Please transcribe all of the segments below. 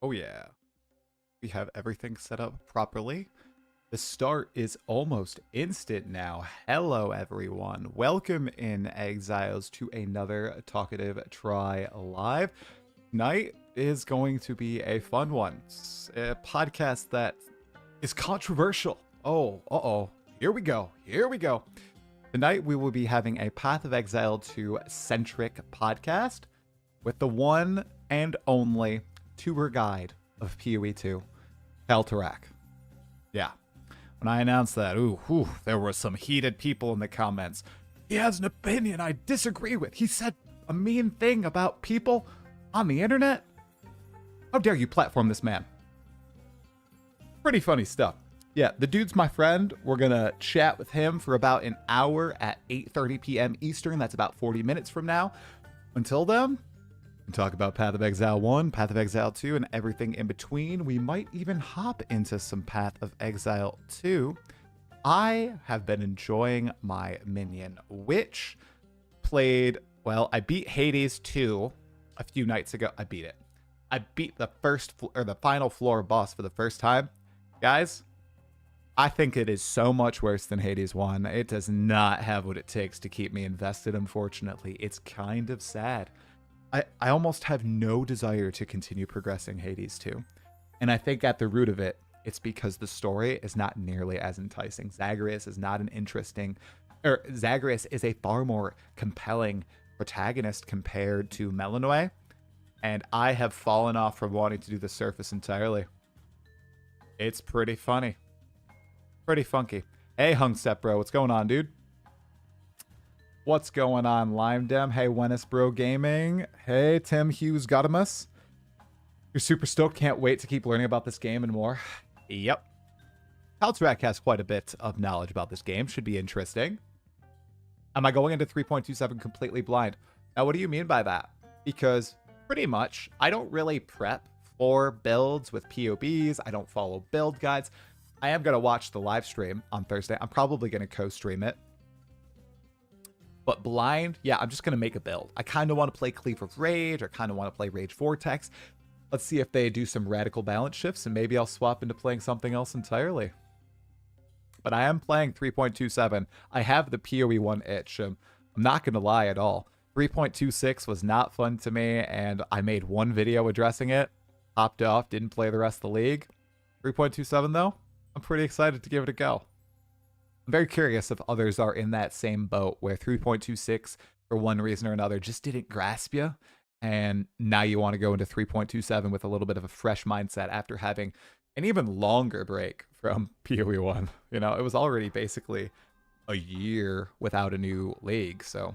Oh yeah, we have everything set up properly. The start is almost instant now. Hello everyone. Welcome in Exiles to another Talkative Try Live. Tonight is going to be a fun one. It's a podcast that is controversial. Oh, here we go. Tonight we will be having a Path of Exile 2 centric podcast with the one and only tour guide of PoE 2, KallTorak. Yeah. When I announced that, there were some heated people in the comments. He has an opinion I disagree with. He said a mean thing about people on the internet. How dare you platform this man? Pretty funny stuff. Yeah, the dude's my friend. We're going to chat with him for about an hour at 8:30 p.m. Eastern. That's about 40 minutes from now. Until then, we talk about Path of Exile 1, Path of Exile 2, and everything in between. We might even hop into some Path of Exile 2. I have been enjoying my minion, which played, well, I beat Hades 2 a few nights ago. I beat it. I beat the the final floor boss for the first time. Guys, I think it is so much worse than Hades 1. It does not have what it takes to keep me invested, unfortunately. It's kind of sad. I almost have no desire to continue progressing Hades 2. And I think at the root of it, it's because the story is not nearly as enticing. Zagreus is Zagreus is a far more compelling protagonist compared to Melinoë. And I have fallen off from wanting to do the surface entirely. It's pretty funny. Pretty funky. Hey, Hung Step Bro, what's going on, dude? What's going on, Lime Dem? Hey, Wennis Bro Gaming. Hey, Tim Hughes Gotamus. You're super stoked. Can't wait to keep learning about this game and more. Yep. KallTorak has quite a bit of knowledge about this game. Should be interesting. Am I going into 3.27 completely blind? Now, what do you mean by that? Because pretty much, I don't really prep for builds with POBs. I don't follow build guides. I am going to watch the live stream on Thursday. I'm probably going to co-stream it. But blind, yeah, I'm just going to make a build. I kind of want to play Cleave of Rage. I kind of want to play Rage Vortex. Let's see if they do some radical balance shifts, and maybe I'll swap into playing something else entirely. But I am playing 3.27. I have the PoE 1 itch. I'm not going to lie at all. 3.26 was not fun to me, and I made one video addressing it. Hopped off, didn't play the rest of the league. 3.27, though, I'm pretty excited to give it a go. I'm very curious if others are in that same boat where 3.26 for one reason or another just didn't grasp you, and now you want to go into 3.27 with a little bit of a fresh mindset after having an even longer break from PoE 1. You know, it was already basically a year without a new league, so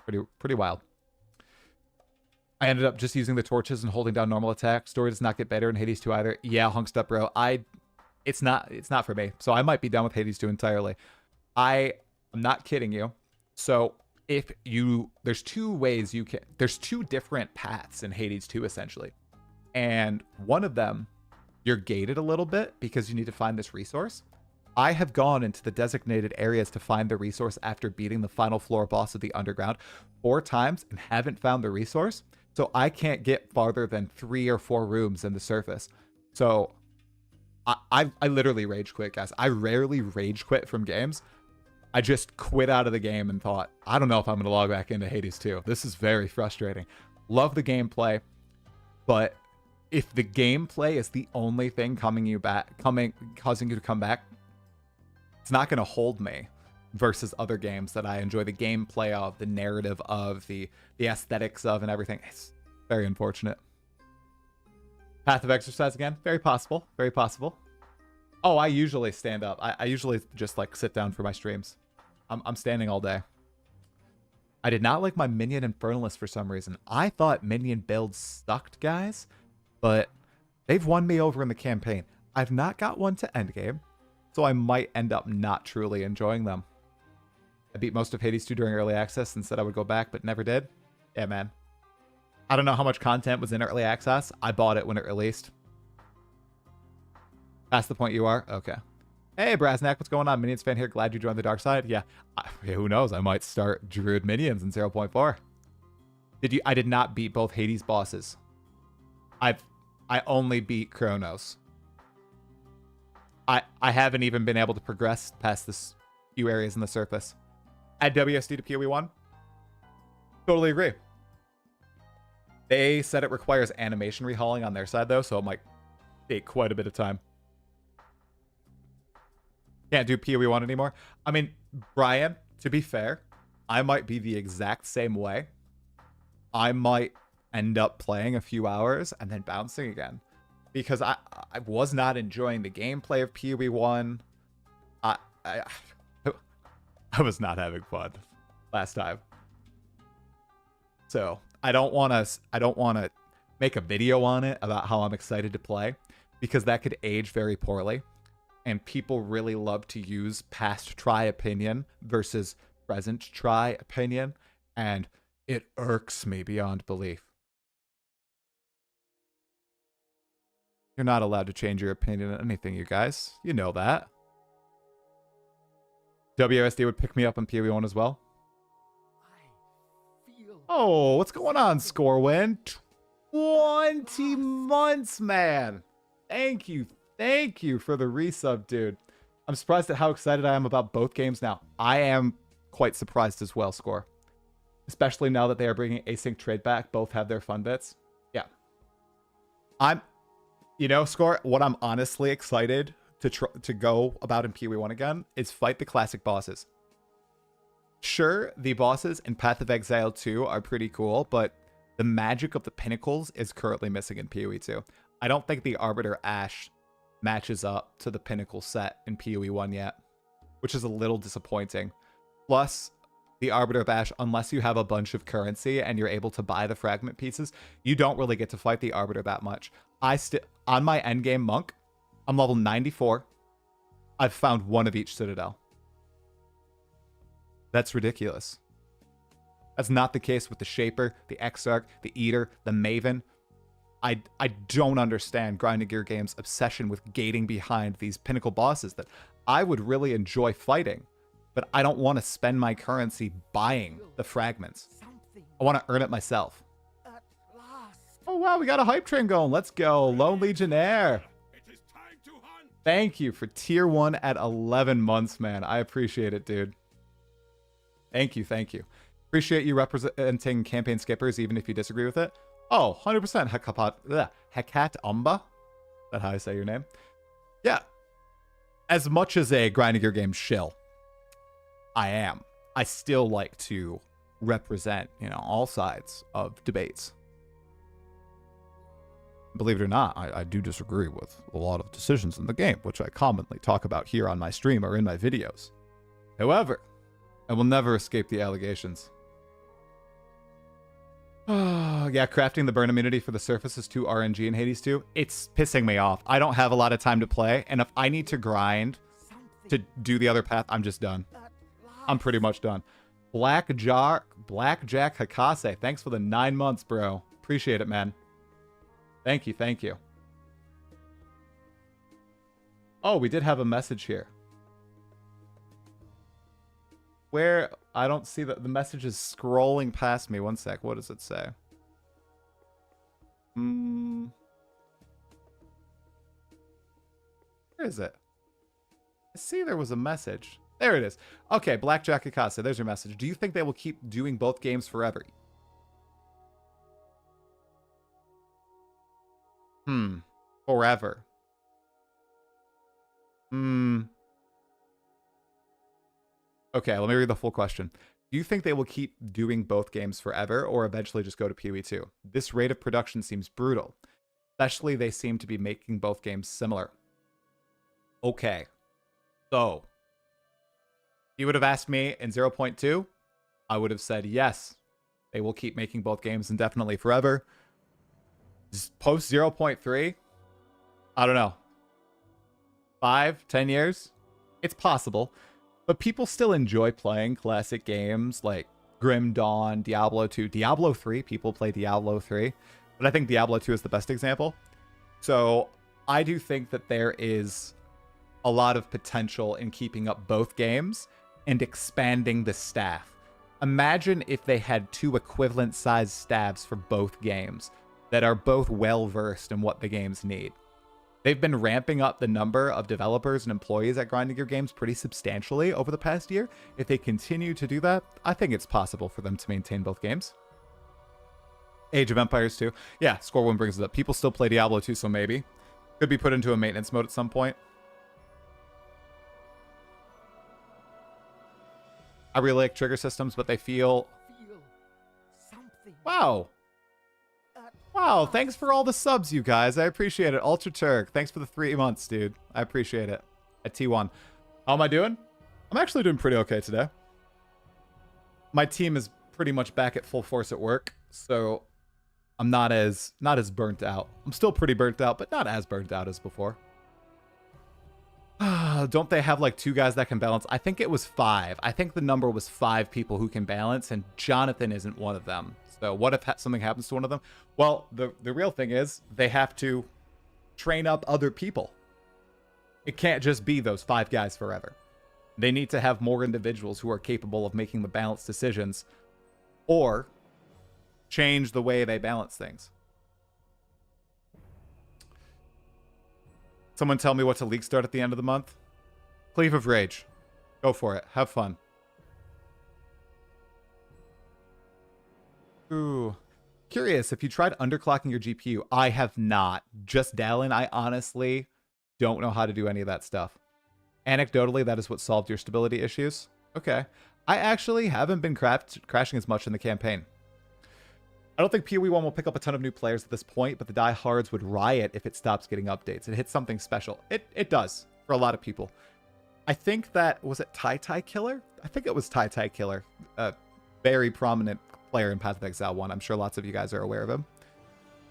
pretty wild. I ended up just using the torches and holding down normal attack. Story does not get better in Hades 2 either. Yeah, Hunked Up Bro. It's not for me. So I might be done with Hades 2 entirely. I'm not kidding you. So there's two different paths in Hades 2 essentially. And one of them, you're gated a little bit because you need to find this resource. I have gone into the designated areas to find the resource after beating the final floor boss of the underground 4 times and haven't found the resource. So I can't get farther than 3 or 4 rooms in the surface. So I literally rage quit, guys. I rarely rage quit from games. I just quit out of the game and thought, I don't know if I'm going to log back into Hades 2. This is very frustrating. Love the gameplay, but if the gameplay is the only thing causing you to come back, it's not going to hold me versus other games that I enjoy the gameplay of, the narrative of, the aesthetics of, and everything. It's very unfortunate. Path of Exercise again? Very possible. Very possible. Oh, I usually stand up. I usually just like sit down for my streams. I'm standing all day. I did not like my Minion Infernalist for some reason. I thought Minion builds sucked, guys, but they've won me over in the campaign. I've not got one to endgame, so I might end up not truly enjoying them. I beat most of Hades 2 during early access and said I would go back, but never did. Yeah, man. I don't know how much content was in early access. I bought it when it released. Past the point you are? Okay. Hey, Brasnak, what's going on? Minions fan here. Glad you joined the dark side. Yeah. Who knows? I might start Druid Minions in 0.4. I did not beat both Hades bosses. I only beat Chronos. I haven't even been able to progress past this few areas in the surface. Add WSD to PoE 1? Totally agree. They said it requires animation rehauling on their side, though, so it might take quite a bit of time. Can't do PoE 1 anymore. I mean, Brian, to be fair, I might be the exact same way. I might end up playing a few hours and then bouncing again. Because I was not enjoying the gameplay of PoE 1. I was not having fun last time. So I don't want to make a video on it about how I'm excited to play, because that could age very poorly. And people really love to use past try opinion versus present try opinion. And it irks me beyond belief. You're not allowed to change your opinion on anything, you guys. You know that. WSD would pick me up on PoE 1 as well. Oh, what's going on, Scorewin? 20 months, man. Thank you for the resub, dude. I'm surprised at how excited I am about both games now. I am quite surprised as well, Score. Especially now that they are bringing async trade back. Both have their fun bits. Yeah. Score, what I'm honestly excited to go about in PoE 1 again is fight the classic bosses. Sure, the bosses in Path of Exile 2 are pretty cool, but the magic of the pinnacles is currently missing in PoE 2. I don't think the Arbiter Ash matches up to the pinnacle set in PoE 1 yet, which is a little disappointing. Plus, the Arbiter of Ash, unless you have a bunch of currency and you're able to buy the fragment pieces, you don't really get to fight the Arbiter that much. On my endgame monk, I'm level 94. I've found one of each citadel. That's ridiculous. That's not the case with the Shaper, the Exarch, the Eater, the Maven. I don't understand Grinding Gear Games' obsession with gating behind these pinnacle bosses that I would really enjoy fighting, but I don't want to spend my currency buying the fragments. I want to earn it myself. Oh wow, we got a hype train going. Let's go. Lone Legionnaire. Thank you for tier 1 at 11 months, man. I appreciate it, dude. Thank you. Appreciate you representing campaign skippers, even if you disagree with it. Oh, 100% Hekat Umba? Is that how I say your name? Yeah. As much as a Grinding Gear Game shill, I still like to represent, all sides of debates. Believe it or not, I do disagree with a lot of decisions in the game, which I commonly talk about here on my stream or in my videos. However, I will never escape the allegations. Yeah, crafting the burn immunity for the surface is too RNG in Hades 2. It's pissing me off. I don't have a lot of time to play, and if I need to grind to do the other path, I'm just done. I'm pretty much done. Blackjack Hakase, thanks for the 9 months, bro. Appreciate it, man. Thank you. Oh, we did have a message here. Where? I don't see that. The message is scrolling past me. One sec. What does it say? Where is it? I see there was a message. There it is. Okay, Blackjack Akasa. There's your message. Do you think they will keep doing both games forever? Forever. Okay, let me read the full question. Do you think they will keep doing both games forever or eventually just go to PoE 2? This rate of production seems brutal. Especially they seem to be making both games similar. Okay. So, if you would have asked me in 0.2, I would have said yes. They will keep making both games indefinitely forever. Post 0.3, I don't know. 5, 10 years? It's possible. But people still enjoy playing classic games like Grim Dawn, Diablo 2, Diablo 3. People play Diablo 3. But I think Diablo 2 is the best example. So I do think that there is a lot of potential in keeping up both games and expanding the staff. Imagine if they had 2 equivalent sized staffs for both games. that are both well-versed in what the games need. They've been ramping up the number of developers and employees at Grinding Gear Games pretty substantially over the past year. If they continue to do that, I think it's possible for them to maintain both games. Age of Empires 2. Yeah, Score 1 brings it up. People still play Diablo 2, so maybe. Could be put into a maintenance mode at some point. I really like trigger systems, but they feel something. Wow. Wow, thanks for all the subs, you guys. I appreciate it. Ultra Turk, thanks for the 3 months, dude. I appreciate it. At T1. How am I doing? I'm actually doing pretty okay today. My team is pretty much back at full force at work, so I'm not as burnt out. I'm still pretty burnt out, but not as burnt out as before. Don't they have like 2 guys that can balance? I think it was 5. I think the number was 5 people who can balance, and Jonathan isn't one of them. So what if something happens to one of them? Well, the real thing is they have to train up other people. It can't just be those 5 guys forever. They need to have more individuals who are capable of making the balanced decisions or change the way they balance things. Someone tell me what's a league start at the end of the month? Cleave of Rage. Go for it. Have fun. Ooh. Curious if you tried underclocking your GPU. I have not. Just Dallin, I honestly don't know how to do any of that stuff. Anecdotally, that is what solved your stability issues. Okay. I actually haven't been crashing as much in the campaign. I don't think PoE 1 will pick up a ton of new players at this point, but the diehards would riot if it stops getting updates. It hits something special. It does, for a lot of people. I think that, was it Tai Killer? I think it was Tai Killer. A very prominent player in Path of Exile 1. I'm sure lots of you guys are aware of him.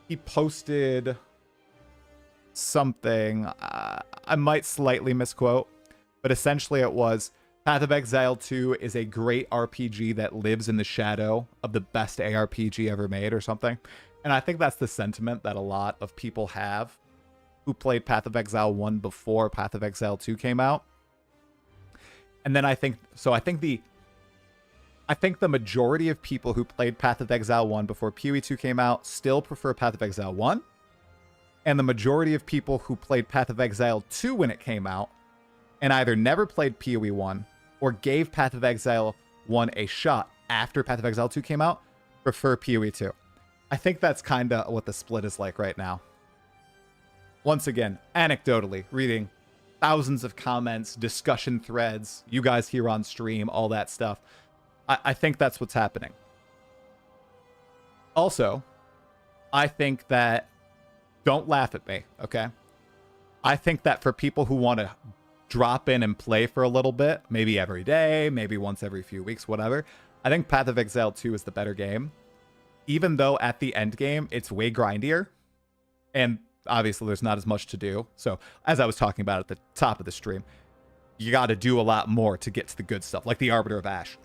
He posted something, I might slightly misquote, but essentially it was, Path of Exile 2 is a great RPG that lives in the shadow of the best ARPG ever made or something. And I think that's the sentiment that a lot of people have who played Path of Exile 1 before Path of Exile 2 came out. And then I think the majority of people who played Path of Exile 1 before PoE 2 came out still prefer Path of Exile 1. And the majority of people who played Path of Exile 2 when it came out and either never played PoE 1 or gave Path of Exile 1 a shot after Path of Exile 2 came out, prefer PoE 2. I think that's kind of what the split is like right now. Once again, anecdotally, reading thousands of comments, discussion threads, you guys here on stream, all that stuff. I think that's what's happening. Also, I think that, don't laugh at me, okay? I think that for people who want to drop in and play for a little bit, maybe every day, maybe once every few weeks, whatever, I think Path of Exile 2 is the better game. Even though at the end game, it's way grindier. And obviously there's not as much to do. So as I was talking about at the top of the stream, you got to do a lot more to get to the good stuff, like the Arbiter of Ash.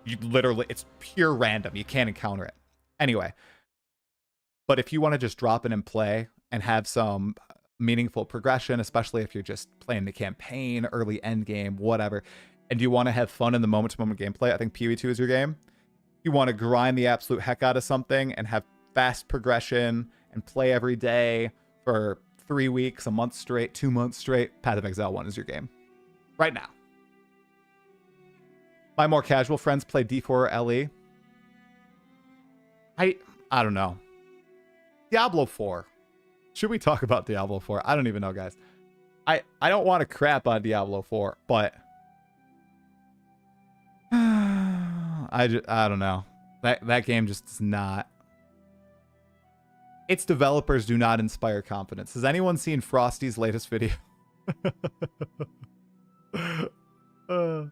You literally, it's pure random. You can't encounter it. Anyway, but if you want to just drop in and play and have some meaningful progression, especially if you're just playing the campaign, early end game, whatever, and you want to have fun in the moment-to-moment gameplay, I think PoE 2 is your game. You want to grind the absolute heck out of something and have fast progression and play every day for 3 weeks, a month straight, 2 months straight, Path of Exile 1 is your game. Right now. My more casual friends play D4 or LE. I don't know. Diablo 4. Should we talk about Diablo 4? I don't even know, guys. I don't want to crap on Diablo 4, but I don't know. That game just does not. Its developers do not inspire confidence. Has anyone seen Frosty's latest video? PoE1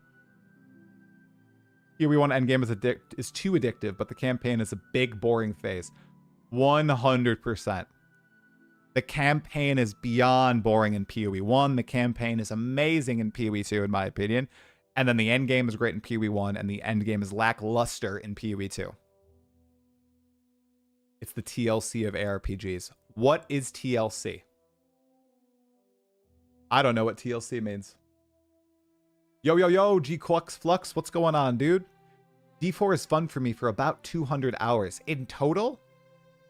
endgame is too addictive, but the campaign is a big, boring phase. 100%. The campaign is beyond boring in PoE 1. The campaign is amazing in PoE 2, in my opinion. And then the end game is great in PoE 1, and the end game is lackluster in PoE 2. It's the TLC of ARPGs. What is TLC? I don't know what TLC means. Yo, G-Clux Flux, what's going on, dude? D4 is fun for me for about 200 hours. In total?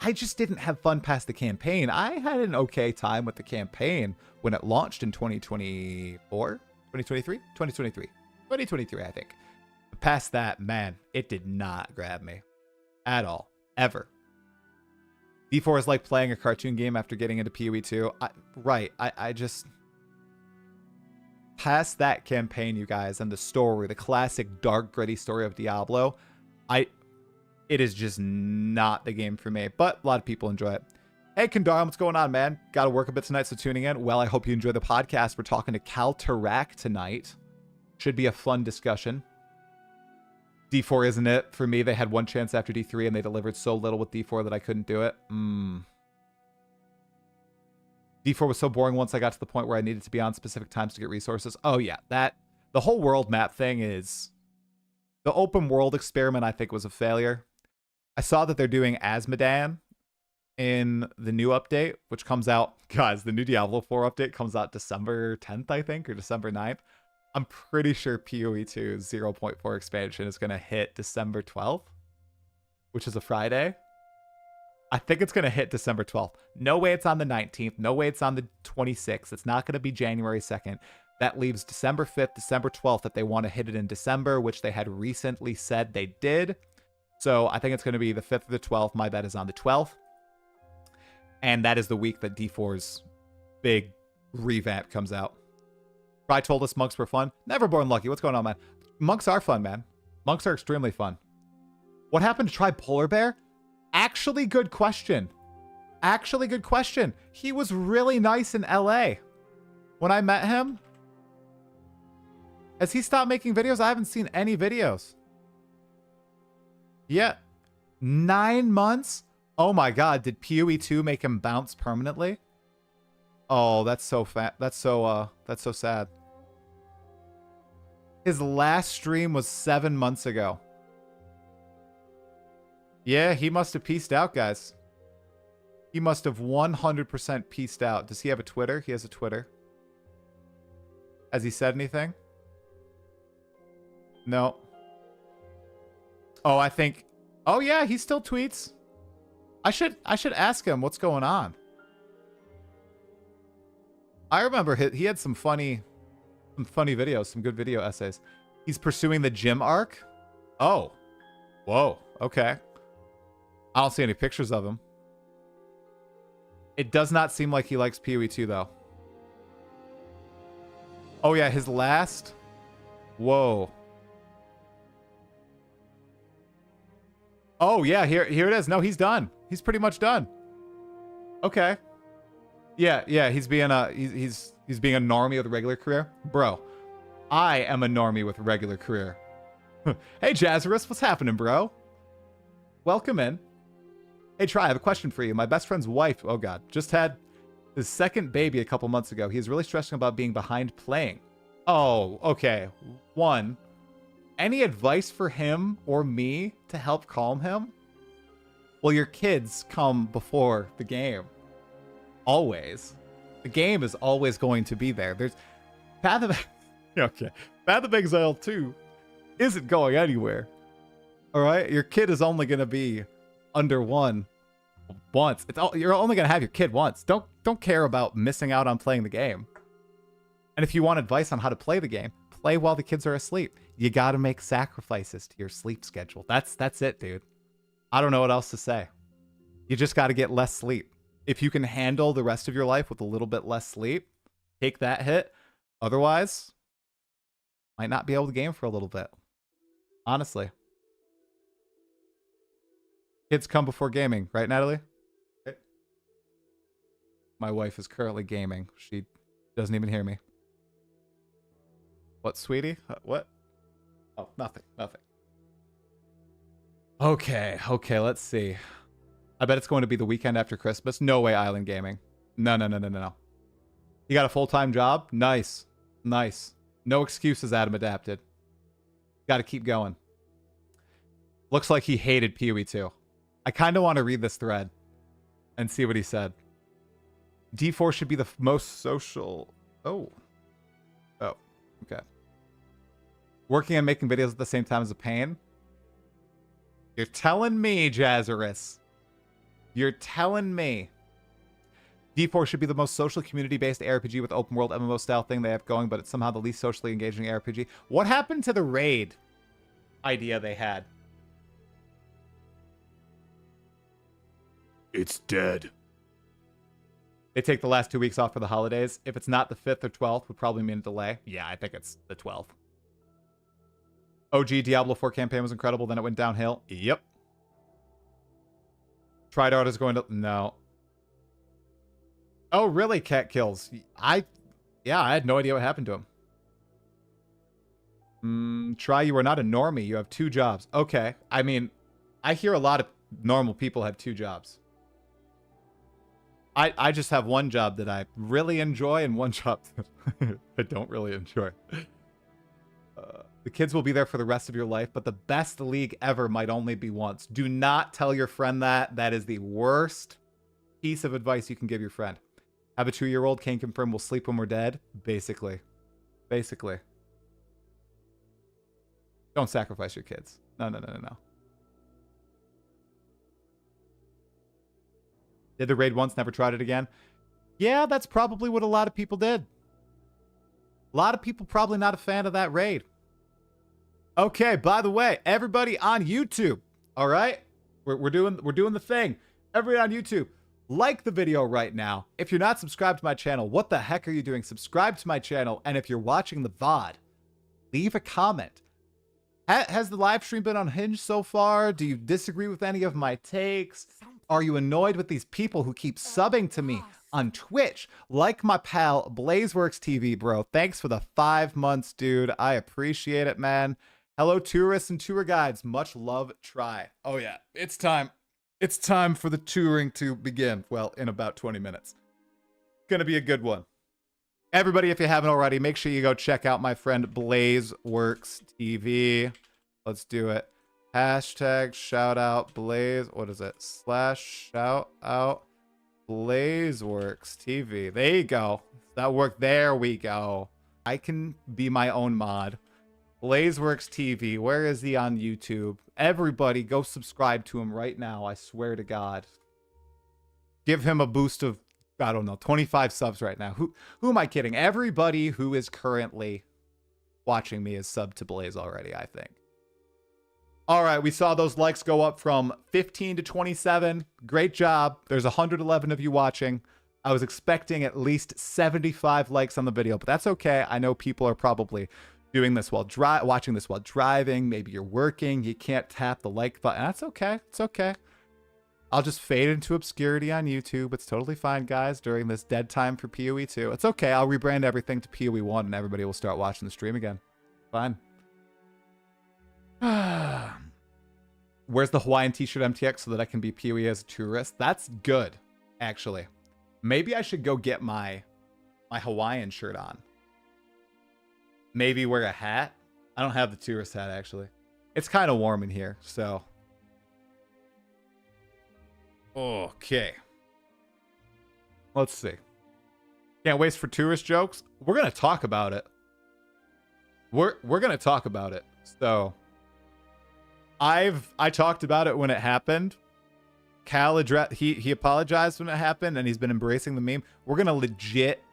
I just didn't have fun past the campaign. I had an okay time with the campaign when it launched in 2024, 2023, 2023, I think. But past that, man, it did not grab me at all, ever. D4 is like playing a cartoon game after getting into PoE 2. I just... Past that campaign, you guys, and the story, the classic dark, gritty story of Diablo, it is just not the game for me, but a lot of people enjoy it. Hey, Kendar, what's going on, man? Got to work a bit tonight, so tuning in. Well, I hope you enjoy the podcast. We're talking to KallTorak tonight. Should be a fun discussion. D4 isn't it for me. They had one chance after D3, and they delivered so little with D4 that I couldn't do it. D4 was so boring once I got to the point where I needed to be on specific times to get resources. Oh, yeah. The whole world map thing is... The open world experiment, I think, was a failure. I saw that they're doing Azmodan in the new update, which comes out... Guys, the new Diablo 4 update comes out December 10th, I think, or December 9th. I'm pretty sure PoE 2's 0.4 expansion is going to hit December 12th, which is a Friday. I think it's going to hit December 12th. No way it's on the 19th. No way it's on the 26th. It's not going to be January 2nd. That leaves December 5th, December 12th if they want to hit it in December, which they had recently said they did. So I think it's going to be the 5th or the 12th. My bet is on the 12th. And that is the week that D4's big revamp comes out. Fry told us monks were fun. Neverborn Lucky. What's going on, man? Monks are fun, man. Monks are extremely fun. What happened to Tribe Polar Bear? Actually, good question. Actually, good question. He was really nice in LA. When I met him, has he stopped making videos? I haven't seen any videos. Yeah. 9 months? Oh my God. Did PoE 2 make him bounce permanently? Oh, that's so fat. That's so sad. His last stream was 7 months ago. Yeah, he must have peaced out, guys. He must have 100% peaced out. Does he have a Twitter? He has a Twitter. Has he said anything? No. Oh, I think... Oh, yeah, he still tweets. I should ask him what's going on. I remember he had some funny videos, some good video essays. He's pursuing the gym arc? Oh. Whoa. Okay. I don't see any pictures of him. It does not seem like he likes PoE 2, though. Oh, yeah, his last... Whoa. Oh, yeah, here it is. No, he's done. He's pretty much done. Okay. Yeah, he's being a normie with a regular career. Bro, I am a normie with a regular career. Hey, Jazzarus, what's happening, bro? Welcome in. Hey, Try, I have a question for you. My best friend's wife, oh God, just had his second baby a couple months ago. He's really stressing about being behind playing. Oh, okay. One, any advice for him or me to help calm him? Well, your kids come before the game. Always. The game is always going to be there. There's Path of... Okay. Path of Exile 2 isn't going anywhere. Alright? Your kid is only going to be under one once. You're only going to have your kid once. Don't care about missing out on playing the game. And if you want advice on how to play the game, play while the kids are asleep. You got to make sacrifices to your sleep schedule. That's it, dude. I don't know what else to say. You just got to get less sleep. If you can handle the rest of your life with a little bit less sleep, take that hit. Otherwise, might not be able to game for a little bit. Honestly. Kids come before gaming, right, Natalie? Okay. My wife is currently gaming. She doesn't even hear me. What, sweetie? What? Oh, nothing. Okay, let's see. I bet it's going to be the weekend after Christmas. No way, Island Gaming. No. You got a full-time job? Nice. No excuses, Adam Adapted. Got to keep going. Looks like he hated PoE 2. I kind of want to read this thread and see what he said. D4 should be the most social... Oh, okay. Working and making videos at the same time is a pain? You're telling me, Jazzarus. You're telling me D4 should be the most social community-based ARPG with open world MMO style thing they have going, but it's somehow the least socially engaging ARPG. What happened to the raid idea they had? It's dead. They take the last 2 weeks off for the holidays. If it's not the 5th or 12th, would probably mean a delay. Yeah, I think it's the 12th. OG Diablo 4 campaign was incredible, then it went downhill. Yep. Tridart is going to... No. Oh, really, Cat Kills? Yeah, I had no idea what happened to him. Try, you are not a normie. You have 2 jobs. Okay. I mean, I hear a lot of normal people have 2 jobs. I just have 1 job that I really enjoy and 1 job that I don't really enjoy. The kids will be there for the rest of your life, but the best league ever might only be once. Do not tell your friend that. That is the worst piece of advice you can give your friend. Have a 2-year-old, can't confirm we'll sleep when we're dead. Basically. Basically. Don't sacrifice your kids. No. Did the raid once, never tried it again? Yeah, that's probably what a lot of people did. A lot of people probably not a fan of that raid. Okay, by the way, everybody on YouTube, all right? We're doing the thing. Everybody on YouTube, like the video right now. If you're not subscribed to my channel, what the heck are you doing? Subscribe to my channel, and if you're watching the VOD, leave a comment. Has the live stream been unhinged so far? Do you disagree with any of my takes? Are you annoyed with these people who keep subbing to me on Twitch? Like my pal Blazeworks TV, bro. Thanks for the 5 months, dude. I appreciate it, man. Hello, tourists and tour guides. Much love, try. Oh yeah, it's time. It's time for the touring to begin. Well, in about 20 minutes. Gonna be a good one. Everybody, if you haven't already, make sure you go check out my friend Blazeworks TV. Let's do it. Hashtag shout out Blaze. What is it? / shout out Blazeworks TV. There you go. That worked. There we go. I can be my own mod. Blazeworks TV. Where is he on YouTube? Everybody go subscribe to him right now. I swear to God. Give him a boost of, I don't know, 25 subs right now. Who am I kidding? Everybody who is currently watching me is subbed to Blaze already, I think. All right, we saw those likes go up from 15 to 27. Great job. There's 111 of you watching. I was expecting at least 75 likes on the video, but that's okay. I know people are probably doing this while watching this while driving. Maybe you're working. You can't tap the like button. That's okay. It's okay. I'll just fade into obscurity on YouTube. It's totally fine, guys, during this dead time for PoE 2. It's okay. I'll rebrand everything to PoE 1 and everybody will start watching the stream again. Fine. Where's the Hawaiian t-shirt MTX so that I can be PoE as a tourist? That's good, actually. Maybe I should go get my Hawaiian shirt on. Maybe wear a hat. I don't have the tourist hat, actually. It's kind of warm in here, so. Okay. Let's see. Can't waste for tourist jokes. We're going to talk about it. We're going to talk about it. So I talked about it when it happened. Cal he apologized when it happened and he's been embracing the meme. We're going to legit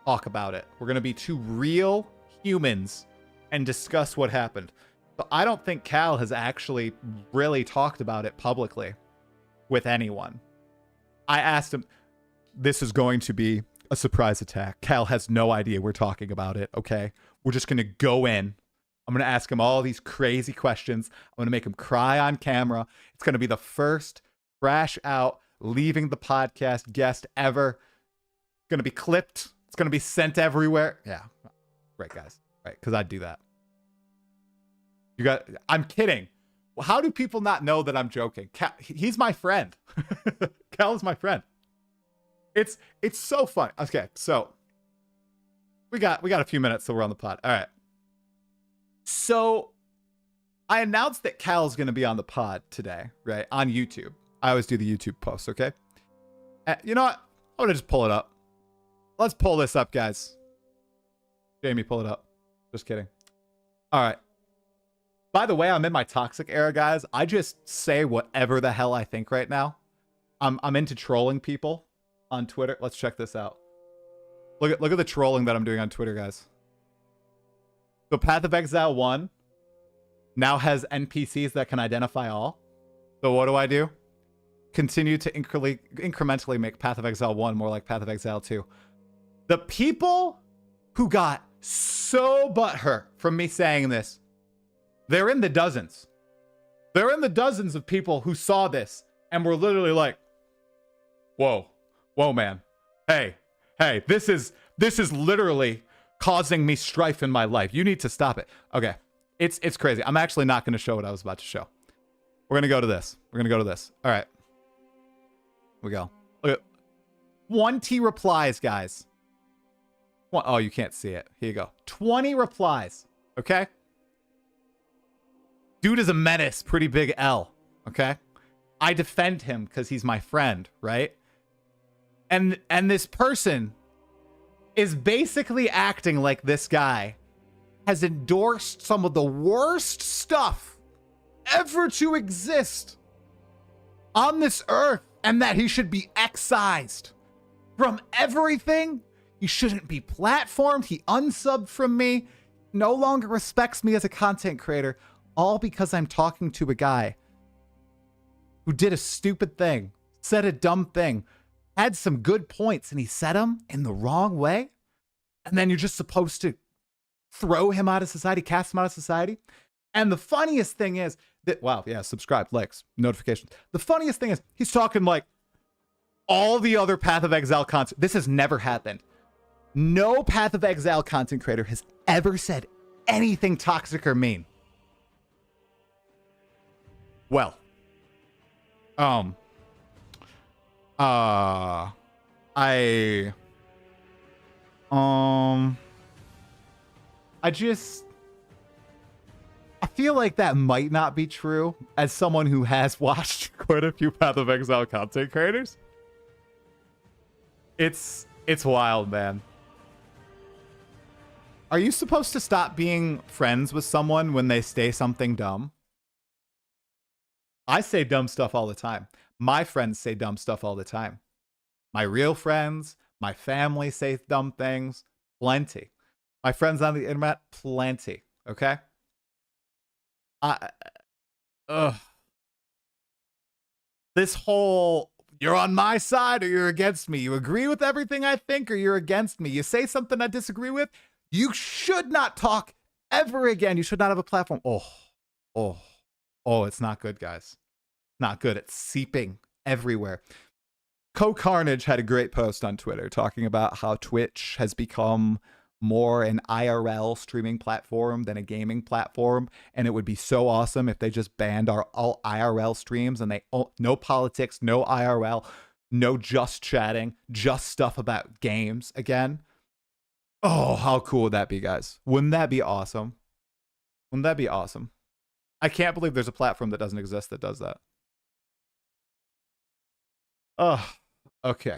talk about it. We're going to be 2 real humans and discuss what happened. But I don't think Cal has actually really talked about it publicly with anyone. I asked him, this is going to be a surprise attack. Cal has no idea we're talking about it, okay? We're just going to go in. I'm going to ask him all these crazy questions. I'm going to make him cry on camera. It's going to be the first crash out, leaving the podcast guest ever. It's going to be clipped. It's going to be sent everywhere. Yeah. Right, guys. Right, because I'd do that. I'm kidding. Well, how do people not know that I'm joking? He's my friend. Cal is my friend. It's so fun. Okay, so we got a few minutes till we're on the pod. All right. So I announced that Cal's going to be on the pod today, right? On YouTube. I always do the YouTube posts, okay? You know what? I'm going to just pull it up. Let's pull this up, guys. Jamie, pull it up. Just kidding. All right. By the way, I'm in my toxic era, guys. I just say whatever the hell I think right now. I'm into trolling people on Twitter. Let's check this out. Look at the trolling that I'm doing on Twitter, guys. So Path of Exile 1 now has NPCs that can identify all. So what do? Continue to incrementally make Path of Exile 1 more like Path of Exile 2. The people who got so butthurt from me saying this, they're in the dozens. They're in the dozens of people who saw this and were literally like, whoa, man. Hey, this is literally causing me strife in my life. You need to stop it. Okay, it's crazy. I'm actually not going to show what I was about to show. We're going to go to this. All right. Here we go. Look at 20 replies, guys. Oh, you can't see it. Here you go. 20 replies. Okay. Dude is a menace. Pretty big L. Okay. I defend him because he's my friend, right? And this person is basically acting like this guy has endorsed some of the worst stuff ever to exist on this earth, and that he should be excised from everything. He shouldn't be platformed. He unsubbed from me, no longer respects me as a content creator, all because I'm talking to a guy who did a stupid thing, said a dumb thing, had some good points, and he said them in the wrong way. And then you're just supposed to throw him out of society, cast him out of society. And the funniest thing is that, wow, yeah, subscribe, likes, notifications. The funniest thing is he's talking like all the other Path of Exile content. This has never happened. No Path of Exile content creator has ever said anything toxic or mean. Well, I feel like that might not be true as someone who has watched quite a few Path of Exile content creators. It's wild, man. Are you supposed to stop being friends with someone when they say something dumb? I say dumb stuff all the time. My friends say dumb stuff all the time. My real friends, my family say dumb things. Plenty. My friends on the internet, plenty. Okay? This whole, you're on my side or you're against me. You agree with everything I think or you're against me. You say something I disagree with, you should not talk ever again. You should not have a platform. Oh, it's not good, guys. Not good. It's seeping everywhere. Carnage had a great post on Twitter talking about how Twitch has become more an IRL streaming platform than a gaming platform, and it would be so awesome if they just banned all IRL streams and no politics, no IRL, no just chatting, just stuff about games again. Oh, how cool would that be, guys? Wouldn't that be awesome? Wouldn't that be awesome? I can't believe there's a platform that doesn't exist that does that. Oh, okay.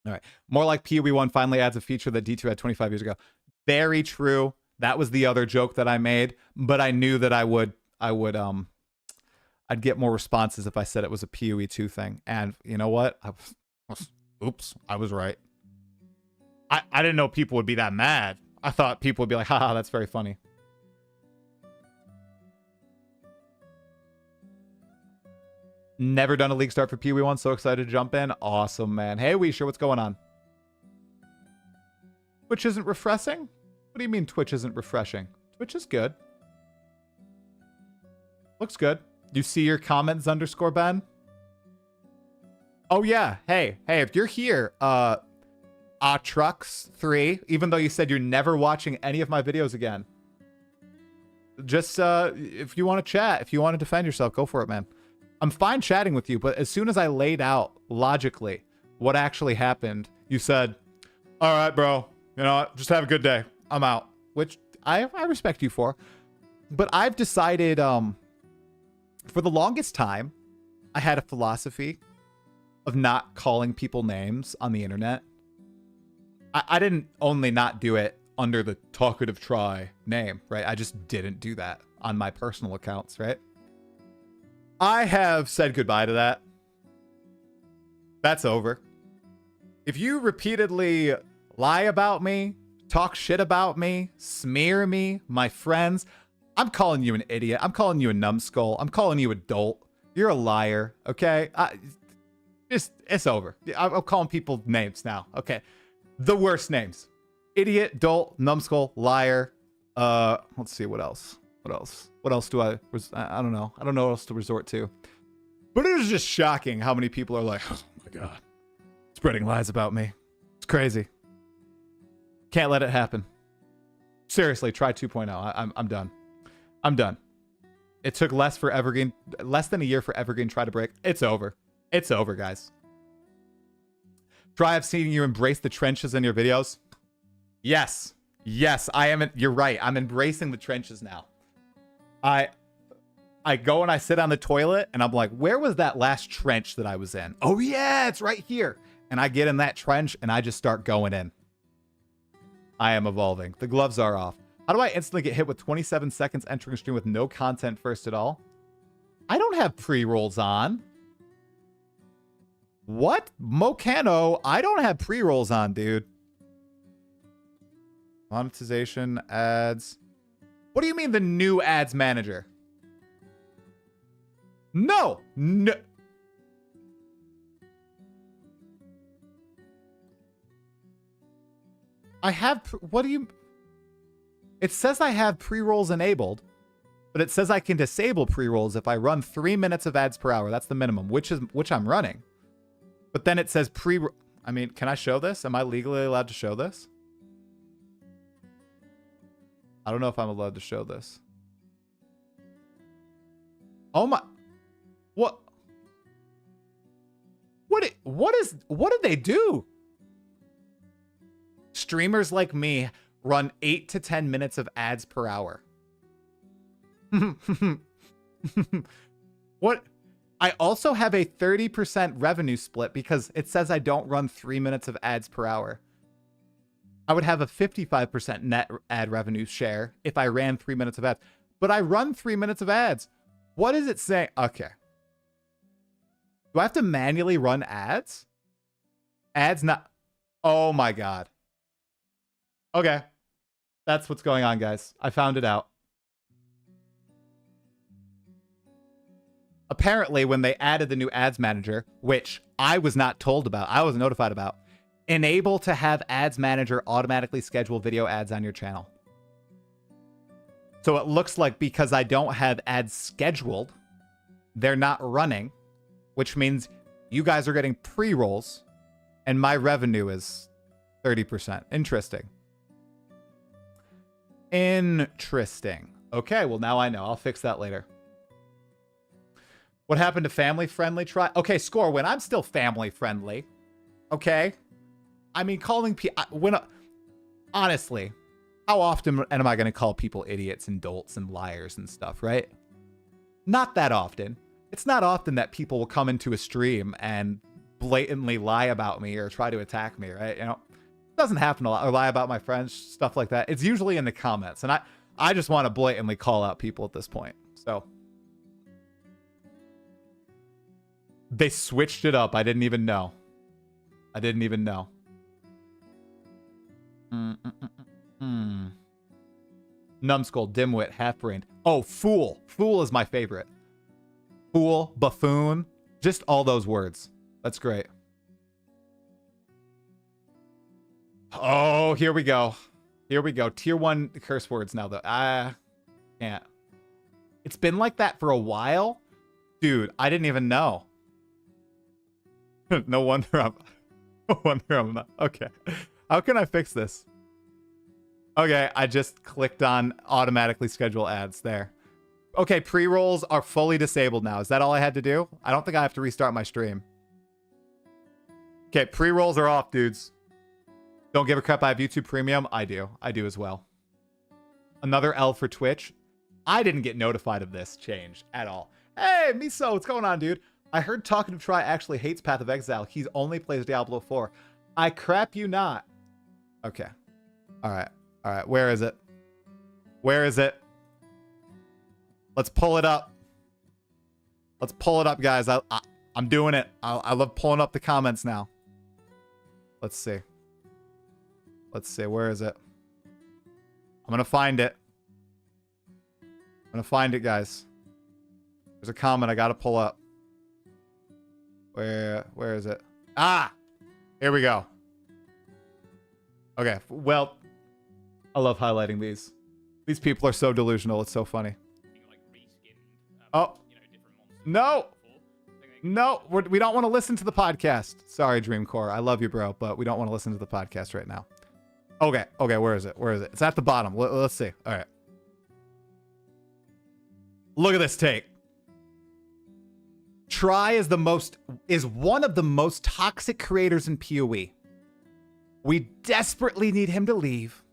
All right. More like PoE1 finally adds a feature that D2 had 25 years ago. Very true. That was the other joke that I made, but I knew that I'd get more responses if I said it was a PoE2 thing. And you know what? Oops, I was right. I didn't know people would be that mad. I thought people would be like, haha, that's very funny. Never done a league start for PoE1. So excited to jump in. Awesome, man. Hey, Weisher, what's going on? Twitch isn't refreshing? What do you mean Twitch isn't refreshing? Twitch is good. Looks good. You see your comments _Ben? Oh, yeah. Hey, if you're here, Trucks3, even though you said you're never watching any of my videos again, just if you want to chat, if you want to defend yourself, go for it, man. I'm fine chatting with you, but as soon as I laid out logically what actually happened, you said, all right, bro, you know what? Just have a good day. I'm out, which I respect you for. But I've decided for the longest time, I had a philosophy of not calling people names on the internet. I didn't only not do it under the Talkative Try name, right? I just didn't do that on my personal accounts, right? I have said goodbye to that. That's over. If you repeatedly lie about me, talk shit about me, smear me, my friends, I'm calling you an idiot. I'm calling you a numbskull. I'm calling you a dolt. You're a liar, okay? It's over. I'm calling people names now, okay? The worst names. Idiot, dolt, numbskull, liar. Let's see, what else? What else do I don't know. I don't know what else to resort to. But it is just shocking how many people are like, oh my God, spreading lies about me. It's crazy. Can't let it happen. Seriously, try 2.0. I'm done. I'm done. It took less than a year for Evergreen to try to break. It's over. It's over, guys. Try, I've seen you embrace the trenches in your videos. Yes. Yes, I am. You're right. I'm embracing the trenches now. I go and I sit on the toilet and I'm like, where was that last trench that I was in? Oh yeah, it's right here. And I get in that trench and I just start going in. I am evolving. The gloves are off. How do I instantly get hit with 27 seconds entering a stream with no content first at all? I don't have pre-rolls on. What? Mocano, I don't have pre-rolls on, dude. Monetization, ads. What do you mean the new ads manager? No. No. I have, what do you, it says I have pre-rolls enabled, but it says I can disable pre-rolls if I run 3 minutes of ads per hour. That's the minimum, which I'm running. But then it says I mean, can I show this? Am I legally allowed to show this? I don't know if I'm allowed to show this. Oh my, what did they do? Streamers like me run 8 to 10 minutes of ads per hour. What? I also have a 30% revenue split because it says I don't run 3 minutes of ads per hour. I would have a 55% net ad revenue share if I ran 3 minutes of ads. But I run 3 minutes of ads. What is it saying? Okay. Do I have to manually run ads? Ads not... Oh my God. Okay. That's what's going on, guys. I found it out. Apparently, when they added the new ads manager, which I was not told about, I was notified about, enable to have ads manager automatically schedule video ads on your channel. So it looks like because I don't have ads scheduled, they're not running, which means you guys are getting pre-rolls and my revenue is 30%. Interesting. Interesting. Okay, well now I know. I'll fix that later. What happened to family friendly try? Okay, Score, when I'm still family friendly, okay? I mean, calling people, honestly, how often am I going to call people idiots and dolts and liars and stuff, right? Not that often. It's not often that people will come into a stream and blatantly lie about me or try to attack me, right? You know, it doesn't happen a lot, or lie about my friends, stuff like that. It's usually in the comments, and I just want to blatantly call out people at this point, so. They switched it up. I didn't even know. I didn't even know. Numbskull, dimwit, half-brained. Oh, fool. Fool is my favorite. Fool, buffoon. Just all those words. That's great. Oh, here we go. Here we go. Tier 1 curse words now, though. I can't. It's been like that for a while. Dude, I didn't even know. No wonder I'm not. Okay. How can I fix this? Okay, I just clicked on automatically schedule ads there. Okay, pre-rolls are fully disabled now. Is that all I had to do? I don't think I have to restart my stream. Okay, pre-rolls are off, dudes. Don't give a crap I have YouTube Premium. I do. I do as well. Another L for Twitch. I didn't get notified of this change at all. Hey, Miso, what's going on, dude? I heard Talkative Try actually hates Path of Exile. He only plays Diablo 4. I crap you not. Okay. All right. All right. Where is it? Where is it? Let's pull it up. Let's pull it up, guys. I'm doing it. I love pulling up the comments now. Let's see. Let's see. Where is it? I'm going to find it. I'm going to find it, guys. There's a comment I got to pull up. Where is it? Ah! Here we go. Okay. Well, I love highlighting these. These people are so delusional. It's so funny. Oh. No. No, we don't want to listen to the podcast. Sorry, Dreamcore. I love you, bro, but we don't want to listen to the podcast right now. Okay, where is it? Where is it? It's at the bottom. Let's see. All right. Look at this take. Try is one of the most toxic creators in PoE. We desperately need him to leave.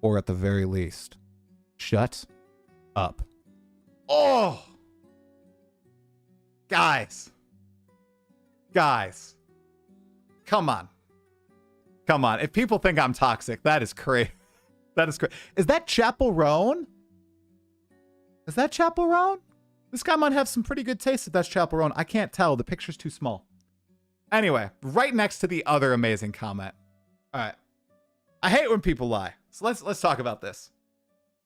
Or at the very least, shut up. Oh! Guys. Come on. If people think I'm toxic, that is crazy. That is crazy. Is that Chapel Roan? This guy might have some pretty good taste if that's Chapel Roan. I can't tell. The picture's too small. Anyway, right next to the other amazing comment. All right. I hate when people lie. So let's talk about this.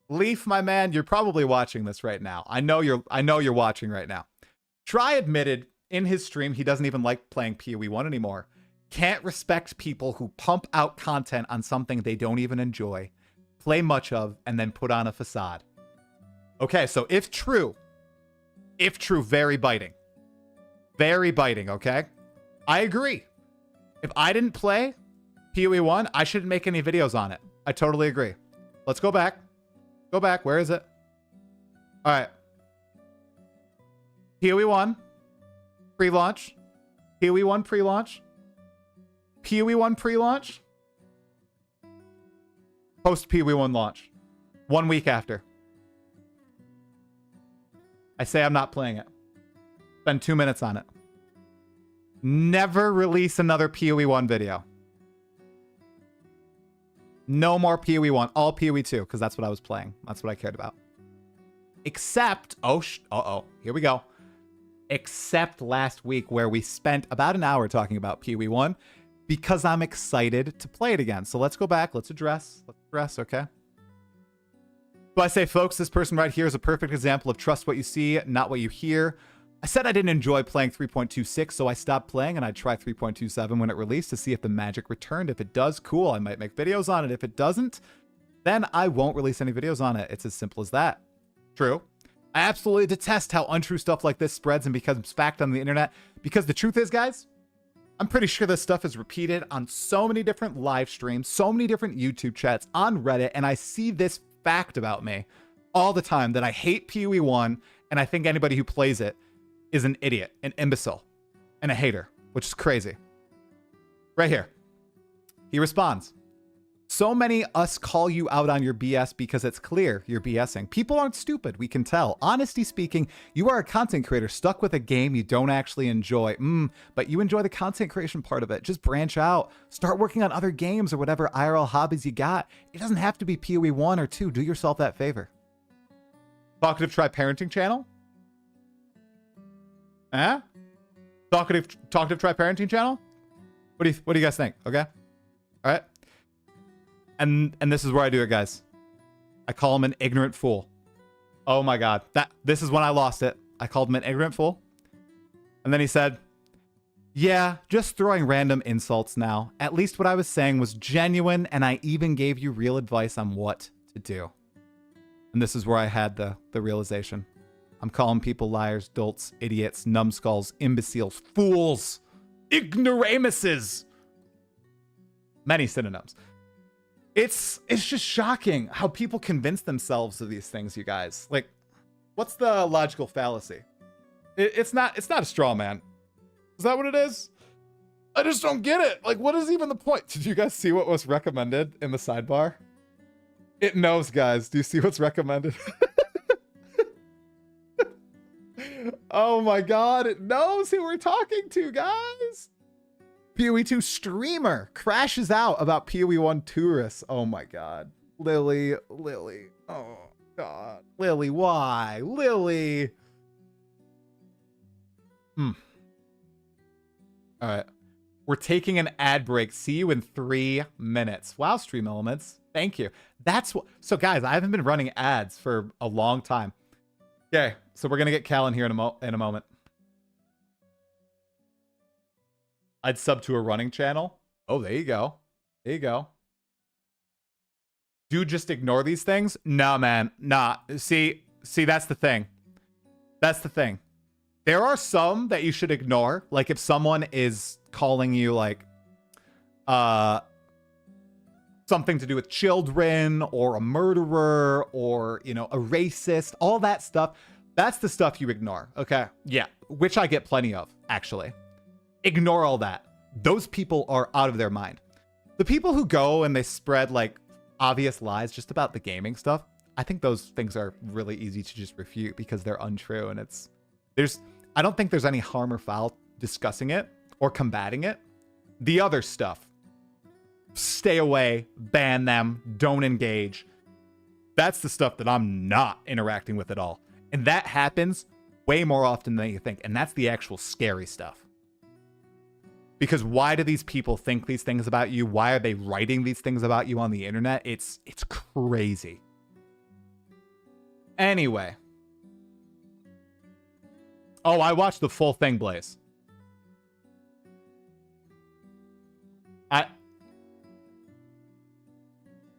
Leaf, my man, you're probably watching this right now. I know you're watching right now. Try admitted in his stream he doesn't even like playing PoE1 anymore. Can't respect people who pump out content on something they don't even enjoy, play much of, and then put on a facade. Okay, so if true, very biting. Very biting, okay? I agree. If I didn't play PoE1, I shouldn't make any videos on it. I totally agree. Let's go back. Go back. Where is it? All right. PoE1 pre-launch. PoE1 pre-launch. PoE1 pre-launch. Post PoE1 launch. 1 week after. I say I'm not playing it. Spend 2 minutes on it. Never release another PoE1 video. No more PoE1. All PoE2, because that's what I was playing. That's what I cared about. Except, here we go. Except last week where we spent about an hour talking about PoE1 because I'm excited to play it again. So let's go back. Let's address, okay? So I say, folks, this person right here is a perfect example of trust what you see, not what you hear. I said I didn't enjoy playing 3.26, so I stopped playing and I'd try 3.27 when it released to see if the magic returned. If it does, cool, I might make videos on it. If it doesn't, then I won't release any videos on it. It's as simple as that. True. I absolutely detest how untrue stuff like this spreads and becomes fact on the internet. Because the truth is, guys, I'm pretty sure this stuff is repeated on so many different live streams, so many different YouTube chats, on Reddit, and I see this fact about me all the time that I hate PoE1 and I think anybody who plays it is an idiot, an imbecile, and a hater, which is crazy. Right here. He responds. So many us call you out on your BS because it's clear you're BSing. People aren't stupid, we can tell. Honesty speaking, you are a content creator stuck with a game you don't actually enjoy. But you enjoy the content creation part of it. Just branch out. Start working on other games or whatever IRL hobbies you got. It doesn't have to be PoE1 or 2. Do yourself that favor. Talkative Try Parenting channel? Huh? Talkative Try Parenting channel? What do you guys think? Okay? All right? And this is where I do it, guys. I call him an ignorant fool. Oh my God. This is when I lost it. I called him an ignorant fool. And then he said, yeah, just throwing random insults now. At least what I was saying was genuine, and I even gave you real advice on what to do. And this is where I had the realization. I'm calling people liars, dolts, idiots, numbskulls, imbeciles, fools, ignoramuses. Many synonyms. It's just shocking how people convince themselves of these things, you guys. Like, what's the logical fallacy? It's not a straw man. Is that what it is? I just don't get it. Like, what is even the point? Did you guys see what was recommended in the sidebar? It knows, guys. Do you see what's recommended? Oh my God, it knows who we're talking to, guys. PoE2 streamer crashes out about PoE1 tourists. Oh my God. Lily. Oh God. Lily, why? Lily. All right. We're taking an ad break. See you in 3 minutes. Wow, Stream Elements. Thank you. That's what. So, guys, I haven't been running ads for a long time. Okay, so we're gonna get Kal in here in a moment. I'd sub to a running channel. Oh, there you go. There you go. Do just ignore these things? No, man. Nah. See, that's the thing. That's the thing. There are some that you should ignore. Like if someone is calling you like something to do with children or a murderer or, you know, a racist, all that stuff, that's the stuff you ignore. Okay. Yeah. Which I get plenty of, actually. Ignore all that. Those people are out of their mind. The people who go and they spread like obvious lies just about the gaming stuff, I think those things are really easy to just refute because they're untrue. And I don't think there's any harm or foul discussing it or combating it. The other stuff, stay away, ban them, don't engage. That's the stuff that I'm not interacting with at all. And that happens way more often than you think. And that's the actual scary stuff. Because why do these people think these things about you? Why are they writing these things about you on the internet? It's crazy. Anyway. Oh, I watched the full thing, Blaze.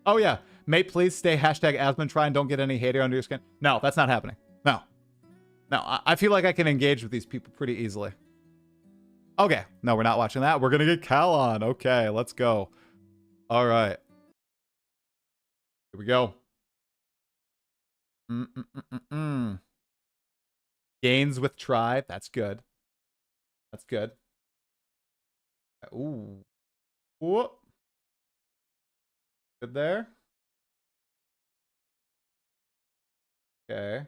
Oh, yeah. Mate, please stay #Asmon and don't get any hater under your skin. No, that's not happening. No. I feel like I can engage with these people pretty easily. Okay. No, we're not watching that. We're going to get Kal on. Okay, let's go. All right. Here we go. Gains with try. That's good. That's good. Ooh. Whoop. Good there. Okay.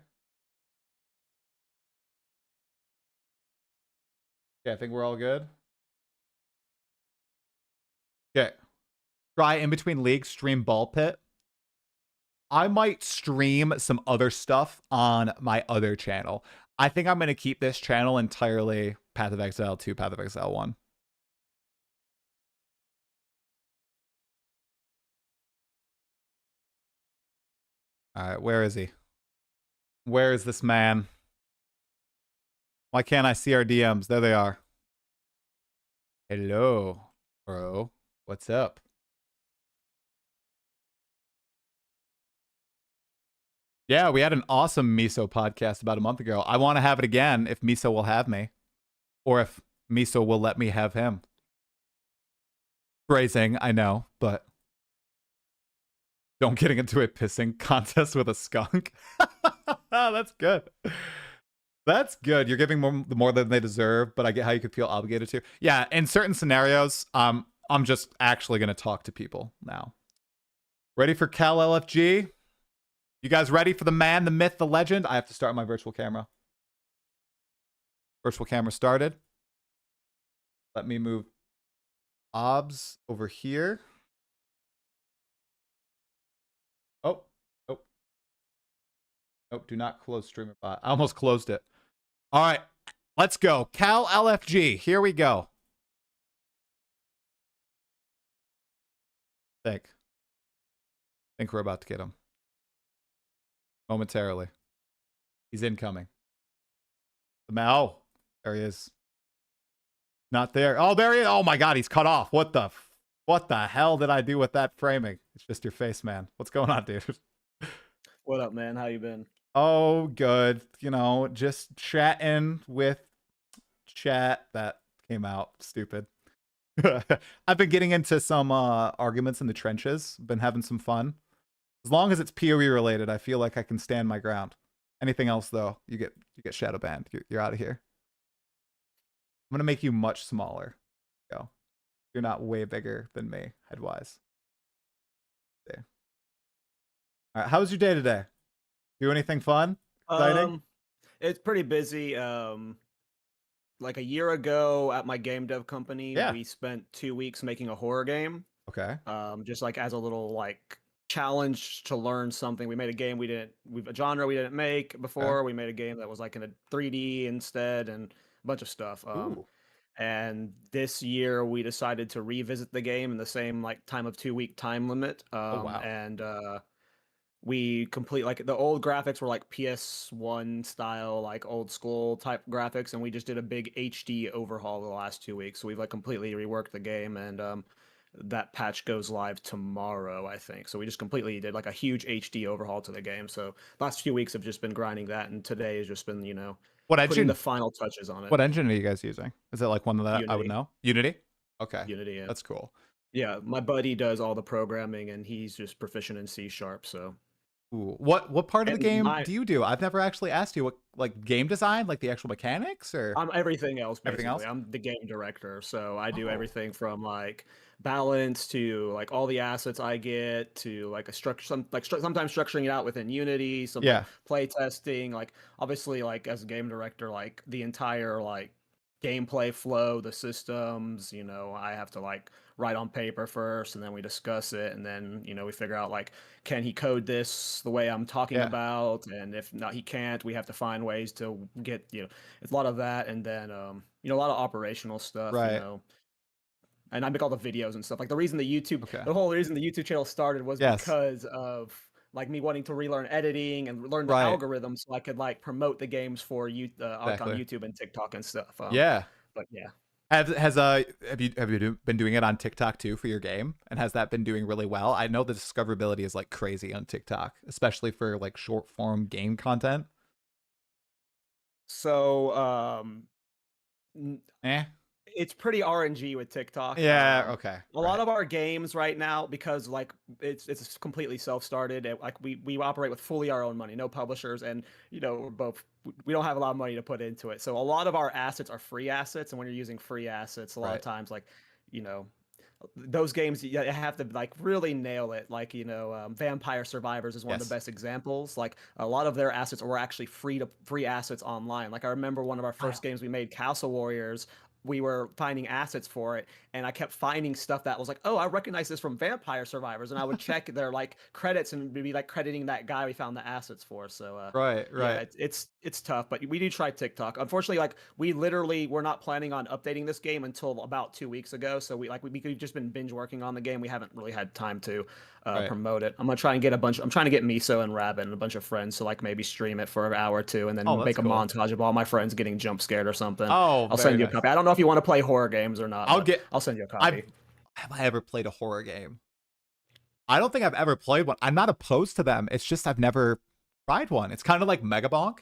Okay, I think we're all good. Okay. Try in between leagues, stream ball pit. I might stream some other stuff on my other channel. I think I'm going to keep this channel entirely Path of Exile 2, Path of Exile 1. All right, where is he? Where is this man? Why can't I see our DMs? There they are. Hello, bro. What's up? Yeah, we had an awesome Miso podcast about a month ago. I want to have it again if Miso will have me. Or if Miso will let me have him. Phrasing, I know, but don't getting into a pissing contest with a skunk. That's good. That's good. You're giving more than they deserve, but I get how you could feel obligated to. Yeah, in certain scenarios, I'm just actually going to talk to people now. Ready for Kal LFG? You guys ready for the man, the myth, the legend? I have to start my virtual camera. Virtual camera started. Let me move OBS over here. Oh. Nope, do not close streamer bot. I almost closed it. All right, let's go. Kal LFG, here we go. Think we're about to get him. Momentarily. He's incoming. Oh, there he is. Not there. Oh, there he is. Oh my God, he's cut off. What the hell did I do with that framing? It's just your face, man. What's going on, dude? What up, man? How you been? Oh, good. You know, just chatting with chat. That came out stupid. I've been getting into some arguments in the trenches. Been having some fun. As long as it's PoE related, I feel like I can stand my ground. Anything else, though, you get shadow banned. You're out of here. I'm gonna make you much smaller. Go. You're not way bigger than me, headwise. There. All right. How was your day today? Do anything fun? Exciting? It's pretty busy. Like a year ago at my game dev company, we spent 2 weeks making a horror game. Okay. Just like as a little like challenge to learn something. We made a game a genre we didn't make before. Okay. We made a game that was like in a 3D instead and a bunch of stuff. And this year we decided to revisit the game in the same like time of 2 week time limit. Oh wow. And we complete like the old graphics were like PS1 style, like old school type graphics, and we just did a big HD overhaul the last 2 weeks. So we've like completely reworked the game, and that patch goes live tomorrow, I think. So we just completely did like a huge HD overhaul to the game. So last few weeks have just been grinding that, and today has just been, What putting the engine? final touches on it. What engine are you guys using? Is it like one that I would Unity. know? Unity. Okay, Unity, yeah. that's cool. Yeah, my buddy does all the programming, and he's just proficient in C#. So. Ooh. What part of the And game do you do? I've never actually asked you what, like, game design, like the actual mechanics, or I'm everything else, everything else? basically. I'm the game director, so I do Oh, everything from like balance to like all the assets I get to like a structure, sometimes structuring it out within Unity, some like yeah, play testing, like obviously like as a game director, like the entire like gameplay flow, the systems, I have to like write on paper first, and then we discuss it, and then we figure out like, can he code this the way I'm talking yeah, about, and if not he can't, we have to find ways to get, it's a lot of that, and then a lot of operational stuff, right. and I make all the videos and stuff. Like Okay. the whole reason the YouTube channel started was Yes. because of like me wanting to relearn editing and learn the Right. algorithm so I could like promote the games for you like on Exactly. YouTube and TikTok and stuff. Yeah. But yeah. Have you been doing it on TikTok too for your game? And has that been doing really well? I know the discoverability is like crazy on TikTok, especially for like short form game content. So Eh. it's pretty RNG with TikTok. Yeah. Okay. A lot Right. of our games right now, because like it's completely self-started. Like we operate with fully our own money, no publishers, and we don't have a lot of money to put into it. So a lot of our assets are free assets, and when you're using free assets, a lot of Right. times like you know those games you have to like really nail it. Like Vampire Survivors is one of the Yes. best examples. Like a lot of their assets were actually free assets online. Like I remember one of our I first games we made, Castle Warriors, we were finding assets for it, and I kept finding stuff that was like, oh, I recognize this from Vampire Survivors, and I would check their like credits and be like crediting that guy we found the assets for. So right. yeah, Right. it's tough, but we do try TikTok. Unfortunately, like we're not planning on updating this game until about 2 weeks ago. So we've just been binge working on the game. We haven't really had time to Right. promote it. I'm gonna try and get I'm trying to get Miso and Rabbit and a bunch of friends to like maybe stream it for an hour or two, and Oh, then that's make a cool. montage of all my friends getting jump scared or something. Oh, I'll very send you a nice. copy. I don't know if you want to play horror games or not, I'll but get. I'll send you a I've. copy. Have I ever played a horror game? I don't think I've ever played one. I'm not opposed to them. It's just I've never tried one. It's kind of like Megabonk.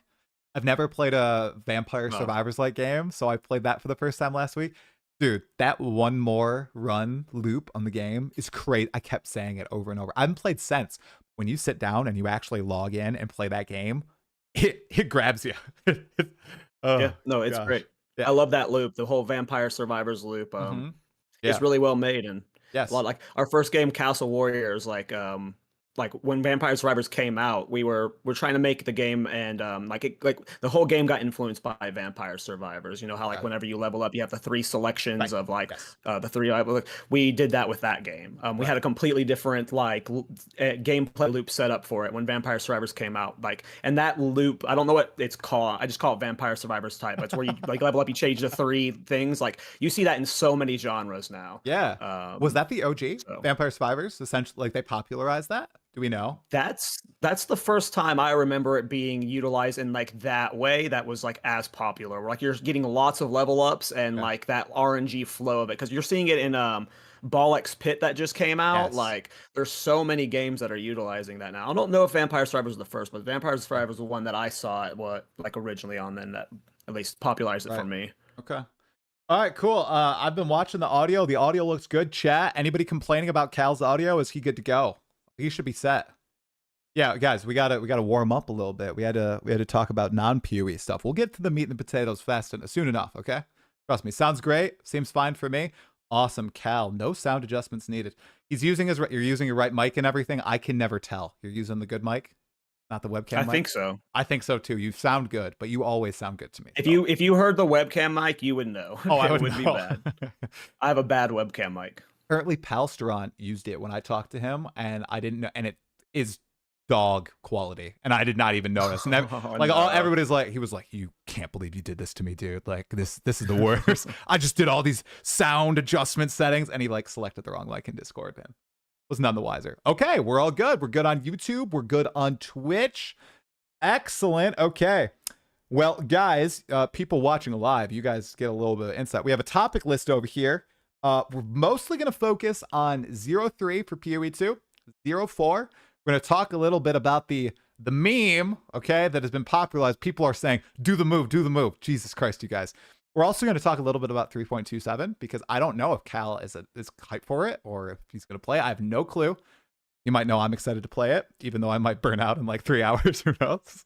I've never played a Vampire Oh. Survivors like game, so I played that for the first time last week. Dude, that one more run loop on the game is crazy. I kept saying it over and over. I haven't played since. When you sit down and you actually log in and play that game, it grabs you. Oh Yeah, no, it's gosh. great. I Yeah. love that loop, the whole Vampire Survivors loop. Mm-hmm. It's Yeah. really well made, and a Yes. lot like our first game, Castle Warriors, like when Vampire Survivors came out, we're trying to make the game, and like the whole game got influenced by Vampire Survivors. You know how like Okay. whenever you level up, you have the three selections Right. of like Yes. the three. We did that with that game. We had Right. a completely different like gameplay loop set up for it when Vampire Survivors came out. Like, and that loop, I don't know what it's called. I just call it Vampire Survivors type. But it's where you like level up, you change the three things. Like you see that in so many genres now. Yeah. Was that the OG So Vampire Survivors? Essentially, like they popularized that? Do we know? that's the first time I remember it being utilized in like that way that was like as popular. Where like you're getting lots of level ups and Yeah. like that RNG flow of it, because you're seeing it in Bollock's Pit that just came out. Yes. Like there's so many games that are utilizing that now. I don't know if Vampire Survivors was the first, but Vampire Okay. Survivors was the one that I saw it what like originally on, then that at least popularized it for Right. me. Okay. All right, cool. I've been watching the audio. The audio looks good. Chat. Anybody complaining about Cal's audio? Is he good to go? He should be set. Yeah, guys, we gotta warm up a little bit. We had to talk about non-PoE stuff. We'll get to the meat and the potatoes soon enough. Okay, trust me. Sounds great. Seems fine for me. Awesome, Cal. No sound adjustments needed. You're using your right mic and everything. I can never tell. You're using the good mic, not the webcam I mic. think so. I think so too. You sound good, but you always sound good to me. If you heard the webcam mic, you would know. Oh, I It would be know. bad. I have a bad webcam mic. Apparently, Palsteron used it when I talked to him, and I didn't know, and it is dog quality, and I did not even notice. And Oh, everybody's like, he was like, "You can't believe you did this to me, dude. Like this is the worst. I just did all these sound adjustment settings," and he like selected the wrong like in Discord, and was none the wiser. Okay, we're all good. We're good on YouTube. We're good on Twitch. Excellent. Okay. Well, guys, people watching live, you guys get a little bit of insight. We have a topic list over here. We're mostly going to focus on 0-3 for PoE2, 0-4. We're going to talk a little bit about the meme, okay, that has been popularized. People are saying, do the move, do the move. Jesus Christ, you guys. We're also going to talk a little bit about 3.27 because I don't know if Kal is hyped for it or if he's going to play it. I have no clue. You might know I'm excited to play it, even though I might burn out in like 3 hours. Who knows?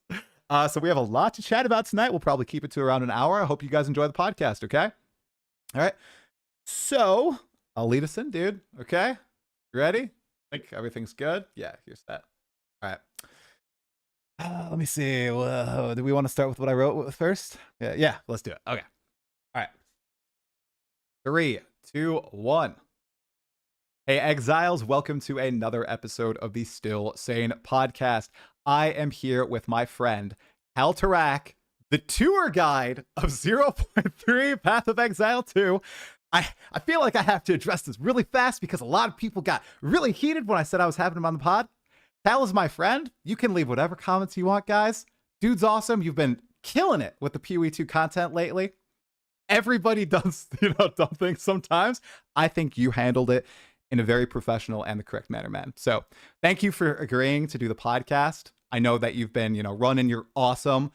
So we have a lot to chat about tonight. We'll probably keep it to around an hour. I hope you guys enjoy the podcast, okay? All right. So I'll lead us in, dude. Okay? You ready? Think everything's good? Yeah, you're set. All right. Let me see. Do we want to start with what I wrote first? Yeah, let's do it. Okay. All right. 3, 2, 1. Hey, Exiles, welcome to another episode of the Still Sane Podcast. I am here with my friend, KallTorak, the tour guide of 0.3 Path of Exile 2. I feel like I have to address this really fast because a lot of people got really heated when I said I was having him on the pod. Kal is my friend. You can leave whatever comments you want, guys. Dude's awesome. You've been killing it with the PoE2 content lately. Everybody does, dumb things sometimes. I think you handled it in a very professional and the correct manner, man. So thank you for agreeing to do the podcast. I know that you've been, running your awesome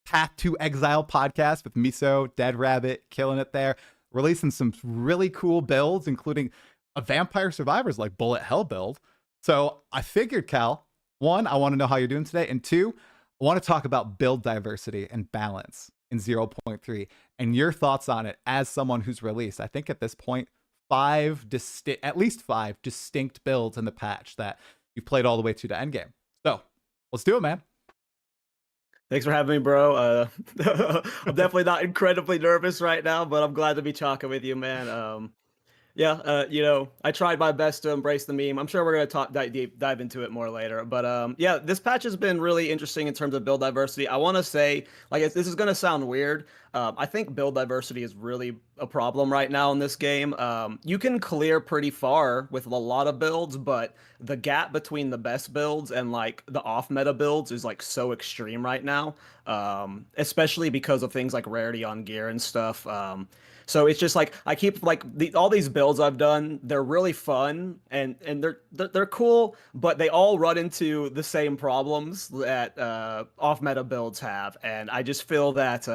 Path to Exile podcast with Miso, Dead Rabbit, killing it there, releasing some really cool builds, including a Vampire Survivors like Bullet Hell build. So I figured, Kal, 1, I want to know how you're doing today, and 2, I want to talk about build diversity and balance in 0.3 and your thoughts on it as someone who's released, I think at this point, at least 5 distinct builds in the patch that you've played all the way to the endgame. So let's do it, man. Thanks for having me, bro. I'm definitely not incredibly nervous right now, but I'm glad to be talking with you, man. I tried my best to embrace the meme. I'm sure we're going to dive into it more later. But this patch has been really interesting in terms of build diversity. I want to say, this is going to sound weird. I think build diversity is really a problem right now in this game. You can clear pretty far with a lot of builds, but the gap between the best builds and like the off-meta builds is like so extreme right now, especially because of things like rarity on gear and stuff. So it's just like I keep like all these builds I've done. They're really fun and they're cool, but they all run into the same problems that off meta builds have, and I just feel that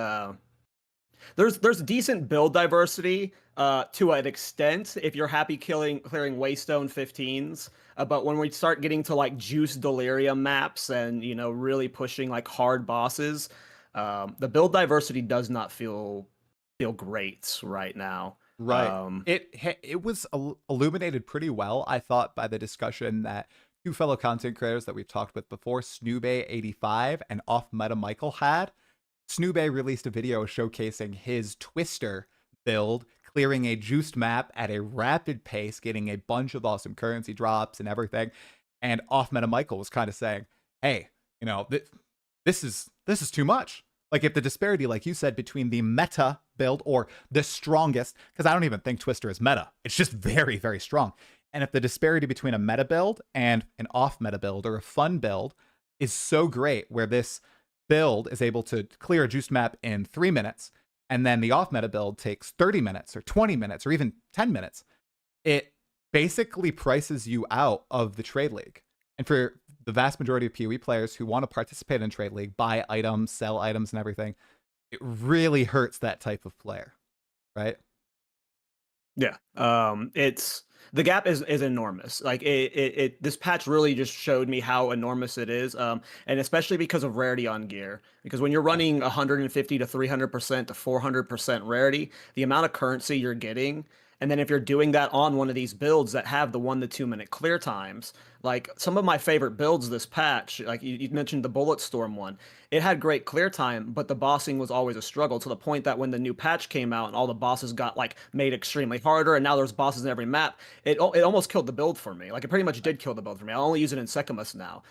there's decent build diversity to an extent if you're happy clearing Waystone 15s. But when we start getting to like Juice Delirium maps and really pushing like hard bosses, the build diversity does not feel great right now. Right. It was illuminated pretty well, I thought, by the discussion that 2 fellow content creators that we've talked with before, Snoobay85 and Off Meta Michael, had. Snoobay released a video showcasing his Twister build, clearing a juiced map at a rapid pace, getting a bunch of awesome currency drops and everything. And Off Meta Michael was kind of saying, hey, this is too much. Like, if the disparity, like you said, between the meta build or the strongest, because I don't even think Twister is meta. It's just very, very strong. And if the disparity between a meta build and an off-meta build or a fun build is so great, where this build is able to clear a juiced map in 3 minutes, and then the off-meta build takes 30 minutes or 20 minutes or even 10 minutes, it basically prices you out of the trade league. And for the vast majority of PoE players who want to participate in trade league, buy items, sell items and everything, it really hurts that type of player, right? Yeah. It's the gap is enormous. Like this patch really just showed me how enormous it is. And especially because of rarity on gear, because when you're running 150 to 300% to 400% rarity, the amount of currency you're getting And then if you're doing that on one of these builds that have the 1 to 2 minute clear times, like some of my favorite builds this patch, like you mentioned the Bullet Storm one, it had great clear time, but the bossing was always a struggle to the point that when the new patch came out and all the bosses got like made extremely harder, and now there's bosses in every map, it almost killed the build for me. Like it pretty much did kill the build for me. I only use it in Sekimus now.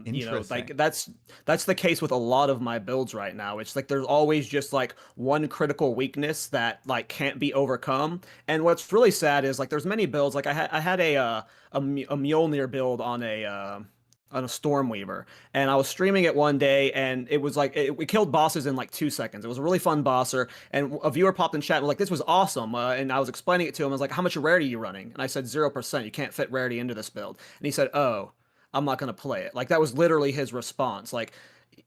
Interesting. Like that's the case with a lot of my builds right now. It's like there's always just like one critical weakness that like can't be overcome. And what's really sad is like there's many builds. Like I had a Mjolnir build on a Stormweaver, and I was streaming it one day, and it was like we killed bosses in like 2 seconds. It was a really fun bosser, and a viewer popped in chat and was like, "This was awesome," and I was explaining it to him. I was like, "How much rarity are you running?" And I said 0%. You can't fit rarity into this build. And he said, "Oh, I'm not gonna play it." Like that was literally his response. Like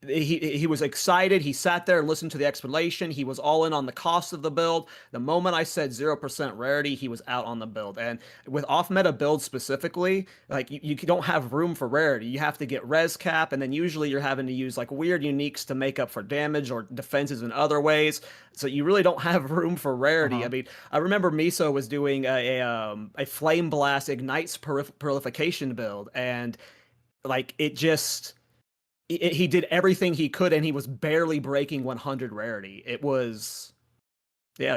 he was excited. He sat there and listened to the explanation. He was all in on the cost of the build. The moment I said 0% rarity, he was out on the build. And with off meta builds specifically, like you don't have room for rarity. You have to get res cap, and then usually you're having to use like weird uniques to make up for damage or defenses in other ways. So you really don't have room for rarity. I mean, I remember Miso was doing a Flame Blast Ignites Purification build, and like it just he did everything he could, and he was barely breaking 100 rarity. It was, yeah,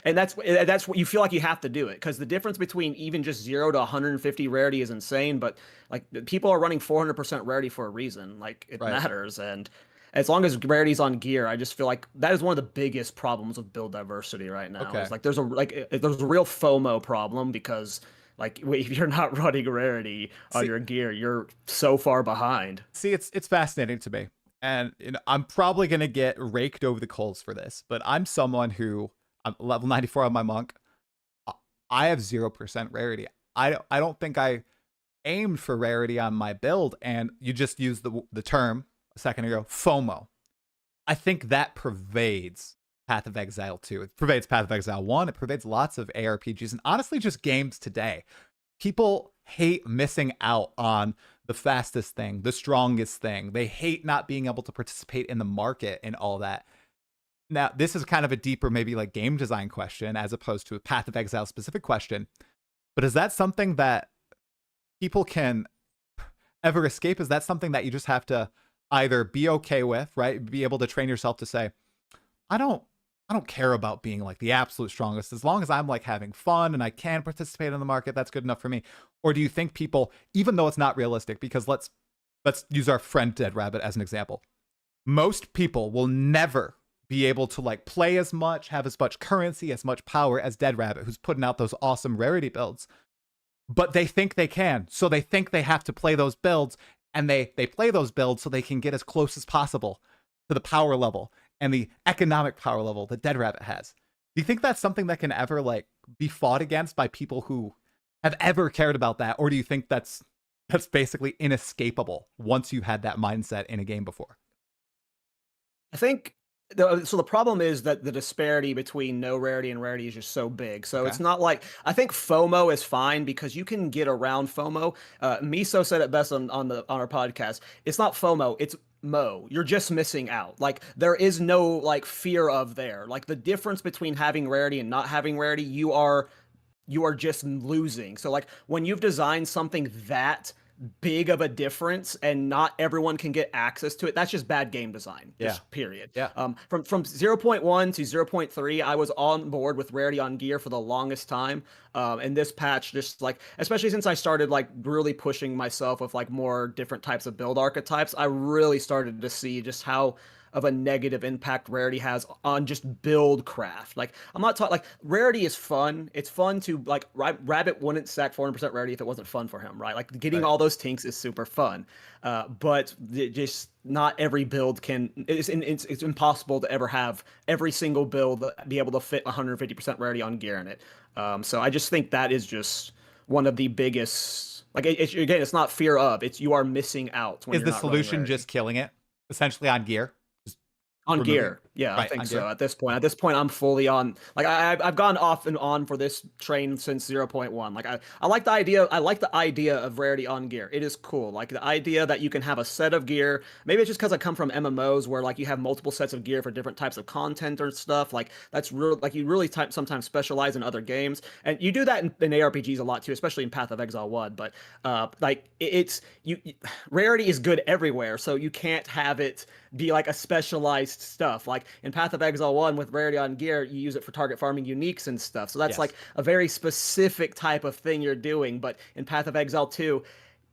and that's what you feel like you have to do it, because the difference between even just 0 to 150 rarity is insane. But like people are running 400% rarity for a reason. Like it matters, and as long as rarity's on gear, I just feel like that is one of the biggest problems with build diversity right now. Okay. It's like there's a real FOMO problem, because like if you're not running rarity on your gear, you're so far behind. See, it's fascinating to me. And I'm probably going to get raked over the coals for this, but I'm someone who, I'm level 94 on my monk. I have 0% rarity. I don't think I aimed for rarity on my build, and you just used the term a second ago, FOMO. I think that pervades Path of Exile 2. It pervades Path of Exile 1. It pervades lots of ARPGs, and honestly just games today. People hate missing out on the fastest thing, the strongest thing. They hate not being able to participate in the market and all that. Now, this is kind of a deeper, maybe like game design question as opposed to a Path of Exile specific question. But is that something that people can ever escape? Is that something that you just have to either be okay with, right? Be able to train yourself to say, I don't care about being like the absolute strongest. As long as I'm like having fun and I can participate in the market, that's good enough for me. Or do you think people, even though it's not realistic, because let's use our friend Dead Rabbit as an example. Most people will never be able to like play as much, have as much currency, as much power as Dead Rabbit, who's putting out those awesome rarity builds. But they think they can. So they think they have to play those builds, and they play those builds so they can get as close as possible to the power level and the economic power level that Dead Rabbit has. Do you think that's something that can ever like be fought against by people who have ever cared about that? Or do you think that's basically inescapable once you've had that mindset in a game before? I think so the problem is that the disparity between no rarity and rarity is just so big. So it's not like, I think FOMO is fine because you can get around FOMO. Miso said it best on our podcast. It's not FOMO, it's Mo. You're just missing out. Like there is no like fear of there. Like the difference between having rarity and not having rarity, you are just losing. So like when you've designed something that big of a difference and not everyone can get access to it, that's just bad game design. Just period. Yeah. From 0.1 to 0.3, I was on board with rarity on gear for the longest time. And this patch, just like, especially since I started like really pushing myself with like more different types of build archetypes, I really started to see just how of a negative impact rarity has on just build craft. Like I'm not talking like rarity is fun. It's fun to like Rabbit wouldn't stack 400% rarity if it wasn't fun for him, right? Like getting all those tinks is super fun. But just not every build can. It's impossible to ever have every single build be able to fit 150% rarity on gear in it. So I just think that is just one of the biggest. Like again, it's not fear of. It's you are missing out. When is the solution just killing it essentially on gear? On removing gear. Yeah, I right think on so. gear? At this point, I'm fully on. Like I've gone off and on for this train since 0.1. Like I like the idea. I like the idea of rarity on gear. It is cool. Like the idea that you can have a set of gear. Maybe it's just because I come from MMOs where like you have multiple sets of gear for different types of content or stuff. Like that's real. Like you really sometimes specialize in other games, and you do that in ARPGs a lot too, especially in Path of Exile 1. But like it's rarity is good everywhere, so you can't have it be like a specialized stuff. Like in Path of Exile 1 with rarity on gear, you use it for target farming uniques and stuff. So that's Yes. like a very specific type of thing you're doing. But in Path of Exile 2,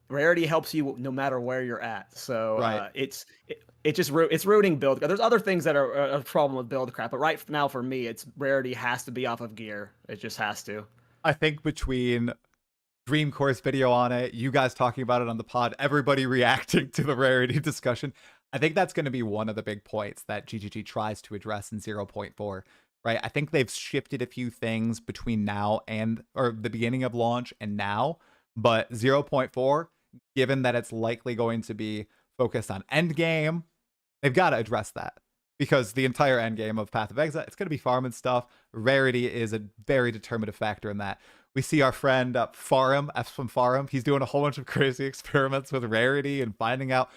rarity helps you no matter where you're at. So Right. it's ruining build. There's other things that are a problem with build crap, but right now for me, it's rarity has to be off of gear. It just has to. I think between Dream Course video on it, you guys talking about it on the pod, everybody reacting to the rarity discussion, I think that's going to be one of the big points that GGG tries to address in 0.4, right? I think they've shifted a few things between now and, or the beginning of launch and now, but 0.4, given that it's likely going to be focused on endgame, they've got to address that. Because the entire endgame of Path of Exile, it's going to be farming stuff. Rarity is a very determinative factor in that. We see our friend Farum, F from Farum. He's doing a whole bunch of crazy experiments with rarity and finding out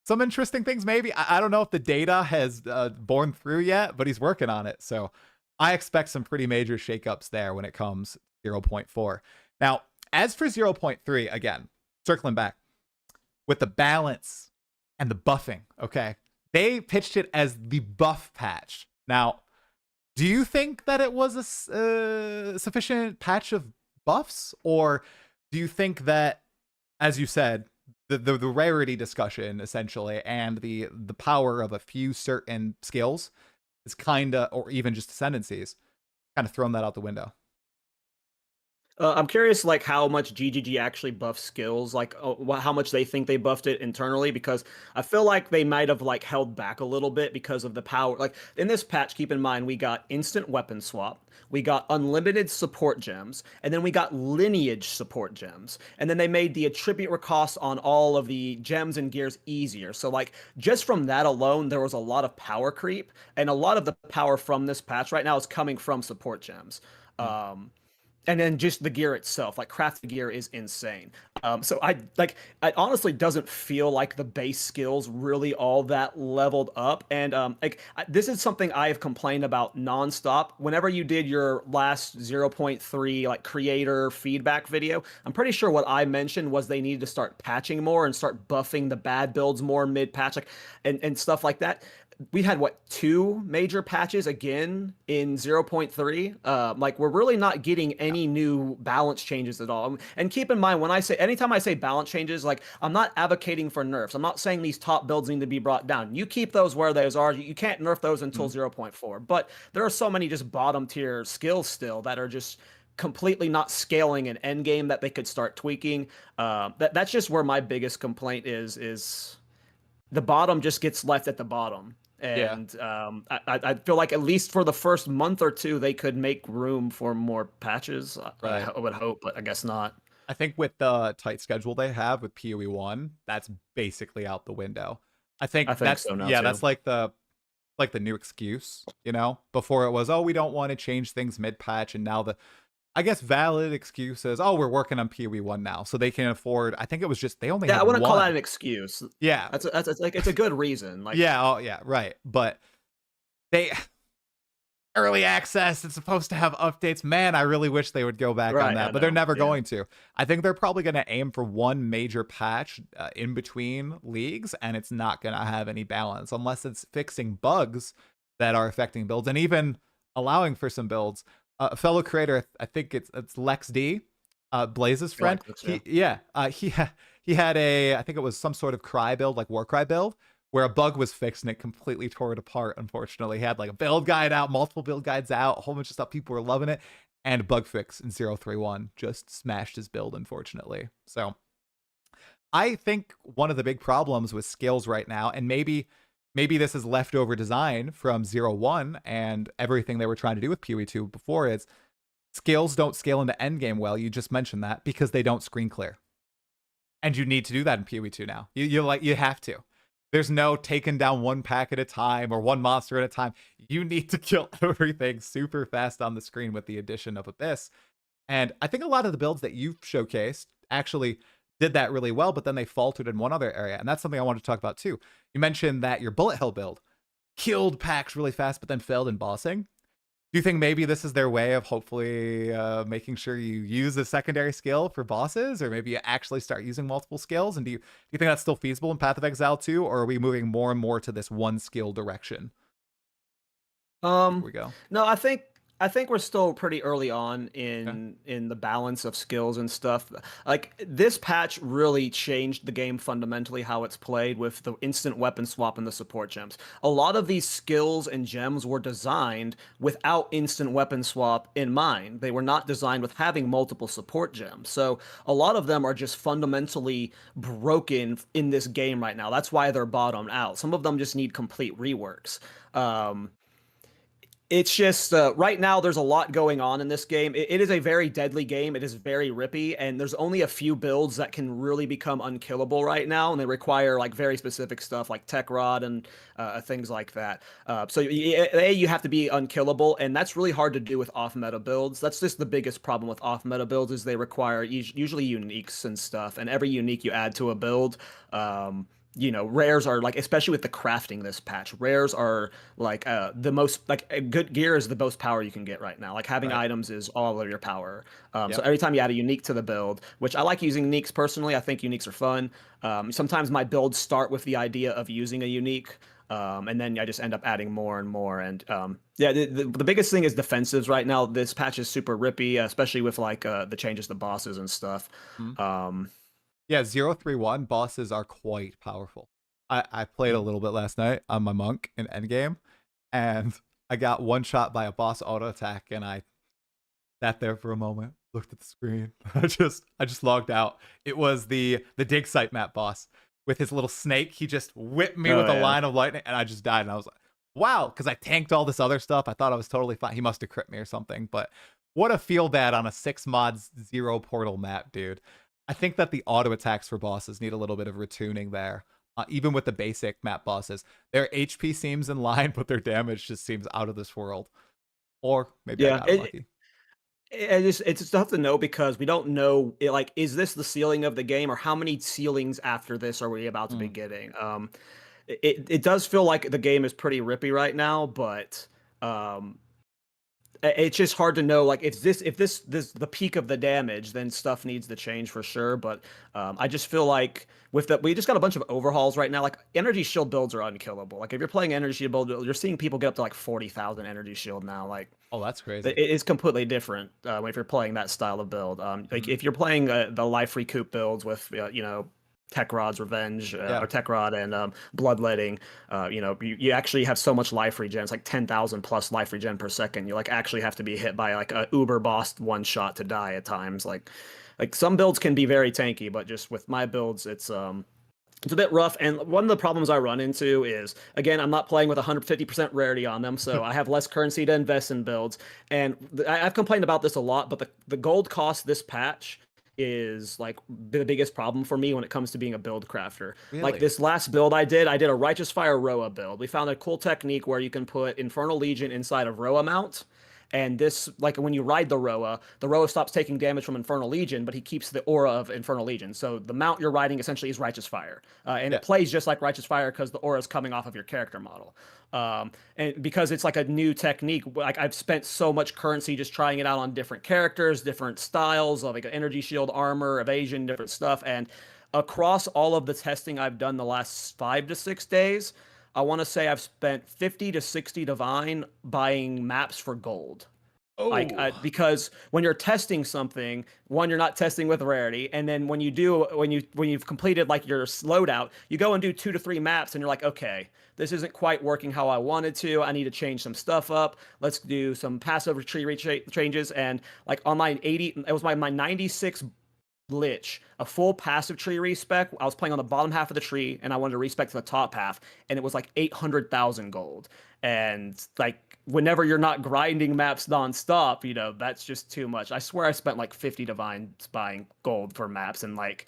some interesting things. Maybe I don't know if the data has borne through yet, but he's working on it. So I expect some pretty major shakeups there when it comes 0.4. Now, as for 0.3, again, circling back with the balance and the buffing, okay, they pitched it as the buff patch. Now, do you think that it was a sufficient patch of buffs, or do you think that, as you said, the rarity discussion essentially and the power of a few certain skills is kind of, or even just ascendancies, kind of thrown that out the window? I'm curious, like how much GGG actually buffs skills, like how much they think they buffed it internally, because I feel like they might have like held back a little bit because of the power. Like in this patch, keep in mind we got instant weapon swap, we got unlimited support gems, and then we got lineage support gems, and then they made the attribute recost on all of the gems and gears easier. So like just from that alone, there was a lot of power creep, and a lot of the power from this patch right now is coming from support gems. Mm. And then just the gear itself, like crafted gear is insane. So I like, it honestly doesn't feel like the base skills really all that leveled up. And this is something I have complained about nonstop. Whenever you did your last 0.3 like creator feedback video, I'm pretty sure what I mentioned was they needed to start patching more and start buffing the bad builds more mid patch, like and stuff like that. We had what, two major patches again in 0.3. Like we're really not getting any new balance changes at all. And keep in mind, when I say, anytime I say balance changes, like I'm not advocating for nerfs. I'm not saying these top builds need to be brought down. You keep those where those are. You can't nerf those until 0.4. But there are so many just bottom tier skills still that are just completely not scaling an end game that they could start tweaking. That's just where my biggest complaint is the bottom just gets left at the bottom. Yeah. And I feel like at least for the first month or two, they could make room for more patches. Right. I would hope, but I guess not. I think with the tight schedule they have with PoE 1, that's basically out the window. I think that's, so now yeah, too. that's like the new excuse, you know? Before it was, oh, we don't want to change things mid-patch, and now the, I guess, valid excuse is, oh, we're working on PoE 1 now, so they can afford, I think it was just, they only Yeah, had I wouldn't call that one. an excuse. Yeah. That's like it's a good reason. Like Yeah, oh, yeah, right. But they, early access, it's supposed to have updates. Man, I really wish they would go back on right, that, I but they're know. never Yeah. going to. I think they're probably going to aim for one major patch in between leagues, and it's not going to have any balance unless it's fixing bugs that are affecting builds and even allowing for some builds. A fellow creator, I think it's Lex D, Blaze's friend. He had a, I think it was some sort of cry build, like Warcry build, where a bug was fixed and it completely tore it apart. Unfortunately, he had like a build guide out, multiple build guides out, a whole bunch of stuff. People were loving it, and bug fix in 0.31 just smashed his build, unfortunately. So I think one of the big problems with skills right now, and maybe this is leftover design from 0.1 and everything they were trying to do with PoE 2 before, is skills don't scale into endgame well. You just mentioned that because they don't screen clear. And you need to do that in PoE 2 now. You have to. There's no taking down one pack at a time or one monster at a time. You need to kill everything super fast on the screen with the addition of Abyss. And I think a lot of the builds that you've showcased actually did that really well, but then they faltered in one other area. And that's something I wanted to talk about too. You mentioned that your bullet hell build killed packs really fast, but then failed in bossing. Do you think maybe this is their way of hopefully making sure you use a secondary skill for bosses, or maybe you actually start using multiple skills? And do you think that's still feasible in Path of Exile 2, or are we moving more and more to this one skill direction? Before we go. No, I think we're still pretty early on in the balance of skills and stuff. Like this patch really changed the game fundamentally how it's played with the instant weapon swap and the support gems. A lot of these skills and gems were designed without instant weapon swap in mind. They were not designed with having multiple support gems. So a lot of them are just fundamentally broken in this game right now. That's why they're bottomed out. Some of them just need complete reworks. It's just right now there's a lot going on in this game. It is a very deadly game. It is very rippy, and there's only a few builds that can really become unkillable right now, and they require like very specific stuff like Tech Rod and things like that. So you have to be unkillable, and that's really hard to do with off-meta builds. That's just the biggest problem with off-meta builds is they require usually uniques and stuff, and every unique you add to a build, rares are like, especially with the crafting this patch, rares are like the most, like good gear is the most power you can get right now. Like having items is all of your power. So every time you add a unique to the build, which I like using uniques personally, I think uniques are fun. Sometimes my builds start with the idea of using a unique. And then I just end up adding more and more. And the biggest thing is defensives right now. This patch is super rippy, especially with like the changes to bosses and stuff. Yeah, 031 bosses are quite powerful. I played a little bit last night on my monk in endgame, and I got one shot by a boss auto attack, and I sat there for a moment, looked at the screen. I just logged out. It was the dig site map boss with his little snake. He just whipped me with a line of lightning, and I just died. And I was like, wow, because I tanked all this other stuff. I thought I was totally fine. He must have crit me or something. But what a feel bad on a 6 mods 0 portal map, dude. I think that the auto attacks for bosses need a little bit of retuning there. Even with the basic map bosses, their HP seems in line, but their damage just seems out of this world. Or maybe I got lucky. It's tough to know because we don't know, like, is this the ceiling of the game, or how many ceilings after this are we about to be getting? It does feel like the game is pretty rippy right now, but it's just hard to know, like, if this the peak of the damage, then stuff needs to change for sure. But I just feel like we just got a bunch of overhauls right now. Like energy shield builds are unkillable. Like if you're playing energy shield build, you're seeing people get up to like 40,000 energy shield now. Like, oh, that's crazy. It is completely different if you're playing that style of build. Like if you're playing the life recoup builds with Tech Rod's Revenge or Tech Rod and Bloodletting, you actually have so much life regen. It's like 10,000 plus life regen per second. You like actually have to be hit by like a uber boss one shot to die at times. Like some builds can be very tanky, but just with my builds, it's a bit rough. And one of the problems I run into is, again, I'm not playing with 150% rarity on them, so I have less currency to invest in builds. And I've complained about this a lot, but the gold cost this patch is like the biggest problem for me when it comes to being a build crafter. Really? Like this last build I did a Righteous Fire Roa build. We found a cool technique where you can put Infernal Legion inside of Roa mount. And this, like when you ride the Roa stops taking damage from Infernal Legion, but he keeps the aura of Infernal Legion. So the mount you're riding essentially is Righteous Fire. And it plays just like Righteous Fire because the aura is coming off of your character model. And because it's like a new technique, like I've spent so much currency just trying it out on different characters, different styles of like energy shield, armor, evasion, different stuff. And across all of the testing I've done the last 5 to 6 days, I want to say I've spent 50 to 60 divine buying maps for gold. Oh. Because when you're testing something, one, you're not testing with rarity, and then when you've completed like your loadout, you go and do 2 to 3 maps, and you're like, okay, this isn't quite working how I wanted to. I need to change some stuff up. Let's do some passive tree changes. And like on my 80, it was my 96 Lich, a full passive tree respec. I was playing on the bottom half of the tree, and I wanted to respec to the top half, and it was like 800,000 gold. And like whenever you're not grinding maps nonstop, that's just too much. I swear I spent like 50 divines buying gold for maps, and like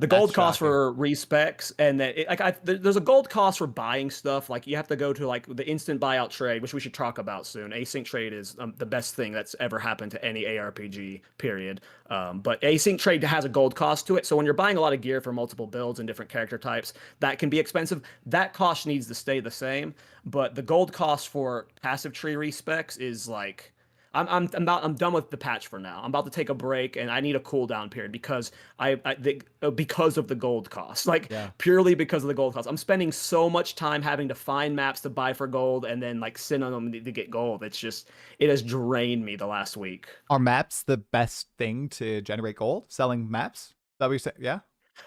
The That's gold cost shocking. for respecs, and that there's a gold cost for buying stuff. Like you have to go to like the instant buyout trade, which we should talk about soon. Async trade is the best thing that's ever happened to any ARPG. Period. But async trade has a gold cost to it. So when you're buying a lot of gear for multiple builds and different character types, that can be expensive. That cost needs to stay the same. But the gold cost for passive tree respecs is like I'm done with the patch for now. I'm about to take a break, and I need a cooldown period because because of the gold cost, like Yeah. purely because of the gold cost. I'm spending so much time having to find maps to buy for gold and then like sit on them to get gold. It has drained me the last week. Are maps the best thing to generate gold? Selling maps? Is that what you say? Yeah.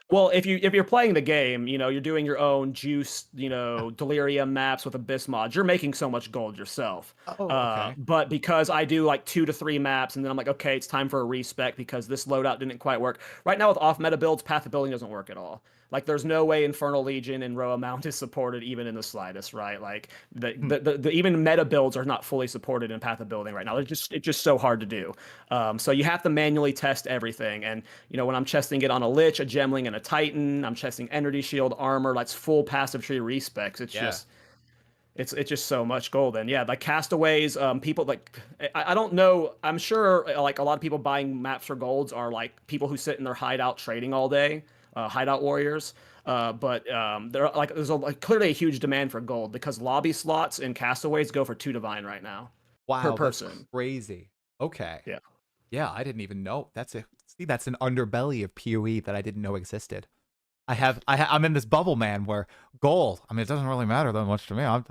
Well, if you're playing the game, you're doing your own juice, delirium maps with abyss mods. You're making so much gold yourself. Oh, okay. But because I do like 2 to 3 maps, and then I'm like, okay, it's time for a respec because this loadout didn't quite work. Right now with off meta builds, path of building doesn't work at all. Like there's no way Infernal Legion and Roa Mount is supported even in the slightest, right? Like the even meta builds are not fully supported in Path of Building right now. It's just so hard to do. So you have to manually test everything. And when I'm chesting it on a Lich, a Gemling, and a Titan, I'm chesting Energy Shield, armor, that's full passive tree respecs. Yeah. It's just so much gold. And yeah, like castaways, people like I don't know. I'm sure like a lot of people buying maps for golds are like people who sit in their hideout trading all day, hideout warriors. But there's clearly a huge demand for gold because lobby slots in castaways go for 2 divine right now per Wow, that's person. crazy. Okay. Yeah. Yeah, I didn't even know. That's an underbelly of PoE that I didn't know existed. I'm in this bubble, man, where gold, I mean, it doesn't really matter that much to me. I'm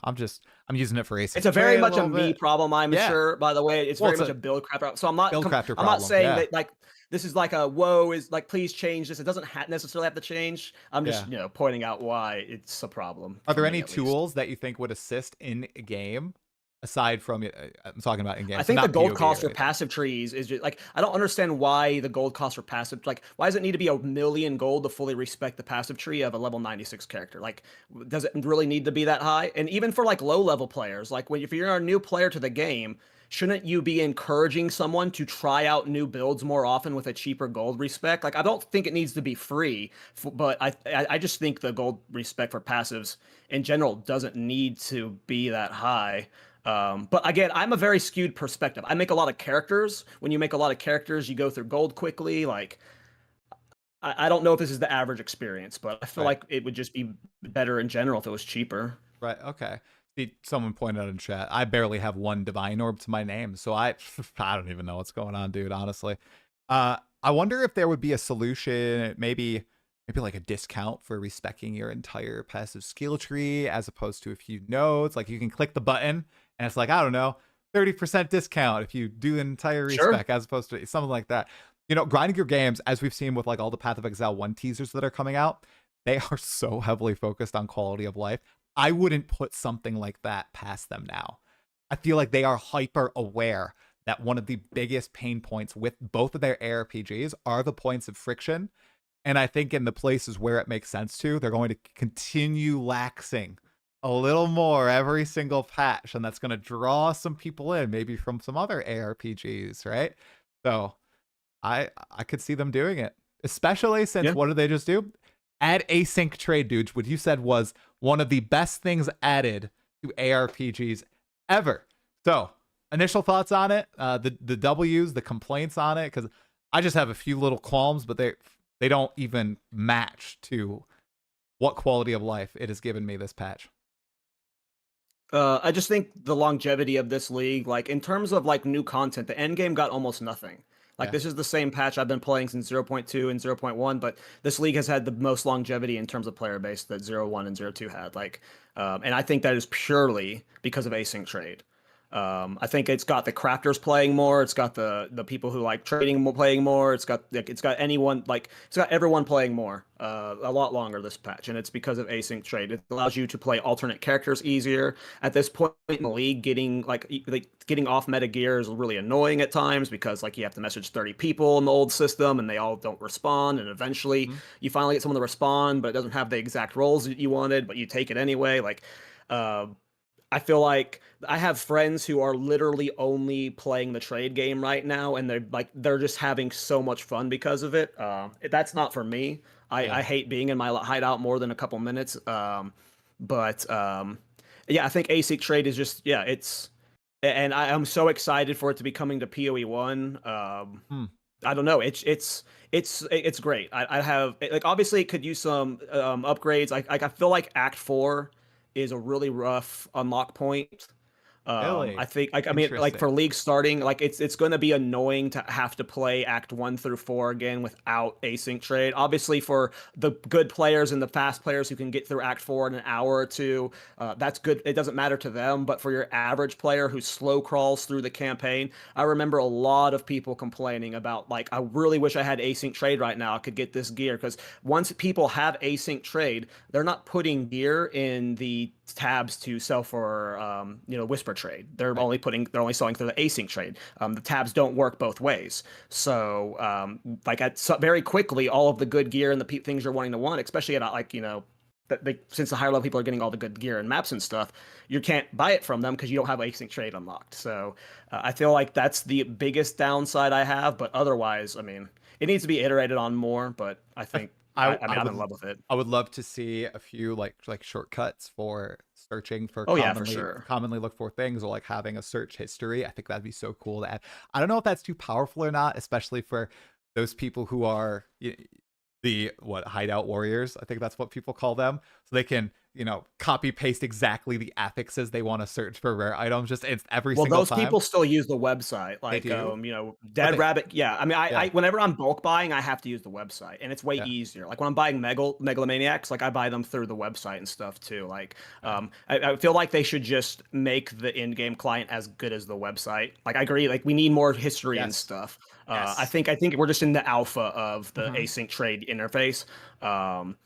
using it for async It's a trade very much a me bit. problem, I'm Yeah. sure, by the way. It's Well, very it's much a a build crafter. So build crafter I'm not problem. saying Yeah. that like this is like a whoa is like please change this. It doesn't necessarily have to change. I'm just, Yeah. pointing out why it's a problem Are for there me any at least. tools that you think would assist in a game aside from I'm talking about in game? I So think the not gold PoE cost or for anything. passive trees is just like I don't understand why the gold cost for passive like why does it need to be 1 million gold to fully respect the passive tree of a level 96 character? Like does it really need to be that high? And even for like low level players, like if you're a new player to the game, shouldn't you be encouraging someone to try out new builds more often with a cheaper gold respect? Like I don't think it needs to be free, but I just think the gold respect for passives in general doesn't need to be that high. But again, I'm a very skewed perspective. I make a lot of characters. When you make a lot of characters, you go through gold quickly. Like, I don't know if this is the average experience, but I feel Right. like it would just be better in general if it was cheaper. Right. Okay. See, someone pointed out in chat, I barely have 1 divine orb to my name, so I I don't even know what's going on, dude, honestly. I wonder if there would be a solution, maybe like a discount for respecking your entire passive skill tree as opposed to a few nodes. Like you can click the button and it's like, I don't know, 30% discount if you do an entire Sure. respec as opposed to something like that. Grinding your games, as we've seen with like all the Path of Exile 1 teasers that are coming out, they are so heavily focused on quality of life. I wouldn't put something like that past them now. I feel like they are hyper aware that one of the biggest pain points with both of their ARPGs are the points of friction. And I think in the places where it makes sense to, they're going to continue laxing a little more every single patch. And that's going to draw some people in, maybe from some other ARPGs, right? So I could see them doing it, especially since Yeah. what did they just do? Add async trade, dudes, what you said was one of the best things added to ARPGs ever. So, initial thoughts on it, the W's, the complaints on it, because I just have a few little qualms, but they don't even match to what quality of life it has given me this patch. I just think the longevity of this league, like in terms of like new content, the end game got almost nothing. Like Yeah. this is the same patch I've been playing since 0.2 and 0.1, but this league has had the most longevity in terms of player base that 0.1 and 0.2 had. Like, and I think that is purely because of async trade. I think it's got the crafters playing more. It's got the people who like trading more playing more. It's got anyone like it's got everyone playing more a lot longer this patch, and it's because of async trade. It allows you to play alternate characters easier. At this point in the league, getting off meta gear is really annoying at times because like you have to message 30 people in the old system and they all don't respond, and eventually you finally get someone to respond, but it doesn't have the exact roles that you wanted, but you take it anyway. Like. I feel like I have friends who are literally only playing the trade game right now, and they're just having so much fun because of it. That's not for me. I hate being in my hideout more than a couple minutes. But yeah, I think async trade is just it's and I'm so excited for it to be coming to PoE 1. Hmm. I don't know. It's great. I have like obviously it could use some upgrades. I feel like Act 4 is a really rough unlock point. I Really think like I mean like interesting. for League starting, like it's going to be annoying to have to play Act 1 through 4 again without async trade. Obviously for the good players and the fast players who can get through Act 4 in an hour or two, that's good. It doesn't matter to them, but for your average player who slow crawls through the campaign, I remember a lot of people complaining about like I really wish I had async trade right now. I could get this gear because once people have async trade, they're not putting gear in the tabs to sell for whisper trade. They're Right. they're only selling through the async trade. The tabs don't work both ways. So very quickly, all of the good gear and the things you're wanting to want, especially at like since the higher level people are getting all the good gear and maps and stuff, you can't buy it from them because you don't have async trade unlocked. So I feel like that's the biggest downside I have. But otherwise, I mean, it needs to be iterated on more. But I think I mean I I'm in would love with it. I would love to see a few like shortcuts for searching for Oh yeah, for sure. commonly looked for things, or like having a search history. I think that'd be so cool to add. I don't know if that's too powerful or not, especially for those people who are the hideout warriors. I think that's what people call them. So they can copy paste exactly the affixes they want to search for rare items just every Well, single those time. people still use the website, They like do, but Dead Rabbit. Yeah, I mean, yeah, I whenever I'm bulk buying, I have to use the website, and it's way yeah. easier. Like when I'm buying megalomaniacs, like I buy them through the website and stuff too. Like, Okay. I feel like they should just make the in-game client as good as the website. Like I agree, like we need more history and Yes. stuff. Yes. I think we're just in the alpha of the Hmm. async trade interface. Um,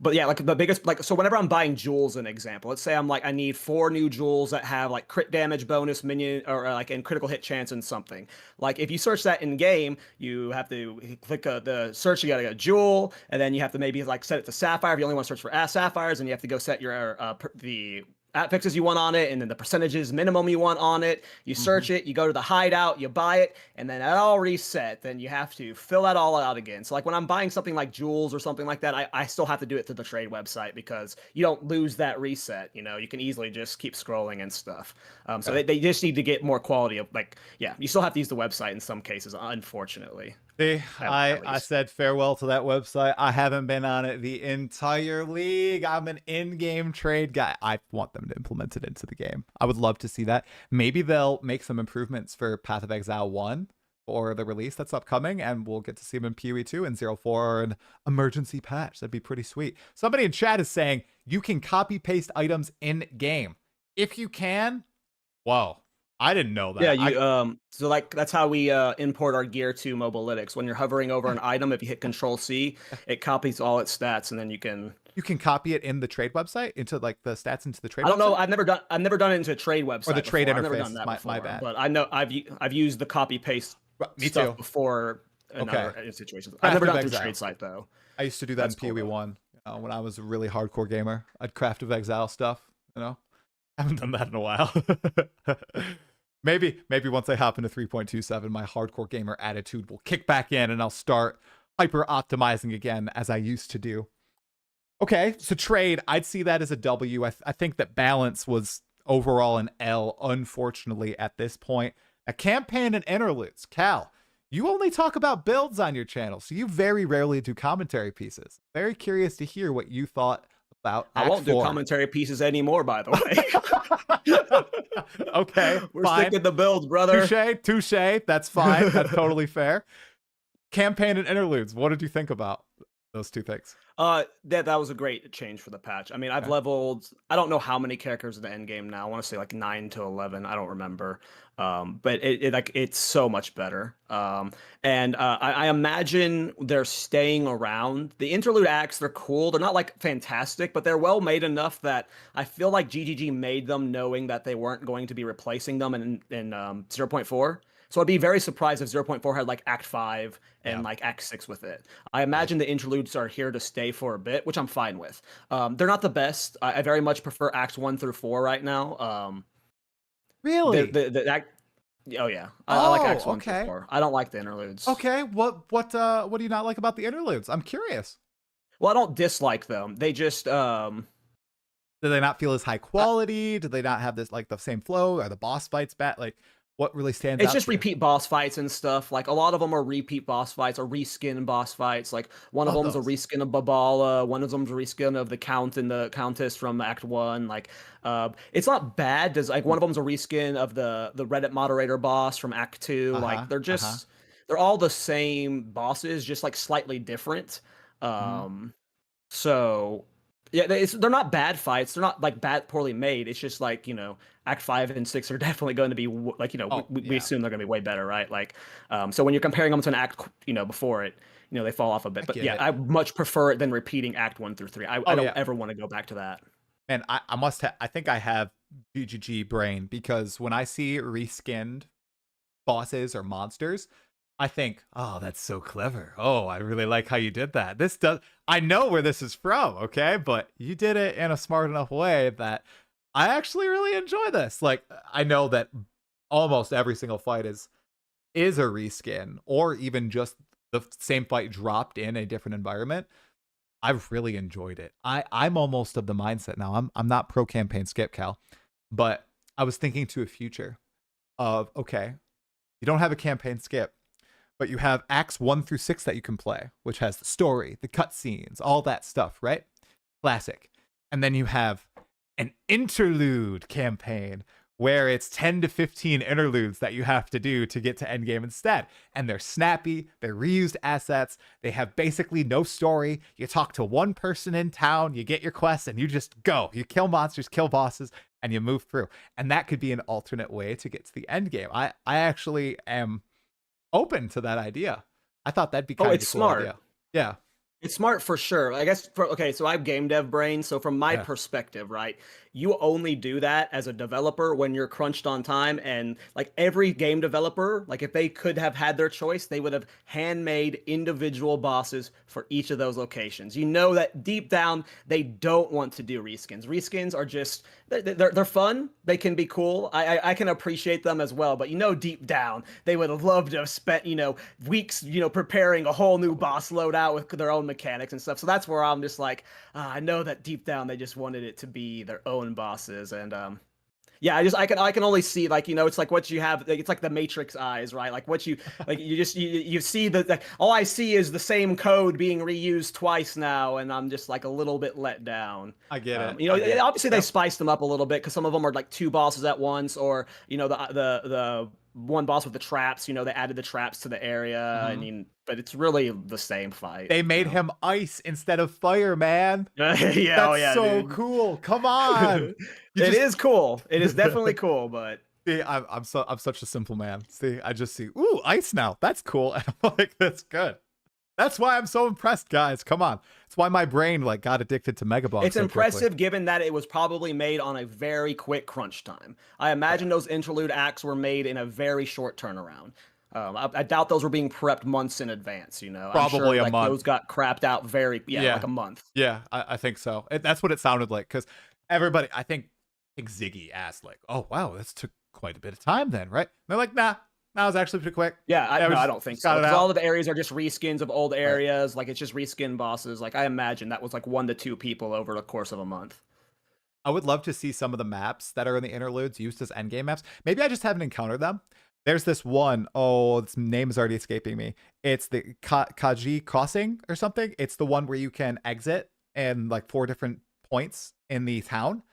but yeah, like the biggest like so whenever I'm buying jewels, an example, let's say I'm like I need 4 new jewels that have like crit damage bonus minion or like and critical hit chance and something. Like if you search that in game, you have to click the search. You gotta go jewel, and then you have to maybe like set it to sapphire if you only want to search for sapphires, and you have to go set your the affixes you want on it, and then the percentages minimum you want on it. You Hmm. search it, you go to the hideout, you buy it, and then it all reset. Then you have to fill that all out again. So like when I'm buying something like jewels or something like that, I still have to do it through the trade website because you don't lose that reset. You can easily just keep scrolling and stuff. So Yeah. they just need to get more quality of like, yeah, you still have to use the website in some cases, unfortunately. See, At I least. said farewell to that website. I haven't been on it the entire league. I'm an in-game trade guy. I want them to implement it into the game. I would love to see that. Maybe they'll make some improvements for Path of Exile 1 or the release that's upcoming, and we'll get to see them in PoE 2 and 04 or an emergency patch. That'd be pretty sweet. Somebody in chat is saying you can copy paste items in game. If you can, whoa. I didn't know Yeah, that. you so like that's how we import our gear to Mobalytics. When you're hovering over an item, if you hit Control C, it copies all its stats, and then you can. You can copy it in the trade website into like the stats into the trade I don't know. website. I've never done it into a trade Or the website trade before. I've never interface done is that my before, bad. but I know I've used the copy paste Me stuff too. before in Okay. other situations. I've Craft never of done it through Exile. trade site though. I used to do that in That's cool PoE though. 1 when I was a really hardcore gamer. I'd Craft of Exile stuff. I haven't done that in a while. Maybe once I hop into 3.27, my hardcore gamer attitude will kick back in and I'll start hyper optimizing again as I used to do. Okay, so trade, I'd see that as a W. I think that balance was overall an L, unfortunately, at this point. A campaign and interludes. Cal, you only talk about builds on your channel, so you very rarely do commentary pieces. Very curious to hear what you thought about I Act won't do 4. commentary pieces anymore, by the way. Okay, We're fine. sticking to builds, brother. Touche. That's fine. That's totally fair. Campaign and interludes. What did you think about those two things? That was a great change for the patch. I mean, I've Okay. leveled. I don't know how many characters in the end game now. I want to say like 9 to 11. I don't remember. But it's so much better. And I imagine they're staying around. The interlude acts, they're cool. They're not like fantastic, but they're well made enough that I feel like GGG made them knowing that they weren't going to be replacing them in 0.4. So I'd be very surprised if 0.4 had like Act 5 Yeah. and like Act 6 with it. I Right. imagine the interludes are here to stay for a bit, which I'm fine with. They're not the best. I very much prefer Acts 1 through 4 right now. Really? The act. Oh yeah, I like Oh, Acts 1 through okay. 4. I don't like the interludes. Okay. What do you not like about the interludes? I'm curious. Well, I don't dislike them. They just Do they not feel as high quality? Do they not have this like the same flow? Are the boss fights bad? Like, what really stands it's out just to you? repeat boss fights and stuff. Like a lot of them are repeat boss fights or reskin boss fights. Like one of Love them's a those. reskin of Babala, one of them's a reskin of the Count and the Countess from Act One. Like, it's not bad. Does like one of them's a reskin of the Reddit moderator boss from Act Two. Uh huh. Like Uh huh. they're all the same bosses, just like slightly different. Hmm. Um, So yeah, they're not bad fights. They're not like bad, poorly made. It's just like Act Five and Six are definitely going to be like Oh we yeah, assume they're going to be way better, right? Like, so when you're comparing them to an act before it, they fall off a bit. I But get yeah, it. I much prefer it than repeating Act One through Three. I Oh don't yeah, ever want to go back to that. man. I must have. I think I have GGG brain because when I see reskinned bosses or monsters, I think, oh, that's so clever. Oh, I really like how you did that. This does. I know where this is from. Okay, but you did it in a smart enough way that I actually really enjoy this. Like, I know that almost every single fight is a reskin or even just the same fight dropped in a different environment. I've really enjoyed it. I'm almost of the mindset now. I'm not pro campaign skip, Cal, but I was thinking to a future of, okay, you don't have a campaign skip, but you have acts 1 through 6 that you can play, which has the story, the cutscenes, all that stuff, right? Classic. And then you have an interlude campaign where it's 10 to 15 interludes that you have to do to get to endgame instead. And they're snappy, they're reused assets, they have basically no story. You talk to one person in town, you get your quests, and you just go. You kill monsters, kill bosses, and you move through. And that could be an alternate way to get to the endgame. I actually am open to that idea. I thought that'd be Oh, kind of a it's cool smart. idea. Yeah. It's smart for sure. I guess okay, so I have game dev brain. So from my Yeah. perspective, right, you only do that as a developer when you're crunched on time. And like every game developer, like if they could have had their choice, they would have handmade individual bosses for each of those locations. You know that deep down they don't want to do reskins. Reskins are just they're fun. They can be cool. I can appreciate them as well. But deep down they would have loved to have spent weeks preparing a whole new boss loadout with their own mechanics and stuff. So that's where I'm just like, I know that deep down they just wanted it to be their own bosses. And yeah, I can only see, like, it's like what you have, like, it's like the Matrix eyes, right? Like what you like you see the all I see is the same code being reused twice now, and I'm just like a little bit let down. I get it. I get it. Obviously they Yep. spiced them up a little bit because some of them are like two bosses at once, or the one boss with the traps. They added the traps to the area. I Mhm. mean, but it's really the same fight. They made him ice instead of fire, man. Yeah, oh That's yeah, so dude. cool. Come on. You It just is cool. It is definitely cool, but see, I'm such a simple man. See, I just see, ooh, ice now. That's cool. And I'm like, that's good. That's why I'm so impressed, guys. Come on. That's why my brain like got addicted to Mega Box it's so quickly. impressive given that it was probably made on a very quick crunch time. I imagine those interlude acts were made in a very short turnaround. I doubt those were being prepped months in advance. I'm sure Probably a like month. those got crapped out like a month. Yeah, I think so. That's what it sounded like because everybody, I think Ziggy asked like, "Oh wow, this took quite a bit of time then, right?" And they're like, "Nah, that was actually pretty quick." Yeah, Yeah, we I just don't think got so. it Because out. all of the areas are just reskins of old Right. areas. Like it's just reskin bosses. Like I imagine that was like 1 to 2 people over the course of a month. I would love to see some of the maps that are in the interludes used as endgame maps. Maybe I just haven't encountered them. There's this one, oh, its name is already escaping me. It's the Kaji Crossing or something. It's the one where you can exit and like 4 different points in the town.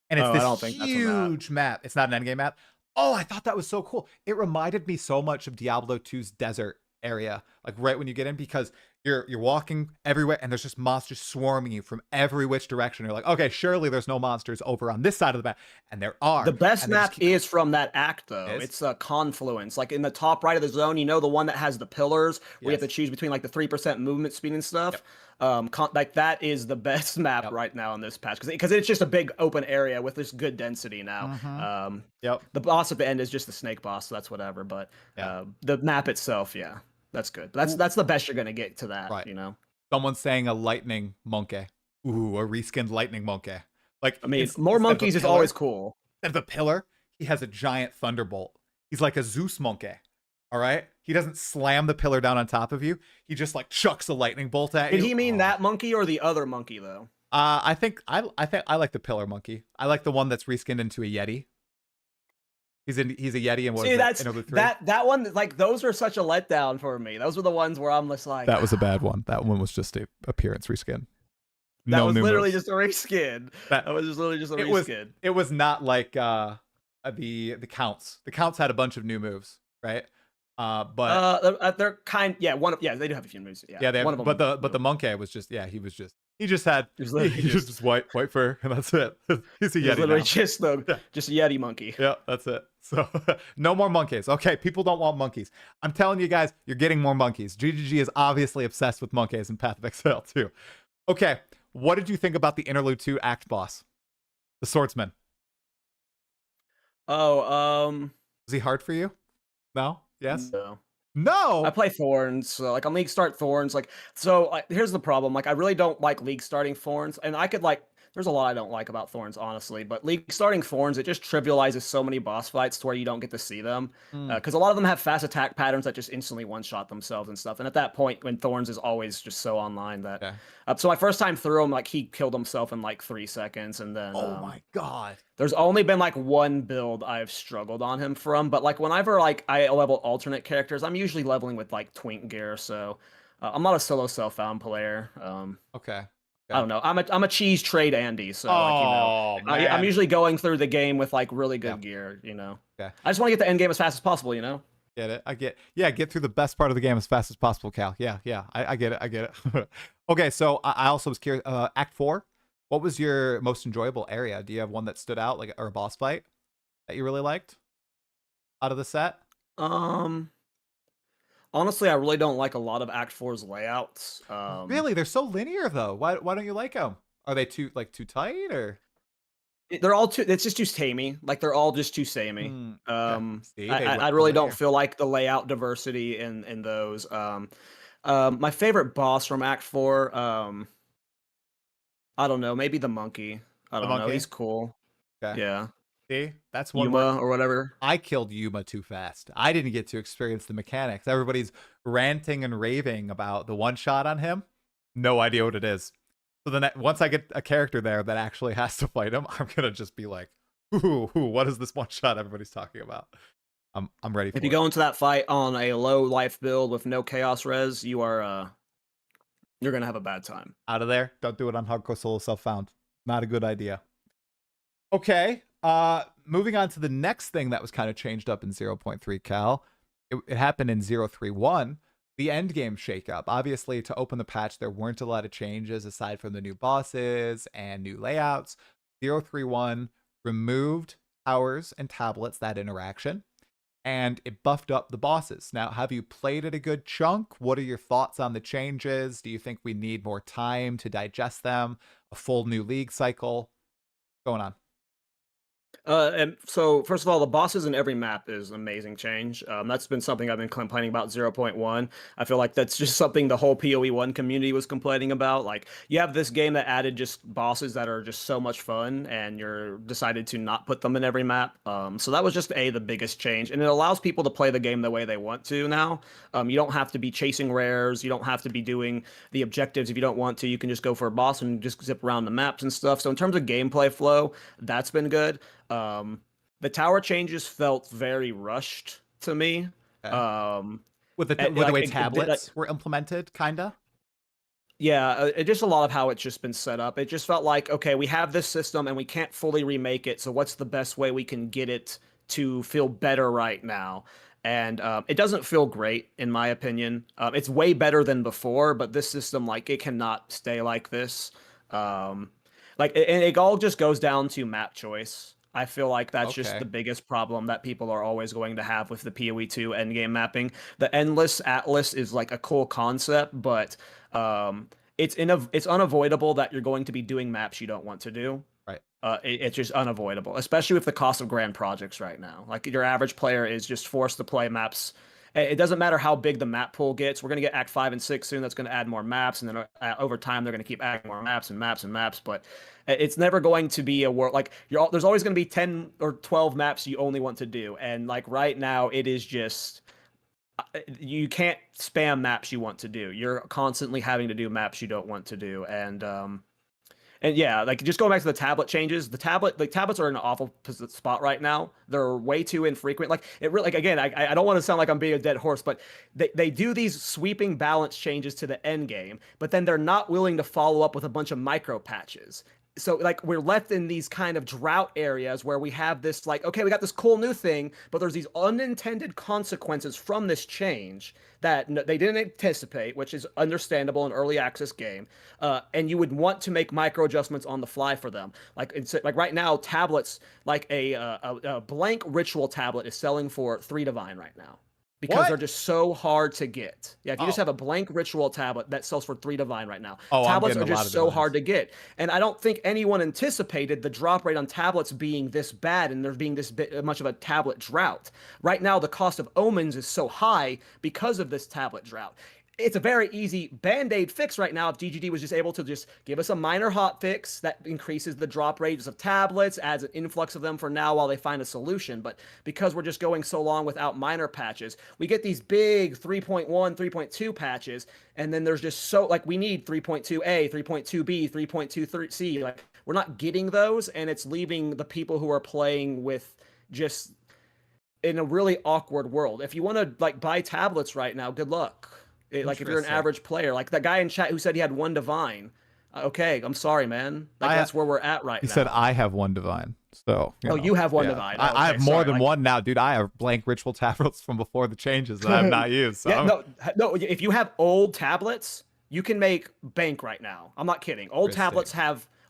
And it's Oh, I don't this think that's a map. huge map. It's not an endgame map. Oh, I thought that was so cool. It reminded me so much of Diablo 2's desert area, like right when you get in, because you're walking everywhere and there's just monsters swarming you from every which direction. You're like, okay, surely there's no monsters over on this side of the map, and there are. The best And they just map keep is from that act, though. is? It's a confluence. Like in the top right of the zone, the one that has the pillars where you have Yes. to choose between like the 3% movement speed and stuff. Yep. Like that is the best map Yep. right now in this patch because it's just a big open area with this good density now. Mhm. Yep. The boss at the end is just the snake boss, so that's whatever. But Yeah. the map itself, yeah, that's good. Ooh, That's the best you're gonna get to that. right. Someone's saying a lightning monkey. Ooh, a reskinned lightning monkey. Like I mean, it's more instead of a monkeys is pillar, always cool. instead of a pillar, he has a giant thunderbolt. He's like a Zeus monkey. All right, he doesn't slam the pillar down on top of you. He just like chucks a lightning bolt at you. Did he mean that monkey or the other monkey though? I think I like the pillar monkey. I like the one that's reskinned into a yeti. He's a Yeti and what See, is that's it? Interlude 3? that one. Like those were such a letdown for me. Those were the ones where I'm just like, That was a bad one. That one was just a appearance reskin. that No was new literally moves. just a reskin. That was just literally just a reskin. It was not like the counts. The counts had a bunch of new moves, right? But they're kind. Yeah, they do have a few moves. Yeah, they have, one of them. but the monkey was just he just had just white fur and that's it. He's a Yeti. Literally now. just a Yeti monkey. Yeah, that's it. So no more monkeys. Okay, people don't want monkeys. I'm telling you guys, you're getting more monkeys. GGG is obviously obsessed with monkeys in Path of Exile too. Okay, what did you think about the Interlude 2 act boss, the swordsman? Oh, Was he hard for you? No. Yes. No. No. I play Thorns, so like on League Start Thorns, here's the problem. Like I really don't like League starting Thorns, and I could there's a lot I don't like about Thorns, honestly, but League starting Thorns, it just trivializes so many boss fights to where you don't get to see them. Because a lot of them have fast attack patterns that just instantly one-shot themselves and stuff. And at that point, when Thorns is always just so online that... Okay. So my first time through him, like he killed himself in like 3 seconds, and then... Oh my god. There's only been like one build I've struggled on him from, but like whenever like I level alternate characters, I'm usually leveling with like twink gear, so I'm not a solo self-found player. Okay. I don't know. I'm a cheese trade Andy, so man. I'm usually going through the game with like really good gear, you know. Okay. I just want to get the end game as fast as possible, you know. Get it? Get through the best part of the game as fast as possible, Cal. Yeah. I get it. Okay, so I also was curious. Act 4. What was your most enjoyable area? Do you have one that stood out, like or a boss fight that you really liked out of the set? Honestly, I really don't like a lot of Act 4's layouts. Really, they're so linear though. Why don't you like them? Are they too tight or? They're all too. It's just too samey. Like they're all just too samey. See, I really don't feel like the layout diversity in those. My favorite boss from Act 4. I don't know. Maybe the monkey. I don't know. He's cool. Okay. Yeah. See, that's one Yuma or whatever. I killed Yuma too fast. I didn't get to experience the mechanics. Everybody's ranting and raving about the one shot on him. No idea what it is. So then once I get a character there that actually has to fight him, I'm gonna just be like, ooh, what is this one shot everybody's talking about? I'm ready for it. If you go into that fight on a low life build with no chaos res, you're gonna have a bad time. Out of there. Don't do it on hardcore solo self-found. Not a good idea. Okay. Moving on to the next thing that was kind of changed up in 0.3, Cal. It happened in 0.3.1, the end game shakeup. Obviously, to open the patch, there weren't a lot of changes aside from the new bosses and new layouts. 0.3.1 removed towers and tablets, that interaction, and it buffed up the bosses. Now, have you played it a good chunk? What are your thoughts on the changes? Do you think we need more time to digest them? A full new league cycle? What's going on? And so, first of all, the bosses in every map is an amazing change. That's been something I've been complaining about 0.1. I feel like that's just something the whole PoE1 community was complaining about. Like, you have this game that added just bosses that are just so much fun, and you're decided to not put them in every map. So that was just the biggest change, and it allows people to play the game the way they want to now. You don't have to be chasing rares. You don't have to be doing the objectives if you don't want to. You can just go for a boss and just zip around the maps and stuff. So in terms of gameplay flow, that's been good. The tower changes felt very rushed to me. Okay. With the way tablets were implemented, kinda. Yeah, just a lot of how it's just been set up. It just felt like, okay, we have this system and we can't fully remake it. So what's the best way we can get it to feel better right now? And it doesn't feel great, in my opinion. It's way better than before, but this system, like, it cannot stay like this. It all just goes down to map choice. I feel like that's just the biggest problem that people are always going to have with the PoE2 endgame mapping. The Endless Atlas is like a cool concept, but it's unavoidable that you're going to be doing maps you don't want to do. Right. It's just unavoidable, especially with the cost of grand projects right now. Like, your average player is just forced to play maps. It doesn't matter how big the map pool gets. We're going to get Act 5 and 6 soon. That's going to add more maps. And then over time, they're going to keep adding more maps and maps and maps. But it's never going to be a world like there's always going to be 10 or 12 maps you only want to do. And like right now, it is just You can't spam maps you want to do. You're constantly having to do maps you don't want to do, and yeah, like just going back to the tablet changes, the tablets are in an awful spot right now. They're way too infrequent. Like it really, like again, I don't want to sound like I'm being a dead horse, but they do these sweeping balance changes to the end game, but then they're not willing to follow up with a bunch of micro patches. So like we're left in these kind of drought areas where we have this like, okay, we got this cool new thing, but there's these unintended consequences from this change that they didn't anticipate, which is understandable in early access game. And you would want to make micro adjustments on the fly for them. Like it's like right now, tablets like a blank ritual tablet is selling for 3 divine right now. Because they're just so hard to get. Yeah, if you just have a blank ritual tablet, that sells for 3 divine right now. Tablets are just so hard to get. And I don't think anyone anticipated the drop rate on tablets being this bad and there being this much of a tablet drought. Right now, the cost of omens is so high because of this tablet drought. It's a very easy band-aid fix right now if GGD was just able to just give us a minor hot fix that increases the drop rates of tablets, adds an influx of them for now while they find a solution. But because we're just going so long without minor patches, we get these big 3.1, 3.2 patches, and then there's just so, like, we need 3.2A, 3.2B, 3.23C. Like, we're not getting those, and it's leaving the people who are playing with just in a really awkward world. If you want to, like, buy tablets right now, good luck. Like if you're an average player, like that guy in chat who said he had 1 divine. Okay, I'm sorry, man. Like that's where we're at right now. He said I have 1 divine. So you have 1 divine. Okay, I have more than one now, dude. I have blank ritual tablets from before the changes that I have not used. So. Yeah, no. If you have old tablets, you can make bank right now. I'm not kidding. Old tablets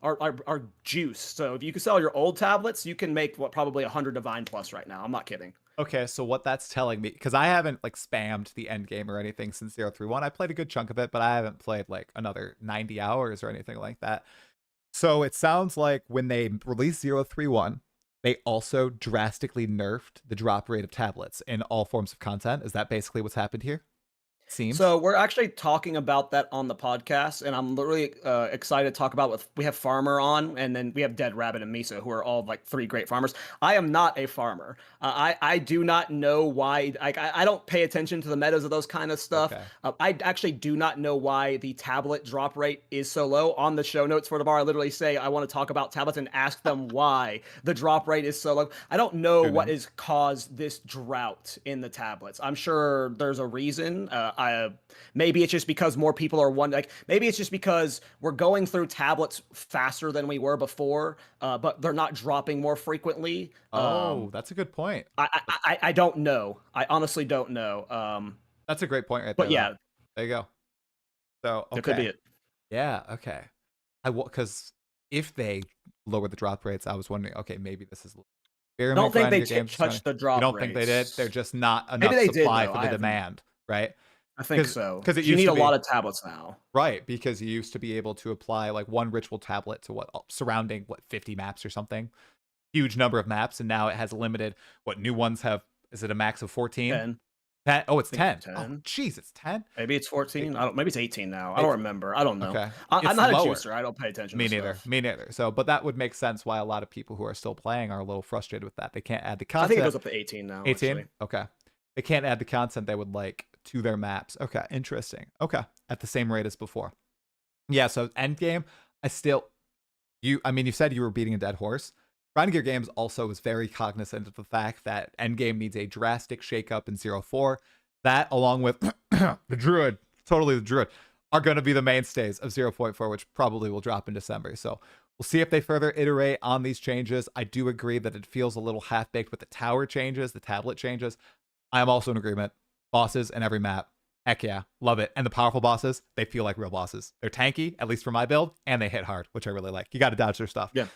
are juice. So if you can sell your old tablets, you can make probably 100 divine plus right now. I'm not kidding. Okay, so what that's telling me, because I haven't like spammed the end game or anything since 031. I played a good chunk of it, but I haven't played like another 90 hours or anything like that. So it sounds like when they released 031, they also drastically nerfed the drop rate of tablets in all forms of content. Is that basically what's happened here? Seems. So we're actually talking about that on the podcast, and I'm literally excited to talk about what we have Farmer on, and then we have Dead Rabbit and Misa, who are all like 3 great farmers. I am not a farmer. I do not know why. I don't pay attention to the metas of those kind of stuff. Okay. I actually do not know why the tablet drop rate is so low. On the show notes for the bar, I literally say I want to talk about tablets and ask them why the drop rate is so low. I don't know what has caused this drought in the tablets. I'm sure there's a reason. Maybe it's just because more people are maybe it's just because we're going through tablets faster than we were before, but they're not dropping more frequently. That's a good point. I don't know. I honestly don't know. That's a great point right there. But yeah, there you go. So okay. That could be it. Yeah. Okay. Because if they lower the drop rates, I was wondering. Okay, maybe this is. I don't think they touched the drop. You don't think they did? They're just not enough supply for the demand, right? I think so. Because you need a lot of tablets now. Right, because you used to be able to apply like 1 ritual tablet to surrounding 50 maps or something. Huge number of maps, and now it has limited. What new ones have? Is it a max of 14? 10. 10? Oh, it's 10. Oh, jeez, it's 10? Maybe it's 14. Maybe it's 18 now. I don't remember. I don't know. Okay. I'm not a juicer. I don't pay attention to stuff. Me neither. So, but that would make sense why a lot of people who are still playing are a little frustrated with that. They can't add the content. I think it goes up to 18 now. 18? Actually. Okay. They can't add the content they would like to their maps. Okay, interesting. Okay, at the same rate as before. Yeah, so endgame, you said you were beating a dead horse. Grinding Gear Games also is very cognizant of the fact that endgame needs a drastic shakeup in 0.4. That, along with the Druid, are going to be the mainstays of 0.4, which probably will drop in December. So we'll see if they further iterate on these changes. I do agree that it feels a little half-baked with the tower changes, the tablet changes. I am also in agreement. Bosses in every map. Heck yeah. Love it. And the powerful bosses, they feel like real bosses. They're tanky, at least for my build, and they hit hard, which I really like. You got to dodge their stuff. Yeah.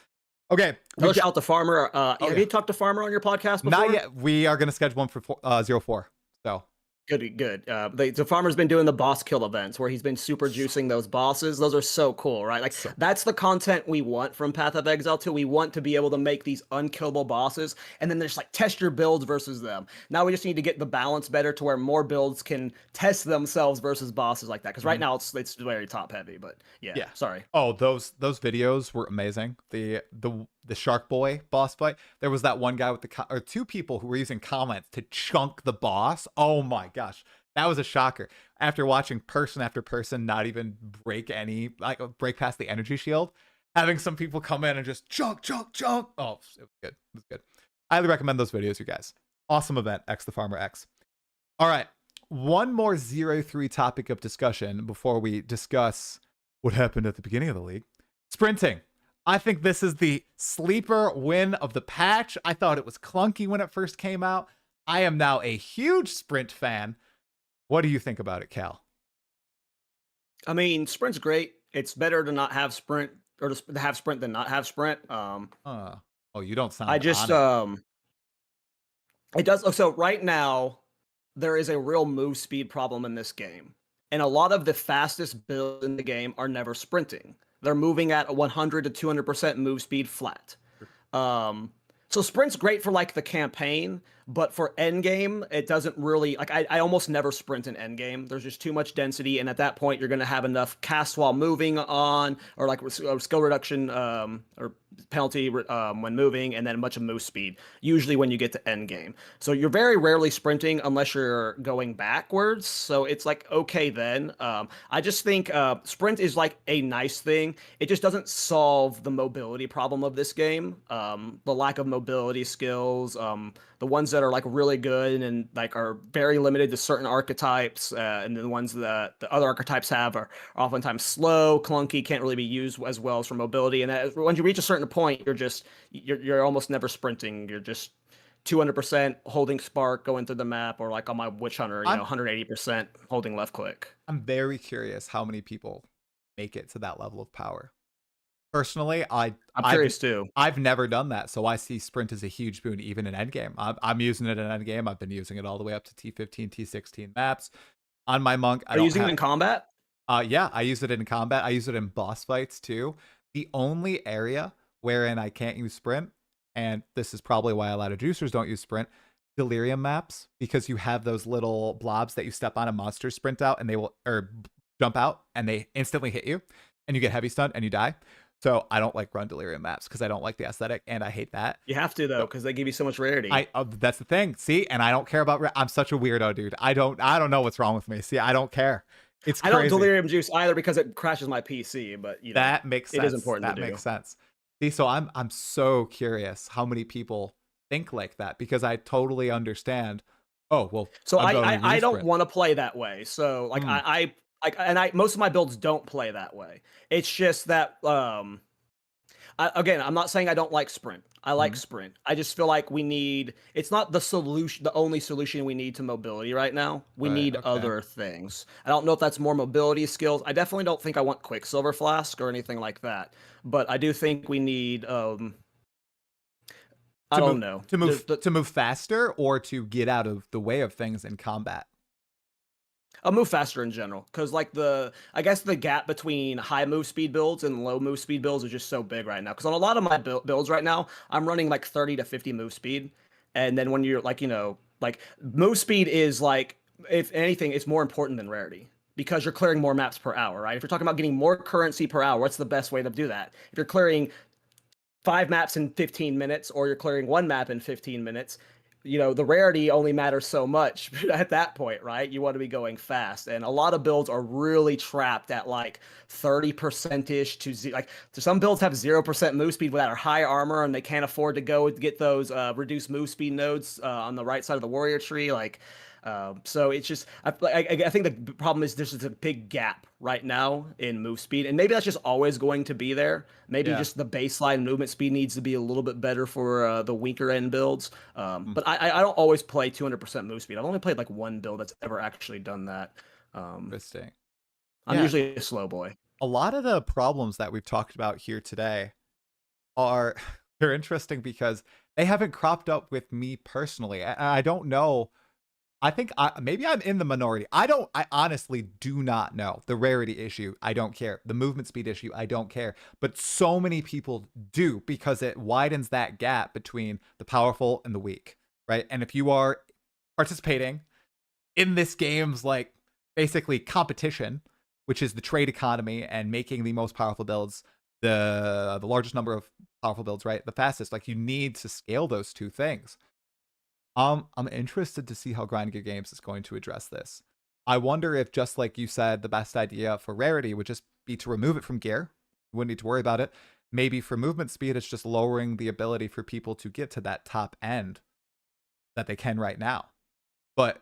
Okay. Shout out to Farmer. Have you talked to Farmer on your podcast before? Not yet. We are going to schedule one for 0.4. So. Good. The Farmer's been doing the boss kill events where he's been super juicing those bosses. Those are so cool, right? Like that's the content we want from Path of Exile 2. We want to be able to make these unkillable bosses and then just like test your builds versus them. Now we just need to get the balance better to where more builds can test themselves versus bosses like that. Because right now it's very top heavy, but yeah. Sorry. Oh, those videos were amazing. The the Shark Boy boss fight, there was that one guy with or two people who were using comments to chunk the boss. Oh my gosh, that was a shocker. After watching person after person not even break past the energy shield, having some people come in and just chunk. Oh, it was good. It was good. I highly recommend those videos, you guys. Awesome event, X the Farmer X. All right, one more 0-3 topic of discussion before we discuss what happened at the beginning of the league. Sprinting. I think this is the sleeper win of the patch. I thought it was clunky when it first came out. I am now a huge sprint fan. What do you think about it, Kal? I mean, sprint's great. It's better to not have sprint, or to have sprint than not have sprint. You don't sound I just it does. So right now, there is a real move speed problem in this game. And a lot of the fastest builds in the game are never sprinting. They're moving at a 100 to 200% move speed flat. So sprint's great for like the campaign, but for endgame, it doesn't really, like, I almost never sprint in endgame. There's just too much density, and at that point, you're going to have enough cast while moving on, or like skill reduction or penalty when moving, and then a bunch of move speed, usually when you get to endgame. So you're very rarely sprinting unless you're going backwards, so it's like, okay then. I just think sprint is like a nice thing. It just doesn't solve the mobility problem of this game. The lack of mobility skills, the ones that are like really good and like are very limited to certain archetypes, and the ones that the other archetypes have are oftentimes slow, clunky, can't really be used as well as for mobility. And once you reach a certain point, you're almost never sprinting. You're just 200% holding spark, going through the map, or like on my Witch Hunter, 180% holding left click. I'm very curious how many people make it to that level of power. Personally, I'm curious too. I've never done that, so I see sprint as a huge boon even in endgame. I'm using it in endgame. I've been using it all the way up to T15, T16 maps. On my monk, Are you using it in combat? Yeah, I use it in combat. I use it in boss fights too. The only area wherein I can't use sprint, and this is probably why a lot of juicers don't use sprint, delirium maps, because you have those little blobs that you step on and monsters sprint out and they will, or jump out and they instantly hit you and you get heavy stunned and you die. So I don't like run delirium maps because I don't like the aesthetic and I hate that. You have to though, because they give you so much rarity. That's the thing. See, and I don't care about. I'm such a weirdo, dude. I don't know what's wrong with me. See, I don't care. It's crazy. I don't delirium juice either because it crashes my PC. But that makes sense. It is important. That makes sense. See, so I'm so curious how many people think like that, because I totally understand. Oh well. So I don't want to play that way. So like most of my builds don't play that way. It's just that again, I'm not saying I don't like sprint. I like sprint. I just feel like it's not the solution, the only solution we need to mobility right now. We need other things. I don't know if that's more mobility skills. I definitely don't think I want Quicksilver Flask or anything like that. But I do think we need I don't know. To move faster or to get out of the way of things in combat. I'll move faster in general, because like I guess the gap between high move speed builds and low move speed builds is just so big right now. Because on a lot of my builds right now, I'm running like 30 to 50 move speed, and then when you're like like move speed is like, if anything, it's more important than rarity because you're clearing more maps per hour, right? If you're talking about getting more currency per hour, what's the best way to do that? If you're clearing 5 maps in 15 minutes, or you're clearing 1 map in 15 minutes. The rarity only matters so much at that point, right? You want to be going fast. And a lot of builds are really trapped at like 30%-ish to some builds have 0% move speed without high armor, and they can't afford to go get those reduced move speed nodes on the right side of the warrior tree. So it's just, I think the problem is there's just a big gap right now in move speed, and maybe that's just always going to be there. Maybe just the baseline movement speed needs to be a little bit better for the weaker end builds. But I don't always play 200% move speed. I've only played like one build that's ever actually done that. Interesting. I'm usually a slow boy. A lot of the problems that we've talked about here today they're interesting because they haven't cropped up with me personally. I don't know. I think maybe I'm in the minority. I honestly do not know. The rarity issue, I don't care. The movement speed issue, I don't care. But so many people do, because it widens that gap between the powerful and the weak, right? And if you are participating in this game's like basically competition, which is the trade economy and making the most powerful builds, the largest number of powerful builds, right? The fastest. Like, you need to scale those two things. I'm interested to see how Grind Gear Games is going to address this. I wonder if, just like you said, the best idea for rarity would just be to remove it from gear. You wouldn't need to worry about it. Maybe for movement speed, it's just lowering the ability for people to get to that top end that they can right now. But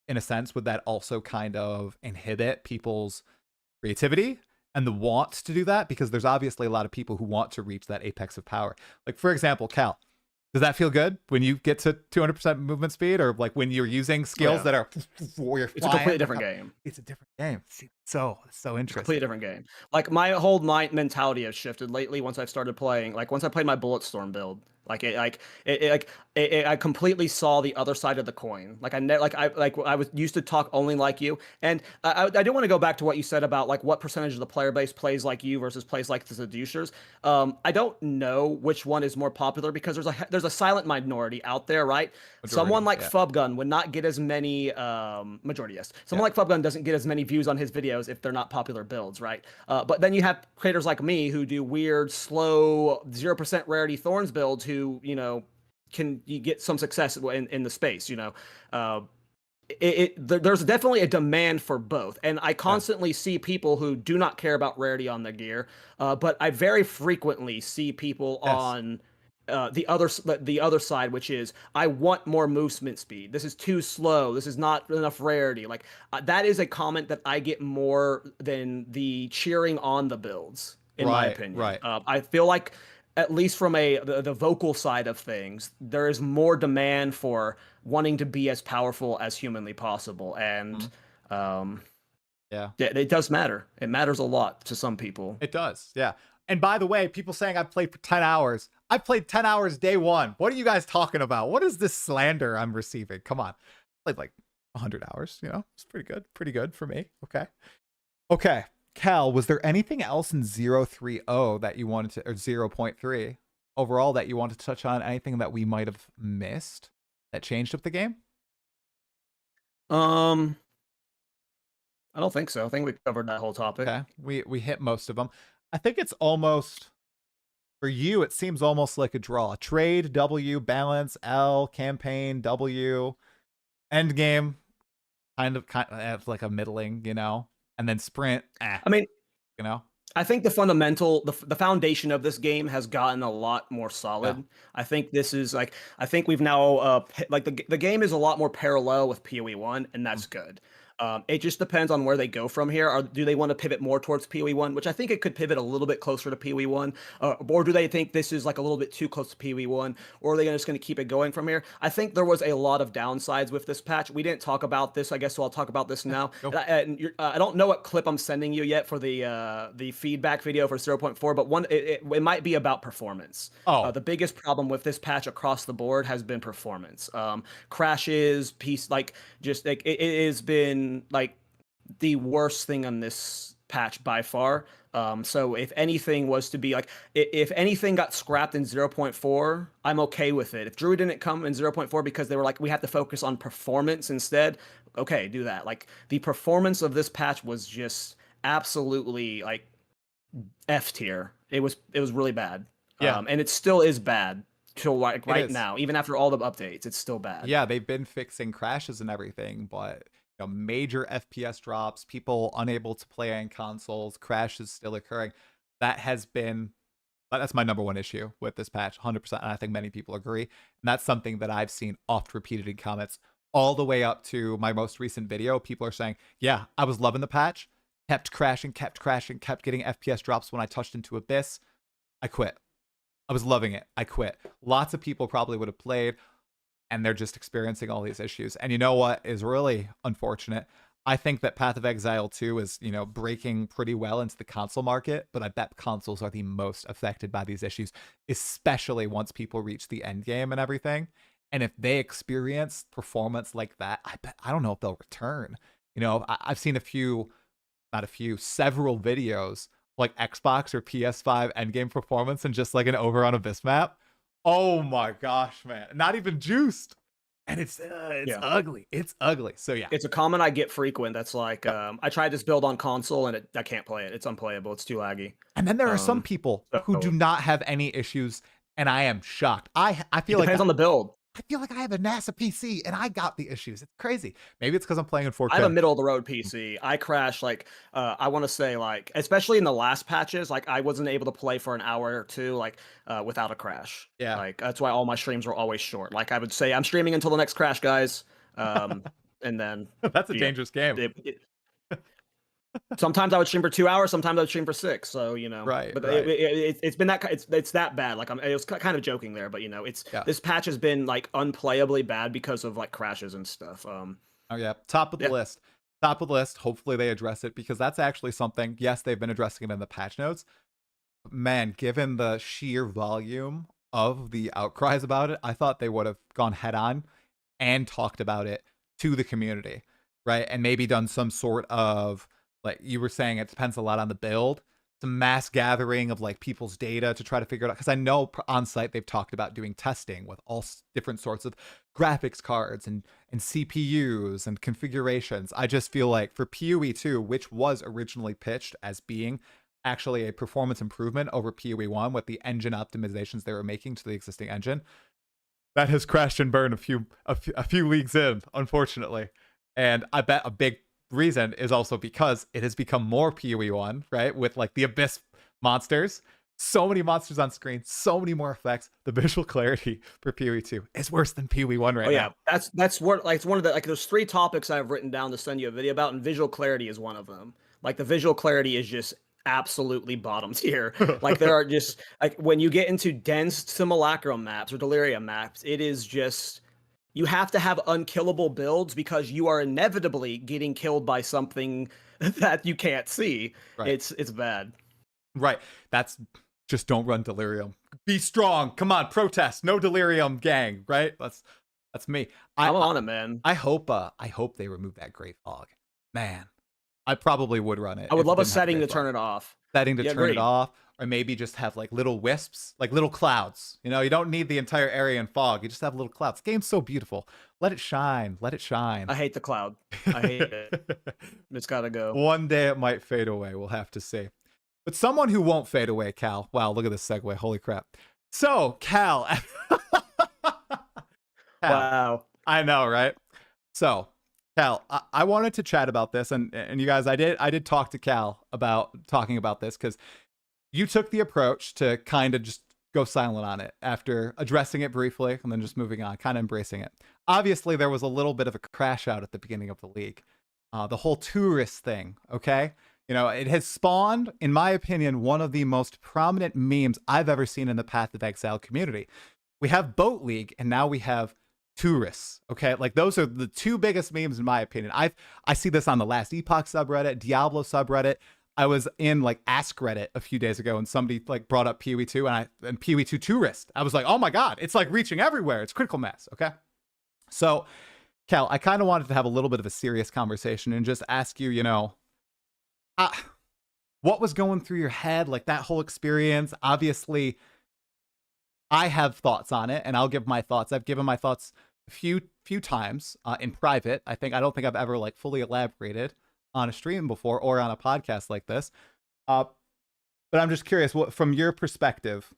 in a sense, would that also kind of inhibit people's creativity and the want to do that? Because there's obviously a lot of people who want to reach that apex of power. Like, for example, Kal, does that feel good when you get to 200% movement speed, or like when you're using skills that are it's a completely different game. It's a different game. So interesting. Completely different game. Like, my whole mentality has shifted lately once I've started playing. Like, once I played my Bulletstorm build, I completely saw the other side of the coin. Like, I was used to talk only like you, and I do want to go back to what you said about like what percentage of the player base plays like you versus plays like the seducers. I don't know which one is more popular, because there's a silent minority out there, right? Someone like Fubgun would not get as many majority. Yes, someone like Fubgun doesn't get as many views on his videos if they're not popular builds, right? But then you have creators like me who do weird, slow, 0% rarity Thorns builds who, you know, can you get some success in the space, you know. There's definitely a demand for both, and I constantly see people who do not care about rarity on their gear, but I very frequently see people on the other side, which is, I want more movement speed. This is too slow. This is not enough rarity. Like, that is a comment that I get more than the cheering on the builds, in my opinion. Right. I feel like, at least from the vocal side of things, there is more demand for wanting to be as powerful as humanly possible, and it does matter. It matters a lot to some people. It does, yeah. And by the way, people saying I've played for 10 hours. I played 10 hours day one. What are you guys talking about? What is this slander I'm receiving? Come on. I played like 100 hours, you know? It's pretty good. Pretty good for me. Okay. Kal, was there anything else in 0.30 that you wanted to, or 0.3 overall, that you wanted to touch on? Anything that we might have missed that changed up the game? I don't think so. I think we covered that whole topic. Okay, we hit most of them. I think it's almost, for you, it seems almost like a draw. Trade, W. Balance, L. Campaign, W. End game, kind of like a middling, you know? And then sprint, I mean, you know, I think the foundation of this game has gotten a lot more solid. I think this is like, I think we've now like the game is a lot more parallel with PoE 1, and that's good. It just depends on where they go from here. Or do they want to pivot more towards PoE 1, which I think it could pivot a little bit closer to PoE 1, or do they think this is like a little bit too close to PoE 1, or are they just going to keep it going from here? I think there was a lot of downsides with this patch. We didn't talk about this, I guess, so I'll talk about this now. I don't know what clip I'm sending you yet for the feedback video for 0.4, but it might be about performance. The biggest problem with this patch across the board has been performance. Crashes, it has been like the worst thing on this patch by far. So if anything was to be like, if anything got scrapped in 0.4, I'm okay with it. If Druid didn't come in 0.4 because they were like, we have to focus on performance instead, okay, do that. Like, the performance of this patch was just absolutely like F tier. It was really bad. And it still is bad till like right now, even after all the updates, it's still bad. Yeah, they've been fixing crashes and everything, but major FPS drops, people unable to play on consoles, crashes still occurring. That's my number one issue with this patch, 100%, and I think many people agree. And that's something that I've seen oft repeated in comments all the way up to my most recent video. People are saying, yeah, I was loving the patch, kept crashing, kept getting FPS drops when I touched into Abyss. I quit. I was loving it. I quit. Lots of people probably would have played, and they're just experiencing all these issues. And you know what is really unfortunate? I think that Path of Exile 2 is, breaking pretty well into the console market, but I bet consoles are the most affected by these issues, especially once people reach the end game and everything. And if they experience performance like that, I don't know if they'll return. I've seen several videos like Xbox or PS5 endgame performance and just like an over on Abyss map. Oh my gosh, man. Not even juiced. And it's Yeah. ugly. It's ugly. So yeah. It's a comment I get frequent that's like, Yep. I tried this build on console and I can't play it. It's unplayable. It's too laggy. And then there are some people who do So not have any issues, and I am shocked. I it feel like depends on the build. I feel like I have a NASA PC and I got the issues. It's crazy. Maybe it's because I'm playing in 4K. I have a middle of the road PC. I crashed like I want to say like especially in the last patches, like I wasn't able to play for an hour or two like without a crash. Yeah. Like that's why all my streams were always short. Like I would say I'm streaming until the next crash, guys. And then That's a dangerous game. Sometimes I would stream for 2 hours, sometimes I would stream for 6. So Right, but right. it's been that it's that bad. Like I was kind of joking there, but this patch has been like unplayably bad because of like crashes and stuff. Oh yeah, top of the list. Top of the list. Hopefully they address it because that's actually something. Yes, they've been addressing it in the patch notes. Man, given the sheer volume of the outcries about it, I thought they would have gone head on and talked about it to the community, right? And maybe done some sort of, like you were saying, it depends a lot on the build, some mass gathering of like people's data to try to figure it out. Because I know on site they've talked about doing testing with all different sorts of graphics cards and CPUs and configurations. I just feel like for PoE 2, which was originally pitched as being actually a performance improvement over PoE 1 with the engine optimizations they were making to the existing engine, that has crashed and burned a few leagues in, unfortunately. And I bet a big reason is also because it has become more PoE 1, right? With like the Abyss monsters, so many monsters on screen, so many more effects. The visual clarity for PoE 2 is worse than PoE 1 right now. That's what like it's one of the like there's 3 topics I've written down to send you a video about, and visual clarity is one of them. Like the visual clarity is just absolutely bottom tier. Like there are just like when you get into dense simulacrum maps or delirium maps, it is just you have to have unkillable builds because you are inevitably getting killed by something that you can't see. Right. It's bad. Right. That's just don't run delirium. Be strong. Come on, protest. No delirium, gang. Right. That's me. I'm on it, man. I hope they remove that gray fog. Man, I probably would run it. I would love a setting to turn it off. Setting to turn it off, or maybe just have like little wisps, like little clouds. You don't need the entire area in fog. You just have little clouds. The game's so beautiful. Let it shine. Let it shine. I hate the cloud. I hate it. It's gotta go. One day it might fade away. We'll have to see. But someone who won't fade away, Cal. Wow, look at this segue. Holy crap. So, Cal. Wow. I know, right? So, Cal, I wanted to chat about this, and you guys, I did talk to Cal about talking about this because you took the approach to kind of just go silent on it after addressing it briefly and then just moving on, kind of embracing it. Obviously, there was a little bit of a crash out at the beginning of the league. The whole tourist thing, okay? It has spawned, in my opinion, one of the most prominent memes I've ever seen in the Path of Exile community. We have Boat League, and now we have tourists, okay? Like those are the 2 biggest memes in my opinion. I see this on the Last Epoch subreddit, Diablo subreddit. I was in like Ask Reddit a few days ago and somebody like brought up PoE 2 and PoE 2 tourist. I was like, oh my God, it's like reaching everywhere. It's critical mass, okay? So, Cal, I kind of wanted to have a little bit of a serious conversation and just ask you, what was going through your head, like that whole experience? Obviously, I have thoughts on it, and I'll give my thoughts. I've given my thoughts a few times in private. I don't think I've ever like fully elaborated on a stream before or on a podcast like this. But I'm just curious, what from your perspective,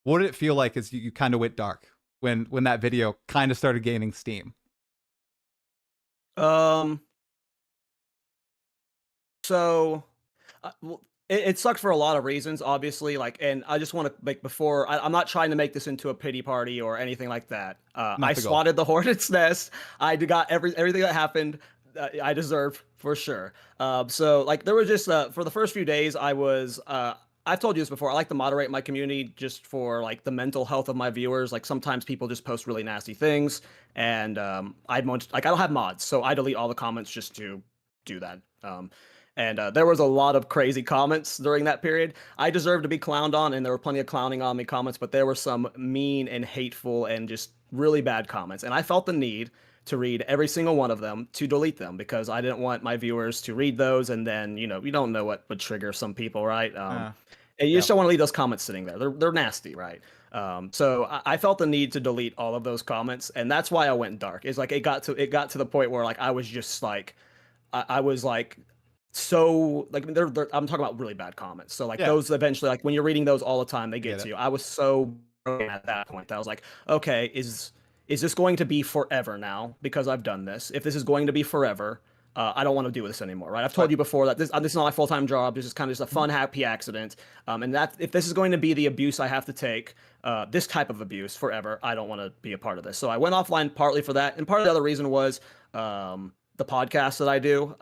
what did it feel like as you kind of went dark when that video kind of started gaining steam? So it sucked for a lot of reasons, obviously. Like, and I just want to make before I'm not trying to make this into a pity party or anything like that. I swatted the hornet's nest. I got everything that happened. I deserved for sure. So like there was just for the first few days I was I've told you this before. I like to moderate my community just for like the mental health of my viewers. Like sometimes people just post really nasty things, and I don't have mods, so I delete all the comments just to do that. And there was a lot of crazy comments during that period. I deserved to be clowned on, and there were plenty of clowning on me comments, but there were some mean and hateful and just really bad comments. And I felt the need to read every single one of them, to delete them, because I didn't want my viewers to read those, and then, you don't know what would trigger some people, right? And you just don't want to leave those comments sitting there. They're nasty, right? So I felt the need to delete all of those comments, and that's why I went dark. It's like it got to the point where like I was just like I was like so like I'm talking about really bad comments. So like Yeah, those eventually like when you're reading those all the time, they get get to it. you. I was so broken at that point that I was like, okay, is this going to be forever now? Because I've done this. If this is going to be forever, I don't want to do this anymore, right? I've told Right. you before that this is not my full time job. This is kind of just a fun, happy accident. And that if this is going to be the abuse I have to take, this type of abuse forever, I don't want to be a part of this. So I went offline partly for that, and part of the other reason was the podcast that I do.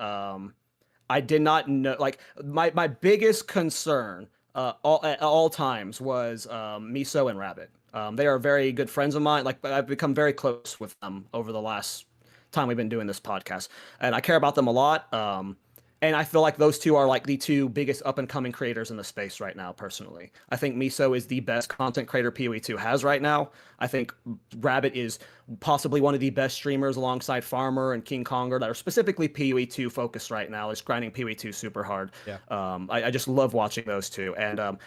I did not know like my biggest concern at all times was Miso and Rabbit. They are very good friends of mine. Like I've become very close with them over the last time we've been doing this podcast, and I care about them a lot. And I feel like those two are like the two biggest up and coming creators in the space right now. Personally, I think Miso is the best content creator PoE2 has right now. I think Rabbit is possibly one of the best streamers alongside Farmer and King Konger that are specifically PoE2 focused right now. Is grinding PoE2 super hard. Yeah. I just love watching those two. And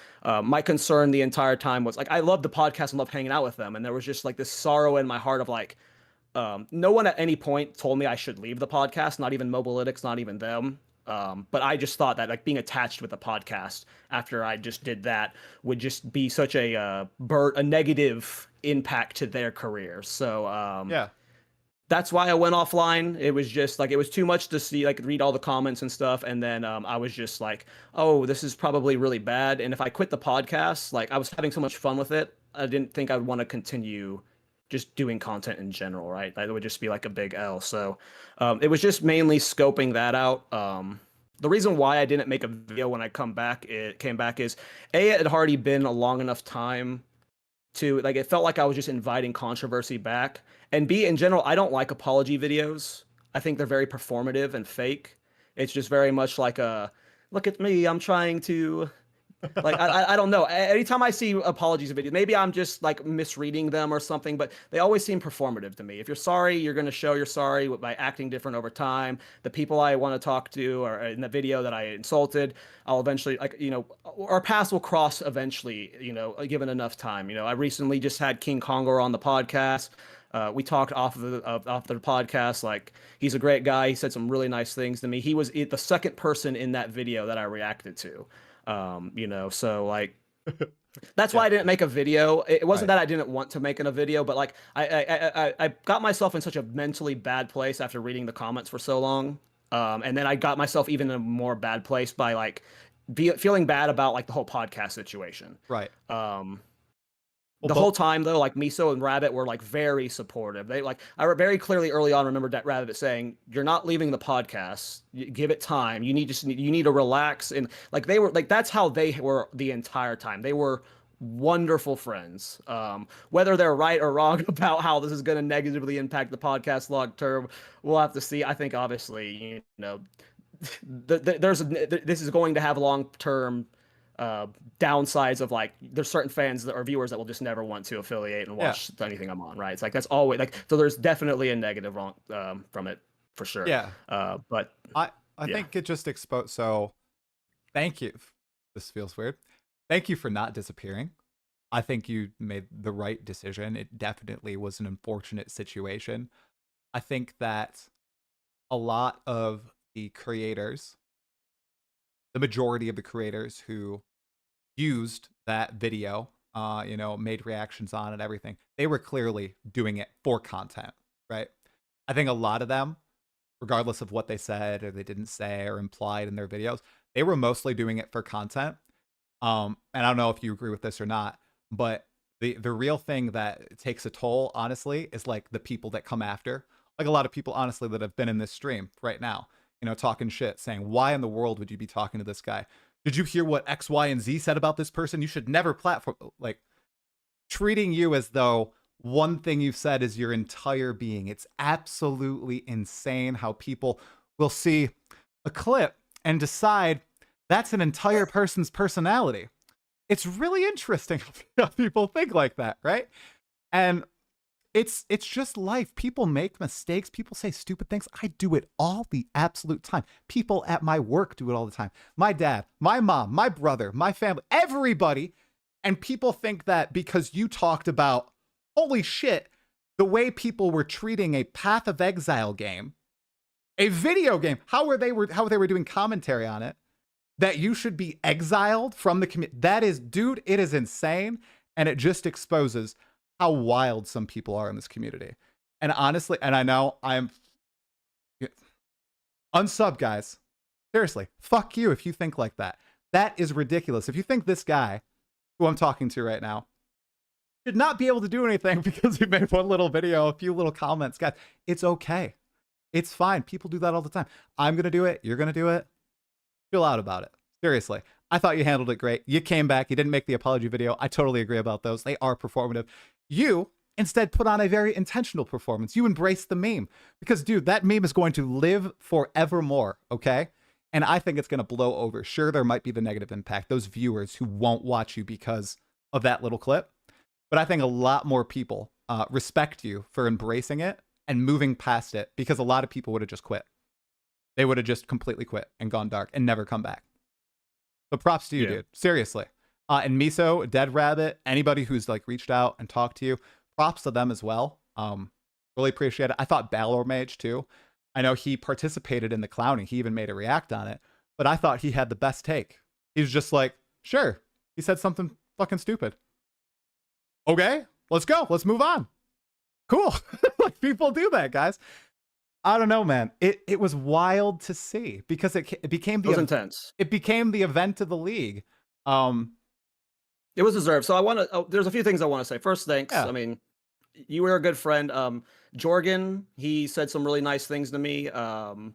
my concern the entire time was like I love the podcast and love hanging out with them, and there was just like this sorrow in my heart of like. No one at any point told me I should leave the podcast, not even Mobalytics, not even them. But I just thought that like being attached with the podcast after I just did that would just be such a negative impact to their career. So Yeah. that's why I went offline. It was just like it was too much to see, like read all the comments and stuff, and then I was just like, oh, this is probably really bad. And if I quit the podcast, like I was having so much fun with it, I didn't think I would want to continue just doing content in general, right? That would just be like a big L. So it was just mainly scoping that out. The reason why I didn't make a video when I came back is A, it had already been a long enough time to like it felt like I was just inviting controversy back. And B, in general, I don't like apology videos. I think they're very performative and fake. It's just very much like a look at me, I'm trying to like I don't know. Anytime I see apologies videos, maybe I'm just like misreading them or something, but they always seem performative to me. If you're sorry, you're going to show you're sorry by acting different over time. The people I want to talk to or in the video that I insulted, I'll eventually like our paths will cross eventually, given enough time. I recently just had King Konger on the podcast. We talked off the podcast. Like he's a great guy. He said some really nice things to me. He was the second person in that video that I reacted to. So like that's why I didn't make a video. It wasn't that I didn't want to make a video, but like I got myself in such a mentally bad place after reading the comments for so long. And then I got myself even in a more bad place by like feeling bad about like the whole podcast situation. Right. The whole time though, like Miso and Rabbit were like very supportive. They like I very clearly early on remembered that Rabbit saying, "You're not leaving the podcast. Give it time. You need to relax." And like they were like that's how they were the entire time. They were wonderful friends. Whether they're right or wrong about how this is going to negatively impact the podcast long term, we'll have to see. I think obviously, this is going to have long term downsides of like there's certain fans that are viewers that will just never want to affiliate and watch anything I'm on, right? It's like that's always like so there's definitely a negative wrong from it for sure. Yeah. But I think it just exposed. So thank you. This feels weird. Thank you for not disappearing. I think you made the right decision. It definitely was an unfortunate situation. I think that a lot of the creators, the majority of the creators who used that video, made reactions on it, everything, they were clearly doing it for content, right? I think a lot of them, regardless of what they said or they didn't say or implied in their videos, they were mostly doing it for content. And I don't know if you agree with this or not, but the real thing that takes a toll, honestly, is like the people that come after. Like a lot of people, honestly, that have been in this stream right now, talking shit, saying, why in the world would you be talking to this guy? Did you hear what X, Y, and Z said about this person? You should never platform, like treating you as though one thing you've said is your entire being. It's absolutely insane how people will see a clip and decide that's an entire person's personality. It's really interesting how people think like that, right? And it's just life. People make mistakes. People say stupid things. I do it all the absolute time. People at my work do it all the time. My dad, my mom, my brother, my family, everybody. And people think that because you talked about, holy shit, the way people were treating a Path of Exile game, a video game, how they were doing commentary on it, that you should be exiled from the community. That is, dude, it is insane. And it just exposes how wild some people are in this community. And honestly, and I know I'm unsub, guys. Seriously, fuck you if you think like that. That is ridiculous. If you think this guy, who I'm talking to right now, should not be able to do anything because he made one little video, a few little comments, guys, it's okay. It's fine. People do that all the time. I'm going to do it. You're going to do it. Chill out about it. Seriously. I thought you handled it great. You came back. You didn't make the apology video. I totally agree about those. They are performative. You instead put on a very intentional performance. You embraced the meme because, dude, that meme is going to live forevermore, okay? And I think it's going to blow over. Sure, there might be the negative impact, those viewers who won't watch you because of that little clip. But I think a lot more people respect you for embracing it and moving past it, because a lot of people would have just quit. They would have just completely quit and gone dark and never come back. But props to you, dude. Seriously. And Miso, Dead Rabbit, anybody who's like reached out and talked to you, props to them as well. Really appreciate it. I thought Balor Mage too. I know he participated in the clowning. He even made a react on it. But I thought he had the best take. He was just like, sure. He said something fucking stupid. Okay, let's go. Let's move on. Cool. Like, people do that, guys. I don't know, man. It was wild to see because it became the intense. It became the event of the league. It was deserved. So I want to. There's a few things I want to say. First, thanks. Yeah. I mean, you were a good friend. Jorgen, he said some really nice things to me. Arrow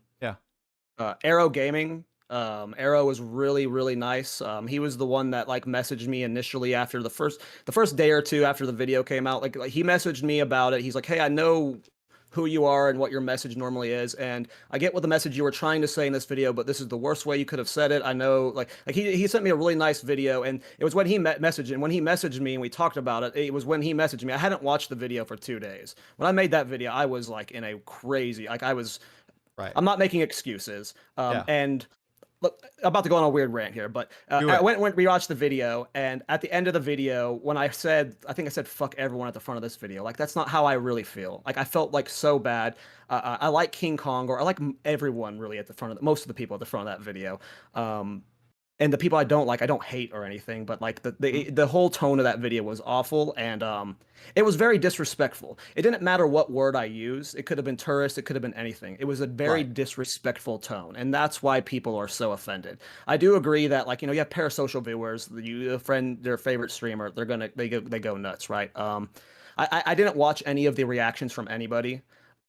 Gaming. Arrow was really, really nice. He was the one that like messaged me initially after the first day or two after the video came out. Like he messaged me about it. He's like, hey, I know who you are and what your message normally is, and I get what the message you were trying to say in this video, but this is the worst way you could have said it. I know, like he sent me a really nice video, and it was when he messaged me and we talked about it. It was when he messaged me. I hadn't watched the video for 2 days. When I made that video, I was like in a crazy, like I was, right. I'm not making excuses. And look, I'm about to go on a weird rant here, but I went rewatched the video, and at the end of the video, when I think I said fuck everyone at the front of this video, like that's not how I really feel. Like I felt like so bad. I like King Kong, or I like everyone really at the front of most of the people at the front of that video. And the people I don't like, I don't hate or anything, but like the whole tone of that video was awful, and it was very disrespectful. It didn't matter what word I used. It could have been tourist. It could have been anything. It was a very disrespectful tone, and that's why people are so offended. I do agree that, like, you know, you have parasocial viewers. You friend their favorite streamer, they go nuts, right? I didn't watch any of the reactions from anybody.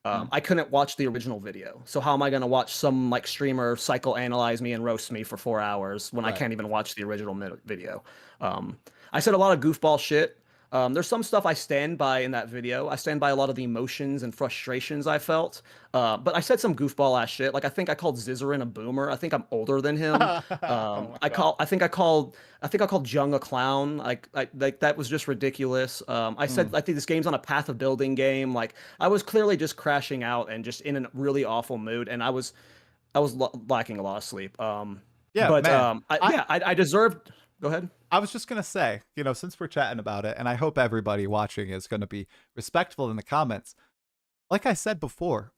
I couldn't watch the original video. So how am I going to watch some like streamer psychoanalyze me and roast me for 4 hours when I can't even watch the original video? I said a lot of goofball shit. There's some stuff I stand by in that video. I stand by a lot of the emotions and frustrations I felt. But I said some goofball ass shit. Like I think I called Zizarin a boomer. I think I'm older than him. I think I called Jung a clown. Like that was just ridiculous. I said I think this game's on a path of building game. Like I was clearly just crashing out and just in a really awful mood, and I was lacking a lot of sleep. I deserved. Go ahead. I was just going to say, you know, since we're chatting about it, and I hope everybody watching is going to be respectful in the comments. Like I said before,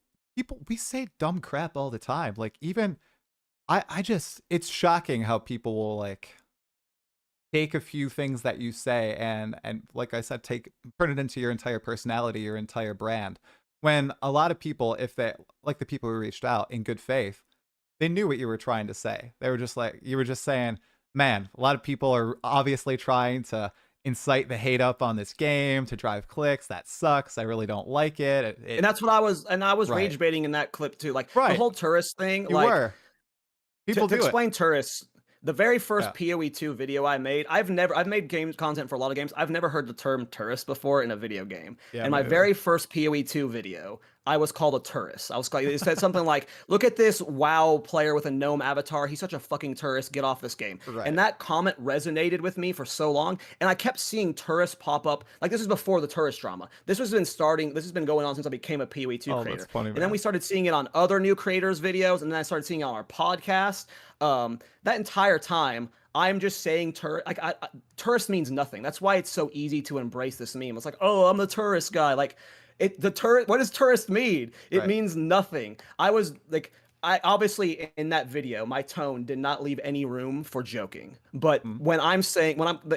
we say dumb crap all the time. Like even, it's shocking how people will like take a few things that you say and like I said, turn it into your entire personality, your entire brand. When a lot of people, if they, like the people who reached out in good faith, they knew what you were trying to say. They were just like, you were just saying, man, a lot of people are obviously trying to incite the hate up on this game to drive clicks. That sucks. I really don't like it. And that's what I was rage baiting in that clip too. Like the whole tourist thing. People to explain tourists. The very first PoE 2 video I made, I've made games content for a lot of games. I've never heard the term tourist before in a video game. In my very first PoE 2 video, I was called a tourist. It said something like, look at this WoW player with a gnome avatar. Going to fucking tourist. Get off this game. Right. And that comment resonated with me for so long. And I kept seeing tourists pop up. Like this is before the tourist drama. This has been going on since I became a PoE 2 creator. That's funny, and then we started seeing it on other new creators videos. And then I started seeing it on our podcast. That entire time, I'm just saying tourist means nothing. That's why it's so easy to embrace this meme. It's like, oh, I'm the tourist guy. Like what does tourist mean? It Right. means nothing. I was like, I obviously in that video, my tone did not leave any room for joking. But Mm, when I'm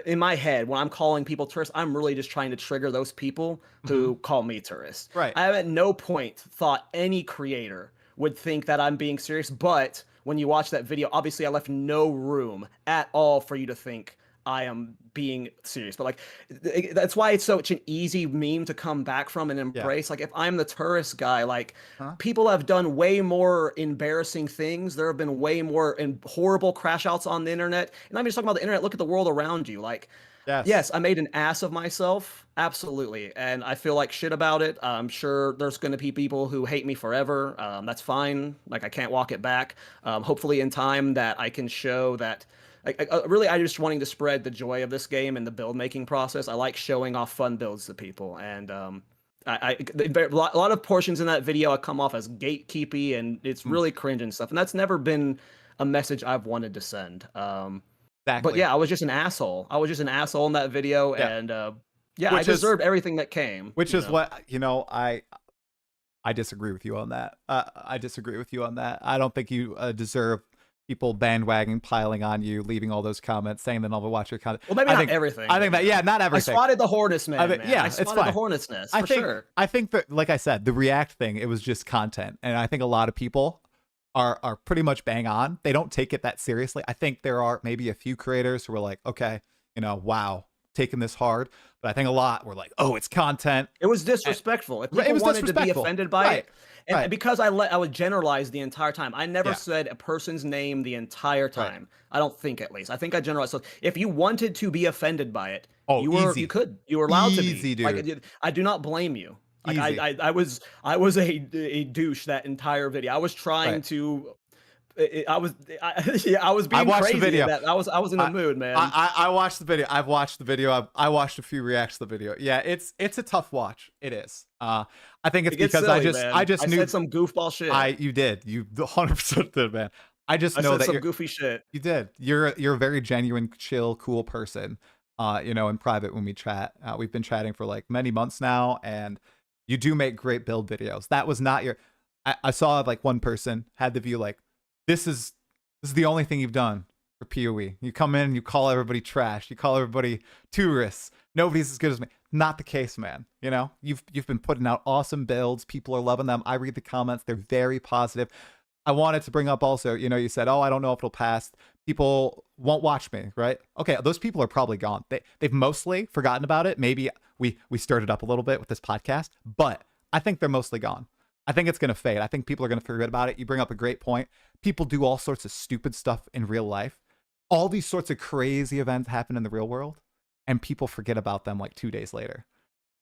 in my head, when I'm calling people tourists, I'm really just trying to trigger those people mhm. who call me tourists. Right. I have at no point thought any creator would think that I'm being serious, but when you watch that video, obviously I left no room at all for you to think I am being serious. But like that's why it's such an easy meme to come back from and Yeah. embrace. Like if I'm the tourist guy, like Huh? people have done way more embarrassing things. There have been way more and horrible crash outs on the internet. And I'm just talking about the internet. Look at the world around you. Like Yes. yes, I made an ass of myself, absolutely, and I feel like shit about it. I'm sure there's going to be people who hate me forever. That's fine. Like I can't walk it back. Hopefully, in time, that I can show that. Really, I just wanting to spread the joy of this game and the build making process. I like showing off fun builds to people, and a lot of portions in that video I come off as gatekeepy, and it's Mm, really cringe and stuff. And that's never been a message I've wanted to send. But exactly. yeah, I was just an asshole. I was just an asshole in that video, Yeah. and yeah, I Which is deserved everything that came. which You is know, what I disagree with you on that. I disagree with you on that. I don't think you deserve people bandwagon piling on you, leaving all those comments, saying that I'll watch your content. well, maybe I not think everything. I think that yeah, not I everything. spotted the hornet's man, man. Yeah, I it's spotted fine. the hornet's nest for sure. I think that, like I said, the React thing, it was just content, and I think a lot of people are pretty much bang on. They don't take it that seriously. I think there are maybe a few creators who are like, okay, wow, taking this hard, but I think a lot were like, oh, it's content. It was disrespectful. If Right, it people was wanted to be disrespectful. offended by Right, it, and right. because I would generalize the entire time. I never Yeah, said a person's name the entire right. time. I don't think, at least. I think I generalized. So if you wanted to be offended by it, Oh, easy, you were allowed to be. easy, Like dude, I do not blame you. Like easy. I was a douche that entire video. I was trying Right. to. Yeah, I was I being watched the crazy. video. That I was in a I, mood, man. I watched the video. I've watched the video. I watched a few reacts to the video. Yeah, it's a tough watch. It is. I think it's It gets because silly, man. I just I knew said some goofball shit. you did. You 100% did, man. I just I know said that some you're goofy shit. you did. You're a very genuine, chill, cool person. In private when we chat. We've been chatting for like many months now, and you do make great build videos. That was not your. I saw like one person had the view like, this is the only thing you've done for PoE. You come in, you call everybody trash, you call everybody tourists. Nobody's as good as me. Not the case, man. You've been putting out awesome builds. People are loving them. I read the comments; they're very positive. I wanted to bring up also, you said, oh, I don't know if it'll pass. People won't watch me, right? Okay, those people are probably gone. They've mostly forgotten about it. Maybe we stirred it up a little bit with this podcast, but I think they're mostly gone. I think it's going to fade. I think people are going to forget about it. You bring up a great point. People do all sorts of stupid stuff in real life. All these sorts of crazy events happen in the real world, and people forget about them like 2 days later.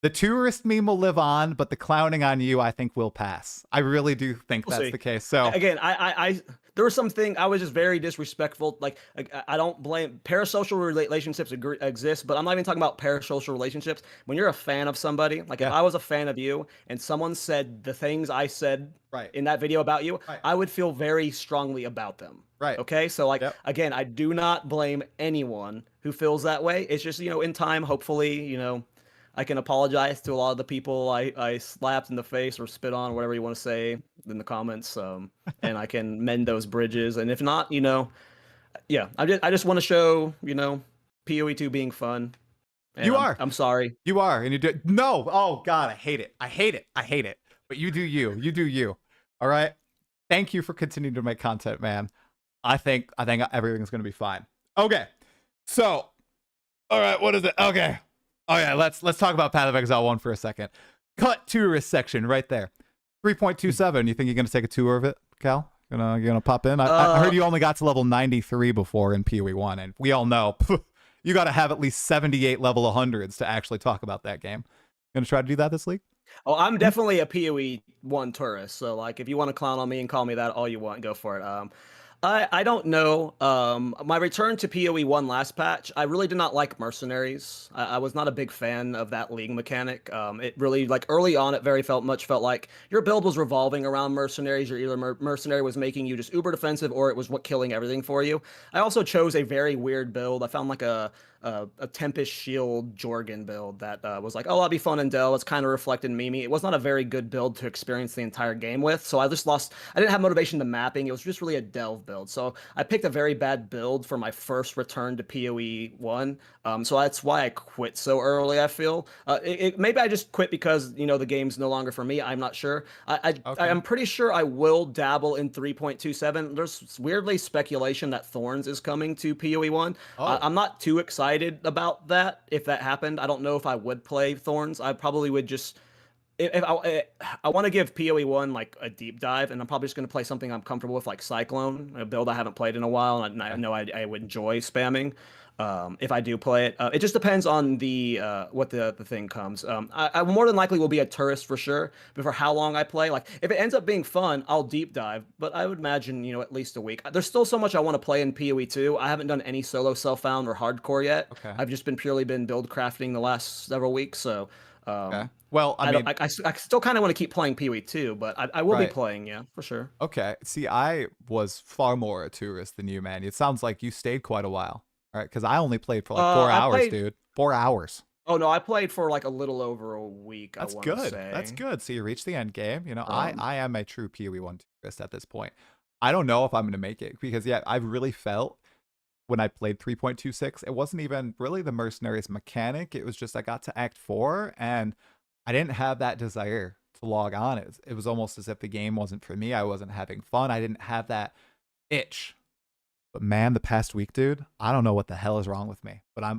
The tourist meme will live on, but the clowning on you, I think, will pass. I really do think We'll that's see. the case. So Again, there was something I was just very disrespectful. Like I don't blame parasocial relationships exist, but I'm not even talking about parasocial relationships. When you're a fan of somebody, like if yeah, I was a fan of you and someone said the things I said right, in that video about you, right, I would feel very strongly about them. right. Okay, so like Yep. again, I do not blame anyone who feels that way. It's just in time, hopefully, I can apologize to a lot of the people I slapped in the face or spit on, whatever you want to say in the comments, and I can mend those bridges. And if not, yeah, I just want to show, PoE2 being fun. And You are. I'm sorry. You are, and you do. No. Oh God, I hate it. I hate it. I hate it. But you do you. You do you. All right. Thank you for continuing to make content, man. I think everything's gonna be fine. Okay. So, all right. What is it? Okay. Oh yeah. Let's talk about Path of Exile 1 for a second. Cut tourist section right there. 3.27. You think you're gonna take a tour of it, Cal? You're gonna pop in? I heard you only got to level 93 before in PoE 1, and we all know you got to have at least 78 level 100s to actually talk about that game. Gonna try to do that this week? Oh, I'm definitely a PoE 1 tourist. So like, if you want to clown on me and call me that all you want, go for it. I don't know. My return to PoE 1 last patch, I really did not like mercenaries. I was not a big fan of that league mechanic. It really, like, early on, it very much felt like your build was revolving around mercenaries. Your either mercenary was making you just uber defensive, or it was what killing everything for you. I also chose a very weird build. I found like a Tempest Shield Jorgen build that was like, oh, I'll be fun in Dell. It's kind of reflected Mimi. It was not a very good build to experience the entire game with. So I just lost. I didn't have motivation to mapping. It was just really a delve build. So I picked a very bad build for my first return to PoE 1. So that's why I quit so early, I feel. Maybe I just quit because, the game's no longer for me. I'm not sure. I Okay. am pretty sure I will dabble in 3.27. There's weirdly speculation that Thorns is coming to PoE 1. Oh, I'm not too excited about that. If that happened, I don't know if I would play Thorns. I probably would just if I want to give PoE 1 like a deep dive, and I'm probably just going to play something I'm comfortable with, like Cyclone, a build I haven't played in a while, and I okay. know I would enjoy spamming. If I do play it, it just depends on the what the thing comes. I more than likely will be a tourist for sure, but for how long I play, like if it ends up being fun, I'll deep dive. But I would imagine at least a week. There's still so much I want to play in PoE 2. I haven't done any solo self-found or hardcore yet. Okay. I've just been purely been build crafting the last several weeks, so. Okay. Um, Well, I I don't. mean, I still kind of want to keep playing Pee Wee too, but I will be right. playing, yeah, for sure. Okay. See, I was far more a tourist than you, man. It sounds like you stayed quite a while. All right, because I only played for like four I hours, played. dude. 4 hours. Oh no, I played for like a little over a week, I That's want to good. That's say. good. So you reached the end game. I Um, I am a true PoE one tourist at this point. I don't know if I'm gonna make it because yeah, I've really felt when I played 3.26, it wasn't even really the mercenaries mechanic. It was just I got to Act 4 and I didn't have that desire to log on. It was almost as if the game wasn't for me. I wasn't having fun. I didn't have that itch. But man, the past week, dude, I don't know what the hell is wrong with me. But I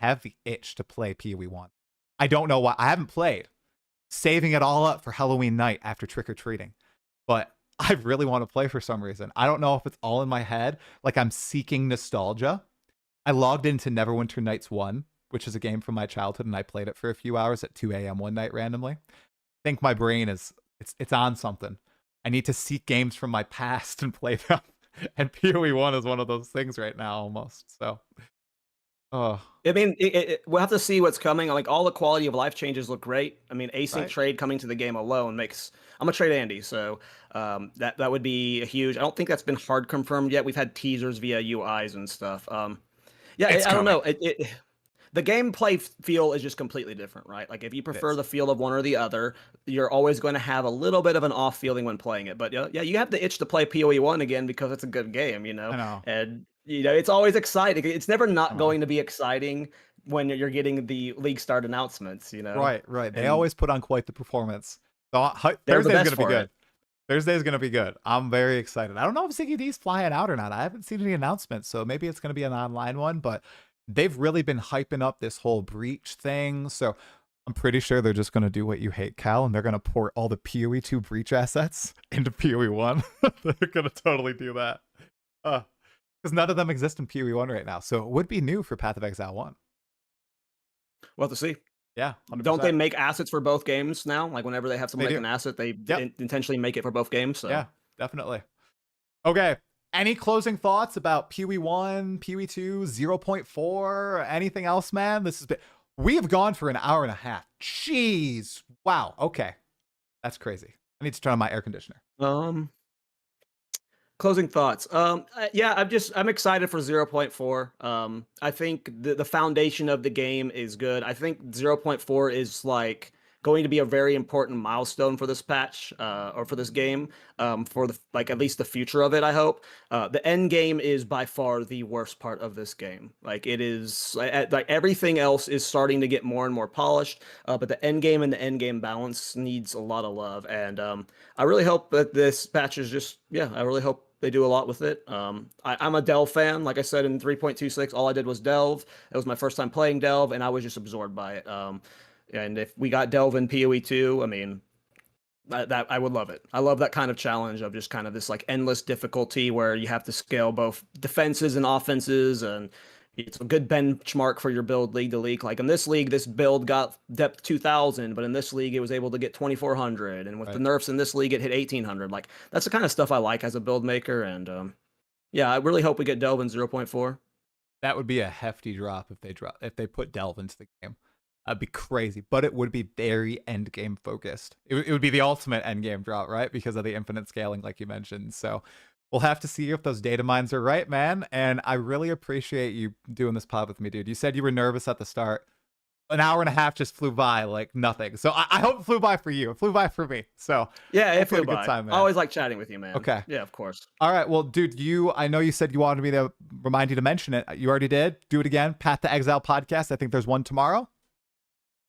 have the itch to play PoE 1. I don't know why. I haven't played. Saving it all up for Halloween night after trick-or-treating. But I really want to play for some reason. I don't know if it's all in my head, like I'm seeking nostalgia. I logged into Neverwinter Nights 1, which is a game from my childhood, and I played it for a few hours at 2 a.m. one night randomly. I think my brain is it's on something. I need to seek games from my past and play them. And PoE 1 is one of those things right now almost. So oh, I mean, we'll have to see what's coming. Like all the quality of life changes look great. I mean, async right? trade coming to the game alone makes. I'm a trade Andy, so that would be a huge. I don't think that's been hard confirmed yet. We've had teasers via UIs and stuff. Yeah, It's I don't coming. know. The gameplay feel is just completely different, right? Like if you It prefer is. the feel of one or the other, you're always going to have a little bit of an off feeling when playing it. But yeah, you have the itch to play PoE 1 again because it's a good game, I know. and it's always exciting. It's never I not know. going to be exciting when you're getting the league start announcements. Right, right. They And always put on quite the performance. So they're the Thursday's best gonna be for good. it. Thursday's gonna be good. I'm very excited. I don't know if Ziggy D's flying out or not. I haven't seen any announcements, so maybe it's gonna be an online one. But they've really been hyping up this whole breach thing. So I'm pretty sure they're just gonna do what you hate, Cal, and they're gonna port all the PoE 2 breach assets into PoE 1. They're gonna totally do that. Because none of them exist in PoE 1 right now. So it would be new for Path of Exile 1. We'll have to see. Yeah, Don't they 100%. make assets for both games now? Like whenever they have They something like do. an asset, they Yep. intentionally make it for both games. So. Yeah, definitely. Okay. Any closing thoughts about PoE 1, PoE 2, 0.4, anything else, man? We have gone for an hour and a half. Jeez. Wow. Okay. That's crazy. I need to turn on my air conditioner. Um, Closing thoughts. Yeah, I'm excited for 0.4. I think the foundation of the game is good. I think 0.4 is like going to be a very important milestone for this patch, or for this game, for the like at least the future of it, I hope. The end game is by far the worst part of this game. Like it is like everything else is starting to get more and more polished, but the end game and the end game balance needs a lot of love. And I really hope that this patch is just, yeah, I really hope they do a lot with it. I'm a Delve fan. Like I said in 3.26, all I did was Delve. It was my first time playing Delve, and I was just absorbed by it. And if we got Delve in PoE 2, I mean, that I would love it. I love that kind of challenge of just kind of this like endless difficulty where you have to scale both defenses and offenses, and it's a good benchmark for your build league to league. Like in this league, this build got depth 2000, but in this league, it was able to get 2400. And with the Right. nerfs in this league, it hit 1800. Like that's the kind of stuff I like as a build maker. And Yeah, I really hope we get Delve in 0.4. That would be a hefty drop if they put Delve into the game. That'd be crazy, but it would be very end game focused. It would be the ultimate end game drop, right? Because of the infinite scaling, like you mentioned. So we'll have to see if those data mines are right, man. And I really appreciate you doing this pod with me, dude. You said you were nervous at the start. An hour and a half just flew by like nothing. So I hope it flew by for you. It flew by for me. So Yeah, it flew a good by. time, man. I always like chatting with you, man. Okay. Yeah, of course. All right. Well, dude, I know you said you wanted me to remind you to mention it. You already did. Do it again. Path to Exile podcast. I think there's one tomorrow.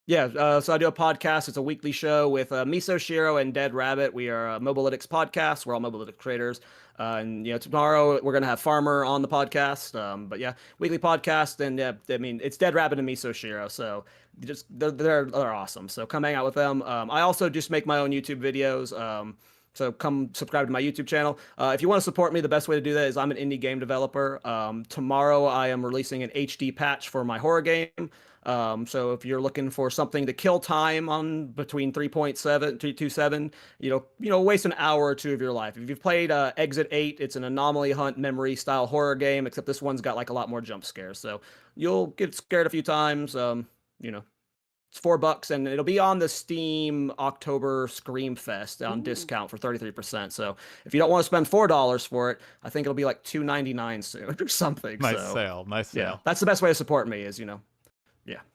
Yeah, so I do a podcast. It's a weekly show with Miso Shiro and Dead Rabbit. We are a Mobalytics podcast. We're all Mobalytics creators. And tomorrow we're gonna have Farmer on the podcast. But yeah, weekly podcast. And yeah, I mean it's Dead Rabbit and Miso Shiro. So just they're awesome. So come hang out with them. I also just make my own YouTube videos. So come subscribe to my YouTube channel. If you want to support me, the best way to do that is I'm an indie game developer. Tomorrow I am releasing an HD patch for my horror game. So if you're looking for something to kill time on between 3.7, waste an hour or two of your life. If you've played Exit 8, it's an anomaly hunt memory style horror game, except this one's got like a lot more jump scares. So you'll get scared a few times. It's $4 and it'll be on the Steam October Scream Fest on discount for 33%. So if you don't want to spend $4 for it, I think it'll be like $2.99 soon or something. Nice sale. Yeah, that's the best way to support me is,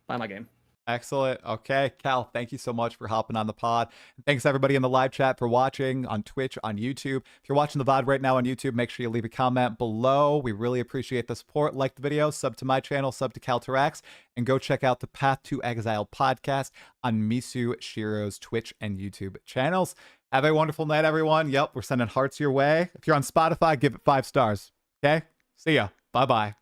buy my game. Excellent. Okay, Kal, thank you so much for hopping on the pod. Thanks everybody in the live chat for watching on Twitch, on YouTube. If you're watching the VOD right now on YouTube, make sure you leave a comment below. We really appreciate the support. Like the video, sub to my channel, sub to KallTorak's, and go check out the Path to Exile podcast on Miso Shiro's Twitch and YouTube channels. Have a wonderful night, everyone. Yep, we're sending hearts your way. If you're on Spotify, give it 5 stars. Okay? See ya. Bye-bye.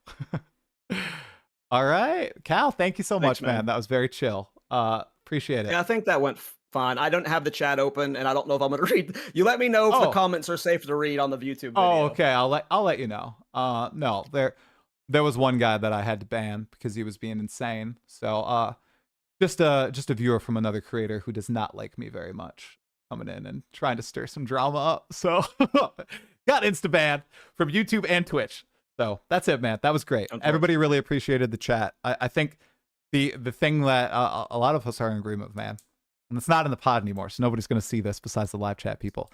All right, Kal, thank you so much, man. That was very chill. Appreciate it. Yeah, I think that went fine. I don't have the chat open, and I don't know if I'm going to read. You let me know if the comments are safe to read on the YouTube video. Oh, okay. I'll let you know. No, there was one guy that I had to ban because he was being insane. So, just a viewer from another creator who does not like me very much coming in and trying to stir some drama up. So, got insta banned from YouTube and Twitch. So that's it, man. That was great. Everybody really appreciated the chat. I think the thing that a lot of us are in agreement with, man, and it's not in the pod anymore, so nobody's going to see this besides the live chat people.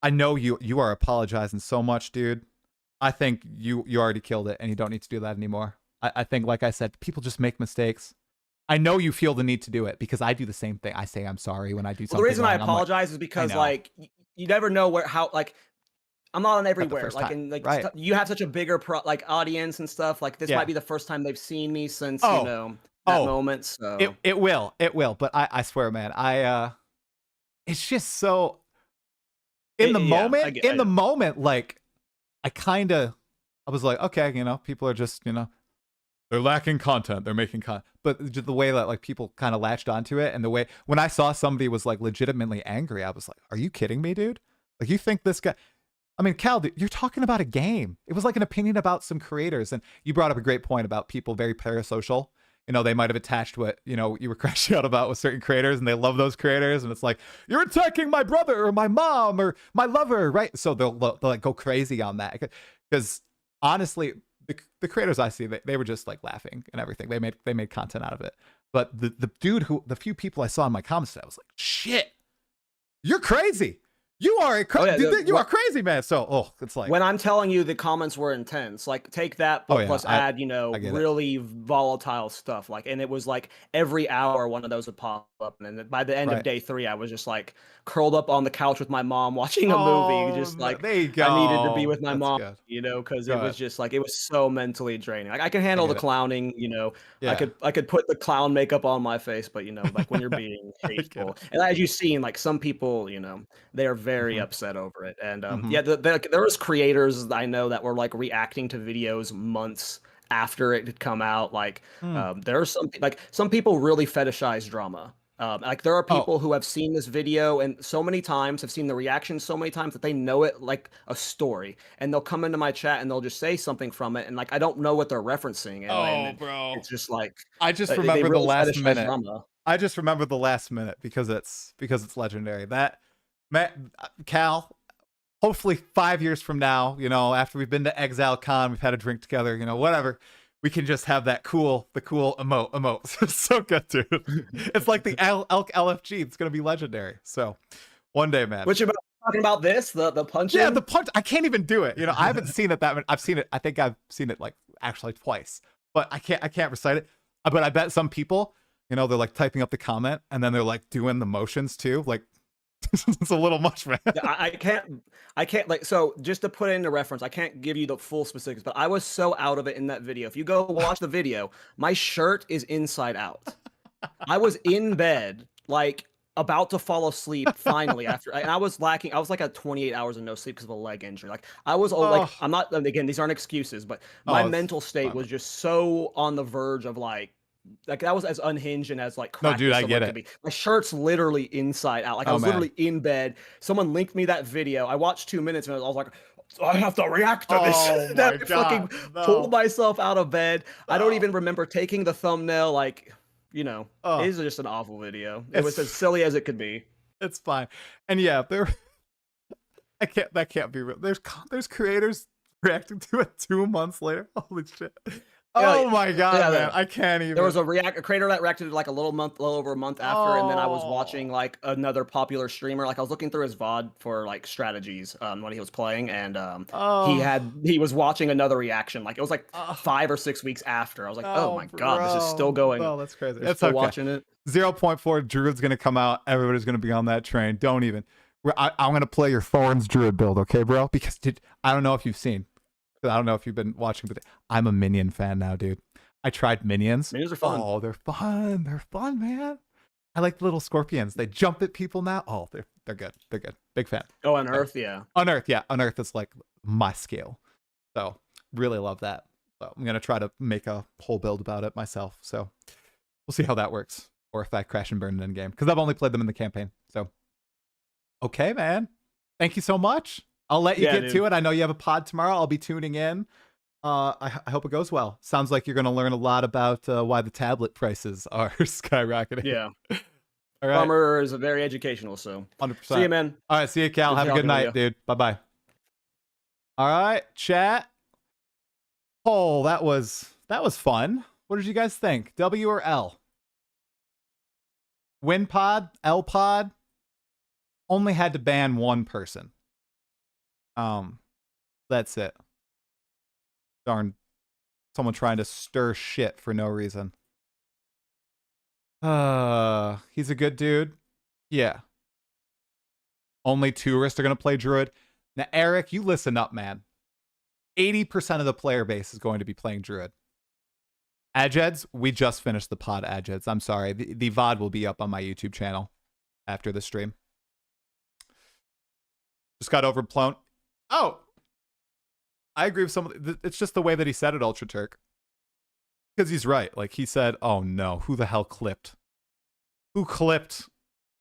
I know you are apologizing so much, dude. I think you already killed it, and you don't need to do that anymore. I think, like I said, people just make mistakes. I know you feel the need to do it because I do the same thing. I say I'm sorry when I do something. The reason wrong. I apologize is because you never know how I'm not on everywhere. You have such a bigger audience and stuff. Like this might be the first time they've seen me since that moment. So it will. But I swear, man, it's just so in the moment, like I was like, okay, people are just, they're lacking content. They're making content. But just the way that like people kind of latched onto it and the way when I saw somebody was like legitimately angry, I was like, are you kidding me, dude? Like you think this guy, I mean, Kal, you're talking about a game. It was like an opinion about some creators. And you brought up a great point about people very parasocial. They might have attached what, you were crashing out about with certain creators and they love those creators. And it's like, you're attacking my brother or my mom or my lover, right? So they'll like go crazy on that. Because honestly, the creators I see, they were just like laughing and everything. They made content out of it. But the few people I saw in my comments, I was like, shit, you're crazy. You are you are crazy, man. So, it's like when I'm telling you the comments were intense, like take that plus add, really volatile stuff. Like, and it was like every hour one of those would pop up. And then by the end of day 3, I was just like curled up on the couch with my mom watching a movie. Just like, there you go. I needed to be with my mom, because it was just like, it was so mentally draining. Like I can handle the clowning, I could put the clown makeup on my face, but like when you're being hateful. And as you've seen, like some people, they are very upset over it. And there was creators I know that were like reacting to videos months after it had come out. Like there are some people really fetishize drama. Like there are people who have seen this video and so many times, have seen the reaction so many times that they know it like a story, and they'll come into my chat and they'll just say something from it, and like I don't know what they're referencing. Bro, it's just like I just remember the last minute. Drama. I just remember the last minute because it's legendary. That Kal, hopefully 5 years from now, after we've been to Exile Con, we've had a drink together, whatever, we can just have the cool emote. It's so good, dude. It's like the elk LFG. It's gonna be legendary. So one day, man. Which about talking about this, the punching? Yeah, the punch. I can't even do it. I haven't seen it that much. I've seen it. I think I've seen it like actually twice, but I can't recite it. But I bet some people, they're like typing up the comment and then they're like doing the motions too. Like it's a little much, man. I can't like, so just to put it into reference, I can't give you the full specifics, but I was so out of it in that video. If you go watch the video, my shirt is inside out. I was in bed, like about to fall asleep finally and I was like at 28 hours of no sleep because of a leg injury. Like I was like, I'm not, again, these aren't excuses, but my mental state was just so on the verge of like that was as unhinged and as like no, dude, I get it. My shirt's literally inside out. Like I was literally in bed. Someone linked me that video. I watched 2 minutes and I was like, I have to react to this. That fucking pulled myself out of bed. I don't even remember taking the thumbnail. Like, it is just an awful video. It was as silly as it could be. It's fine. And yeah, that can't be real. There's creators reacting to it 2 months later. Holy shit. Oh my god, man! I can't even. There was a creator that reacted like a little over a month after, and then I was watching like another popular streamer. Like I was looking through his VOD for like strategies when he was playing, and he was watching another reaction. Like it was like 5 or 6 weeks after. I was like, oh my god, this is still going. Oh, that's crazy. It's still watching it. 0.4 Druid's gonna come out. Everybody's gonna be on that train. Don't even. I'm gonna play your Thorns Druid build, okay, bro? Because I don't know if you've seen. I don't know if you've been watching, but I'm a Minion fan now, dude. I tried Minions. Minions are fun. Oh, they're fun. They're fun, man. I like the little scorpions. They jump at people now. Oh, they're good. They're good. Big fan. Oh, Unearth, yeah. Unearth is like my scale. So really love that. So I'm gonna try to make a whole build about it myself. So we'll see how that works, or if I crash and burn in game, because I've only played them in the campaign. So okay, man. Thank you so much. I'll let you get to it. I know you have a pod tomorrow. I'll be tuning in. I hope it goes well. Sounds like you're going to learn a lot about why the tablet prices are skyrocketing. Yeah. All right. Farmer is very educational, so 100%. See you, man. All right, see you, Cal. Have a good night, dude. Bye-bye. All right, chat. Oh, that was fun. What did you guys think? W or L? Win pod, L pod. Only had to ban one person. That's it. Darn, someone trying to stir shit for no reason. He's a good dude. Yeah. Only tourists are gonna play Druid. Now, Eric, you listen up, man. 80% of the player base is going to be playing Druid. Adjeds, we just finished the pod, Adjeds. I'm sorry. The VOD will be up on my YouTube channel after the stream. Just got overblown. Oh, I agree with some. It's just the way that he said it, Ultra Turk. Because he's right. Like he said, "Oh no, who the hell clipped? Who clipped?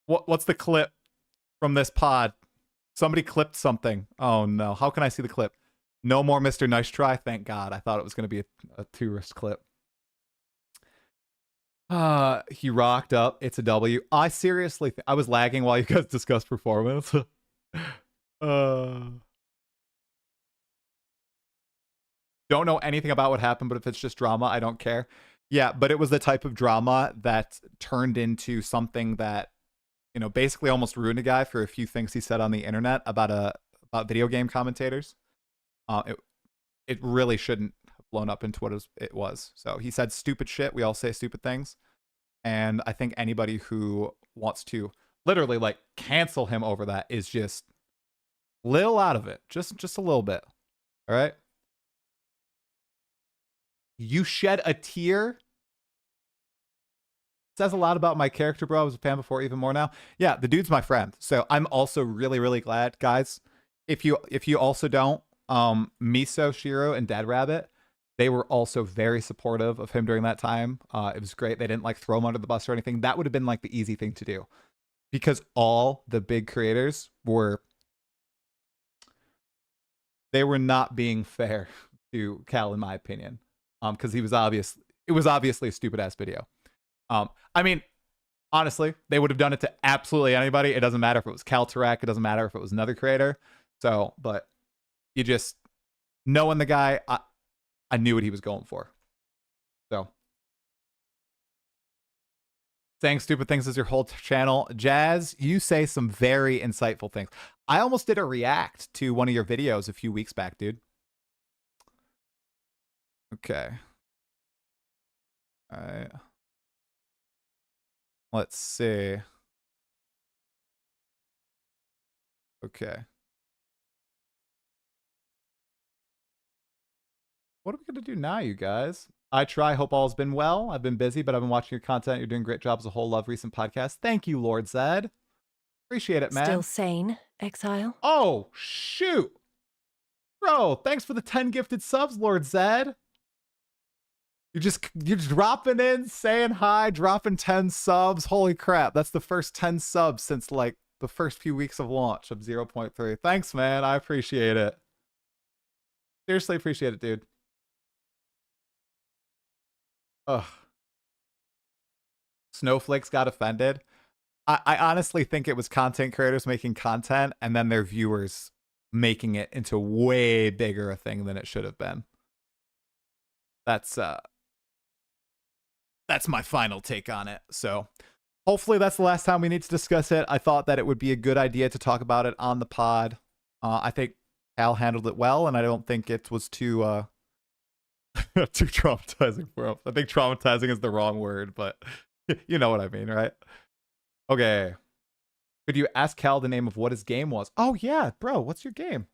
What's the clip from this pod? Somebody clipped something. Oh no, how can I see the clip? No more Mr. Nice Try. Thank God. I thought it was going to be a tourist clip. He rocked up. It's a W. I seriously, I was lagging while you guys discussed performance. Don't know anything about what happened, but if it's just drama, I don't care. Yeah, but it was the type of drama that turned into something that, basically almost ruined a guy for a few things he said on the internet about video game commentators. It really shouldn't have blown up into what it was. So he said stupid shit. We all say stupid things. And I think anybody who wants to literally like cancel him over that is just little out of it. Just a little bit. All right. You shed a tear. Says a lot about my character, bro. I was a fan before, even more now. Yeah, the dude's my friend. So I'm also really, really glad, guys. If you also don't, Miso, Shiro, and Dead Rabbit, they were also very supportive of him during that time. It was great. They didn't like throw him under the bus or anything. That would have been like the easy thing to do, because all the big creators were not being fair to Cal, in my opinion. Because it was obviously a stupid ass video. I mean, honestly, they would have done it to absolutely anybody. It doesn't matter if it was KallTorak. It doesn't matter if it was another creator. So, but you just knowing the guy, I knew what he was going for. So, saying stupid things is your whole channel. Jazz, you say some very insightful things. I almost did a react to one of your videos a few weeks back, dude. Okay. All right. Let's see. Okay. What are we going to do now, you guys? I try. Hope all's been well. I've been busy, but I've been watching your content. You're doing a great job as a whole. Love recent podcast. Thank you, Lord Zed. Appreciate it, man. Still Sane, Exile. Oh, shoot. Bro, thanks for the 10 gifted subs, Lord Zed. You're dropping in, saying hi, dropping 10 subs. Holy crap. That's the first 10 subs since like the first few weeks of launch of 0.3. Thanks, man. I appreciate it. Seriously appreciate it, dude. Ugh. Snowflakes got offended. I honestly think it was content creators making content and then their viewers making it into way bigger a thing than it should have been. That's my final take on it. So hopefully that's the last time we need to discuss it. I thought that it would be a good idea to talk about it on the pod. I think Kal handled it well, and I don't think it was too too traumatizing for him. I think traumatizing is the wrong word, but you know what I mean, right? Okay. Could you ask Kal the name of what his game was? Oh yeah, bro, what's your game?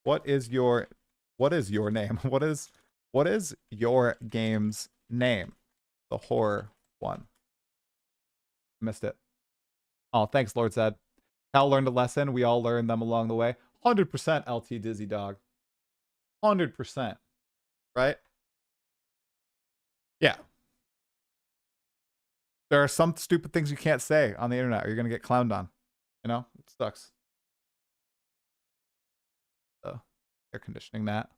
What is your name? What is your game's name? The horror one. Missed it. Oh, thanks, Lord Zed. Kal learned a lesson. We all learned them along the way. 100% LT Dizzy Dog. 100%. Right? Yeah. There are some stupid things you can't say on the internet or you're going to get clowned on. You know? It sucks. Air conditioning that.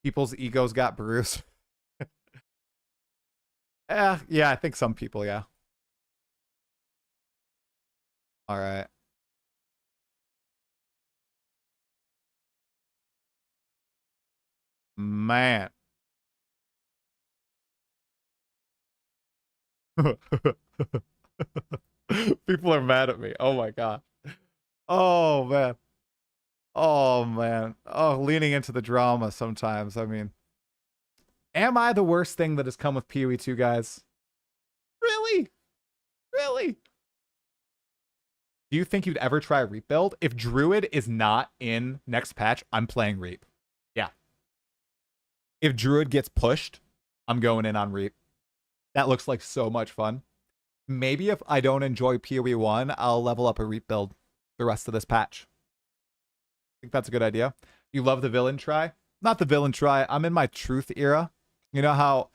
People's egos got bruised. Yeah, I think some people, yeah. All right. Man. People are mad at me. Oh my god. Oh man. Oh man. Oh, leaning into the drama sometimes. I mean, am I the worst thing that has come with PoE 2, guys? Really? Really? Do you think you'd ever try a Reap build? If Druid is not in next patch, I'm playing Reap. Yeah. If Druid gets pushed, I'm going in on Reap. That looks like so much fun. Maybe if I don't enjoy PoE 1, I'll level up a Reap build the rest of this patch. I think that's a good idea. You love the villain try? Not the villain try. I'm in my truth era. You know how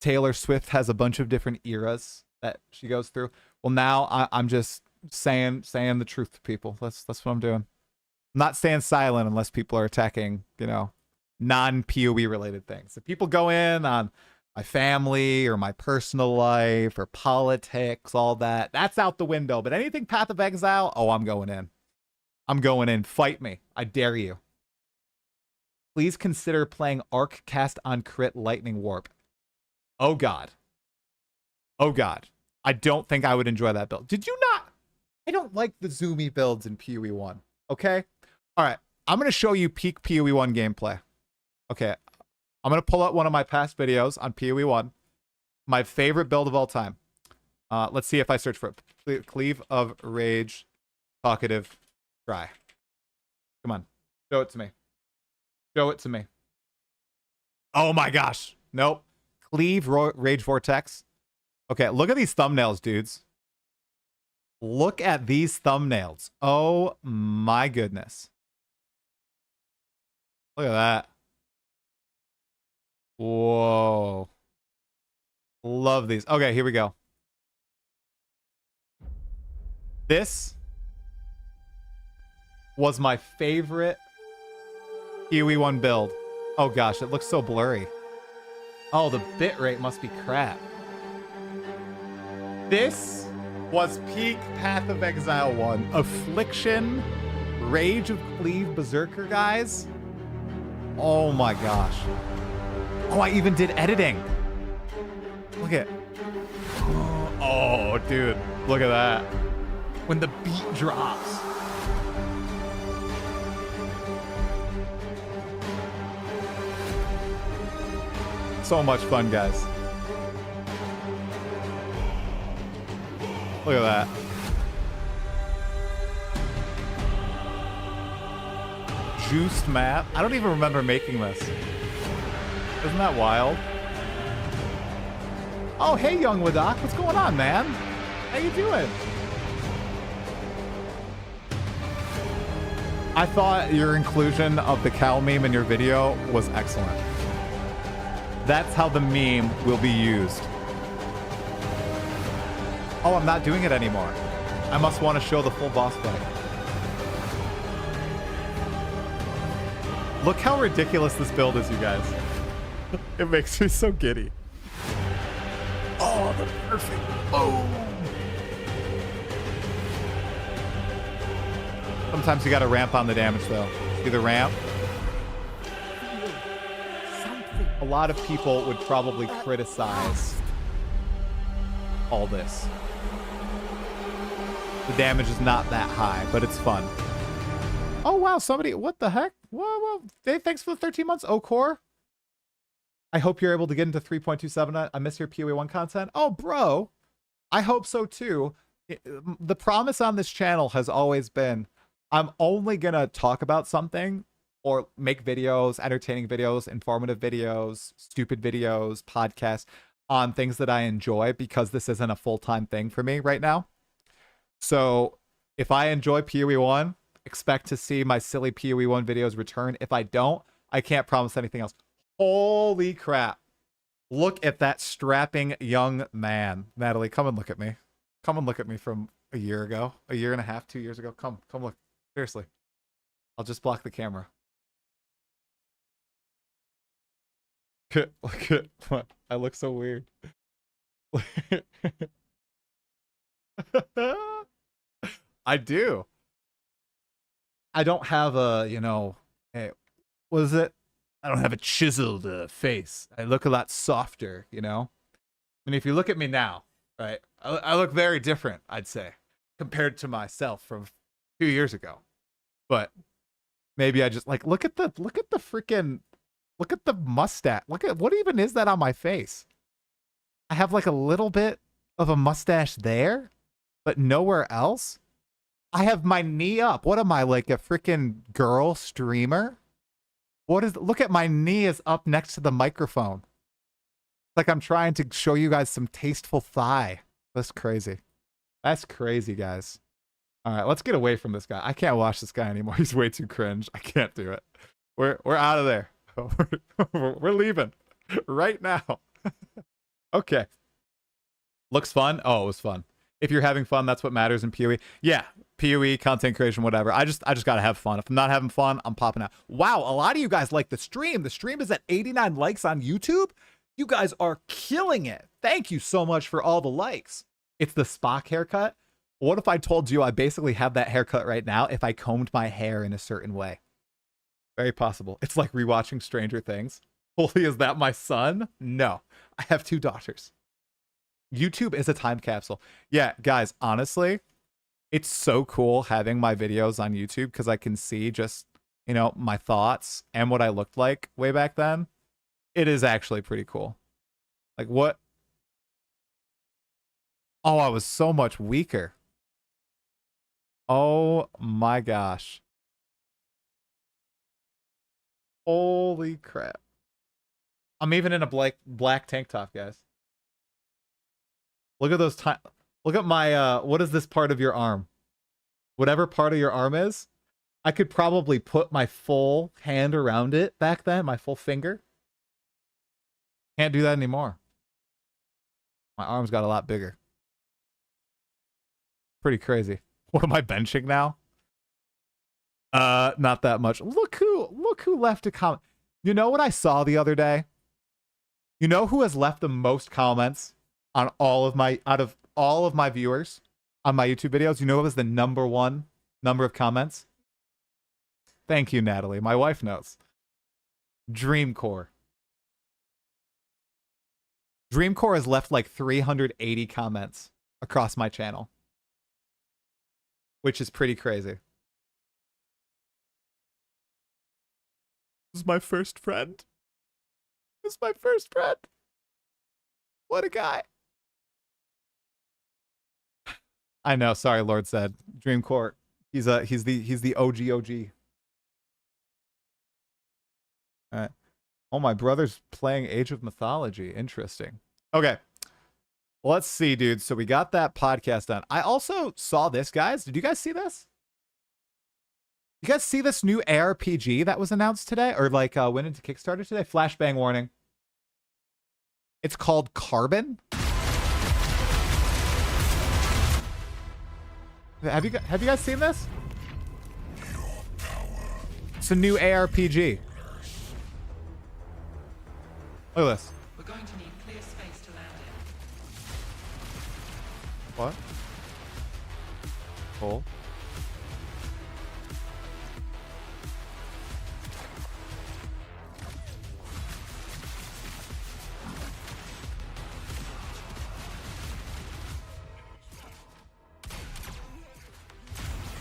Taylor Swift has a bunch of different eras that she goes through? Well, now I'm just saying the truth to people. That's what I'm doing. I'm not staying silent unless people are attacking, you know, non-PoE related things. If people go in on my family or my personal life or politics, all that, that's out the window. But anything Path of Exile, oh, I'm going in. I'm going in. Fight me. I dare you. Please consider playing Arc Cast on Crit Lightning Warp. Oh, God. Oh, God. I don't think I would enjoy that build. Did you not? I don't like the zoomy builds in PoE 1. Okay? All right. I'm going to show you peak PoE 1 gameplay. Okay. I'm going to pull out one of my past videos on PoE 1. My favorite build of all time. Let's see if I search for it. Cleave of Rage, Talkative, Try. Come on. Show it to me. Show it to me. Oh my gosh. Nope. Cleave, Rage Vortex. Okay, look at these thumbnails, dudes. Look at these thumbnails. Oh my goodness. Look at that. Whoa. Love these. Okay, here we go. This was my favorite PoE 1 build. Oh gosh, it looks so blurry. Oh, the bitrate must be crap. This was peak Path of Exile 1. Affliction, Rage of Cleave, Berserker, guys. Oh my gosh. Oh, I even did editing. Look at. Oh, dude. Look at that. When the beat drops. So much fun, guys. Look at that. Juiced map. I don't even remember making this. Isn't that wild? Oh, hey, young Wadak. What's going on, man? How you doing? I thought your inclusion of the cow meme in your video was excellent. That's how the meme will be used. Oh, I'm not doing it anymore. I must want to show the full boss fight. Look how ridiculous this build is, you guys. It makes me so giddy. Oh, the perfect boom. Sometimes you gotta ramp on the damage, though. See the ramp? A lot of people would probably criticize all this. The damage is not that high, but it's fun. Oh, wow, somebody, what the heck? Whoa, Dave, thanks for the 13 months, Okor. I hope you're able to get into 3.27. I miss your PoE 1 content. Oh, bro, I hope so too. The promise on this channel has always been, I'm only gonna talk about something or make videos, entertaining videos, informative videos, stupid videos, podcasts on things that I enjoy, because this isn't a full-time thing for me right now. So if I enjoy PoE 1, expect to see my silly PoE 1 videos return. If I don't, I can't promise anything else. Holy crap. Look at that strapping young man. Natalie, come and look at me. Come and look at me from a year ago, a year and a half, 2 years ago. Come look. Seriously. I'll just block the camera. Look at what? I look so weird. I do. I don't have a, hey, what is it? I don't have a chiseled face. I look a lot softer, I mean, if you look at me now, right, I look very different, I'd say, compared to myself from 2 years ago. But maybe I just look at the mustache. Look at what even is that on my face? I have like a little bit of a mustache there, but nowhere else. I have my knee up. What am I, like a freaking girl streamer? Look at my knee is up next to the microphone. Like I'm trying to show you guys some tasteful thigh. That's crazy. That's crazy, guys. All right, let's get away from this guy. I can't watch this guy anymore. He's way too cringe. I can't do it. We're out of there. We're leaving right now. Okay. Looks fun. Oh, it was fun. If you're having fun, that's what matters in PoE. Yeah, PoE, content creation, whatever. I just gotta have fun. If I'm not having fun, I'm popping out. Wow, a lot of you guys like the stream. The stream is at 89 likes on YouTube. You guys are killing it. Thank you so much for all the likes. It's the Spock haircut. What if I told you I basically have that haircut right now if I combed my hair in a certain way? Very possible. It's like rewatching Stranger Things. Holy, is that my son? No, I have 2 daughters. YouTube is a time capsule. Yeah, guys, honestly, it's so cool having my videos on YouTube because I can see just, my thoughts and what I looked like way back then. It is actually pretty cool. Like what? Oh, I was so much weaker. Oh my gosh. Holy crap. I'm even in a black tank top, guys. Look at those look at my what is this part of your arm? Whatever part of your arm is, I could probably put my full hand around it back then, my full finger. Can't do that anymore. My arms got a lot bigger. Pretty crazy. What am I benching now? Not that much. Look who left a comment. You know what I saw the other day? You know who has left the most comments on out of all of my viewers? on my YouTube videos, you know what was the number one number of comments? Thank you, Natalie. My wife knows. Dreamcore. Dreamcore has left like 380 comments across my channel, which is pretty crazy. This is my first friend. This is my first friend. What a guy. I know. Sorry, Lord said. Dreamcore. He's the OG. All right. Oh, my brother's playing Age of Mythology. Interesting. Okay. Let's see, dude. So we got that podcast done. I also saw this, guys. Did you guys see this? You guys see this new ARPG that was announced today? Or like went into Kickstarter today? Flashbang warning. It's called Carbon. Have you guys seen this? It's a new ARPG. Look at this. We're going to need clear space to land in. What? Cool.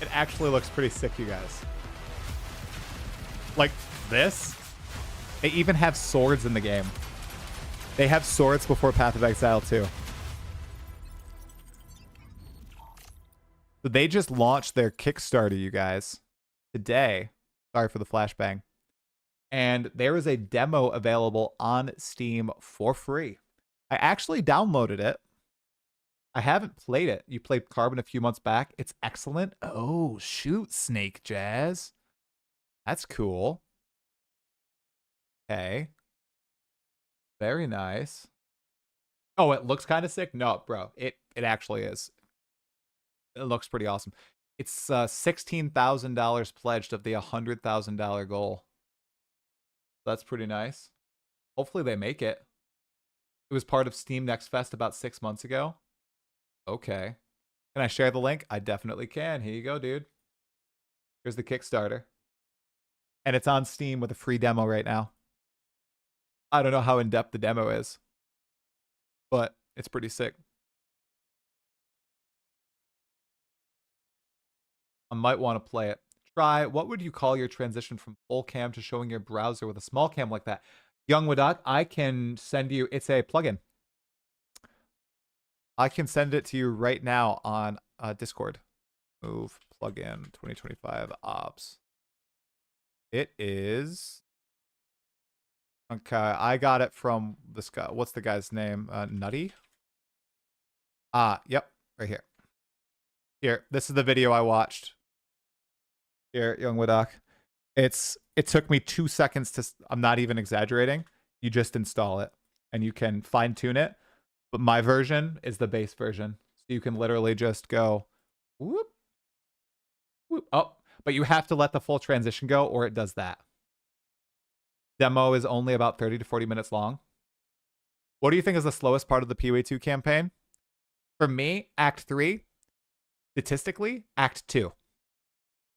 It actually looks pretty sick, you guys. Like this. They even have swords in the game. They have swords before Path of Exile too. So they just launched their Kickstarter, you guys, today. Sorry for the flashbang. And there is a demo available on Steam for free. I actually downloaded it. I haven't played it. You played Carbon a few months back. It's excellent. Oh, shoot, Snake Jazz. That's cool. Okay. Very nice. Oh, it looks kind of sick? No, bro. It actually is. It looks pretty awesome. It's $16,000 pledged of the $100,000 goal. That's pretty nice. Hopefully they make it. It was part of Steam Next Fest about 6 months ago. Okay. Can I share the link? I definitely can. Here you go, dude. Here's the Kickstarter. And it's on Steam with a free demo right now. I don't know how in-depth the demo is, but it's pretty sick. I might want to play it. Try, what would you call your transition from full cam to showing your browser with a small cam like that? Young Wadak, I can send you, it's a plugin. I can send it to you right now on Discord. Move plugin 2025 ops. It is... Okay, I got it from this guy. What's the guy's name? Nutty? Yep, right here. Here, this is the video I watched. Here, Young Wadak. It took me 2 seconds to, I'm not even exaggerating. You just install it and you can fine tune it. But my version is the base version. So you can literally just go, whoop, whoop. Oh, but you have to let the full transition go or it does that. Demo is only about 30 to 40 minutes long. What do you think is the slowest part of the PoE2 campaign? For me, Act 3. Statistically, Act 2.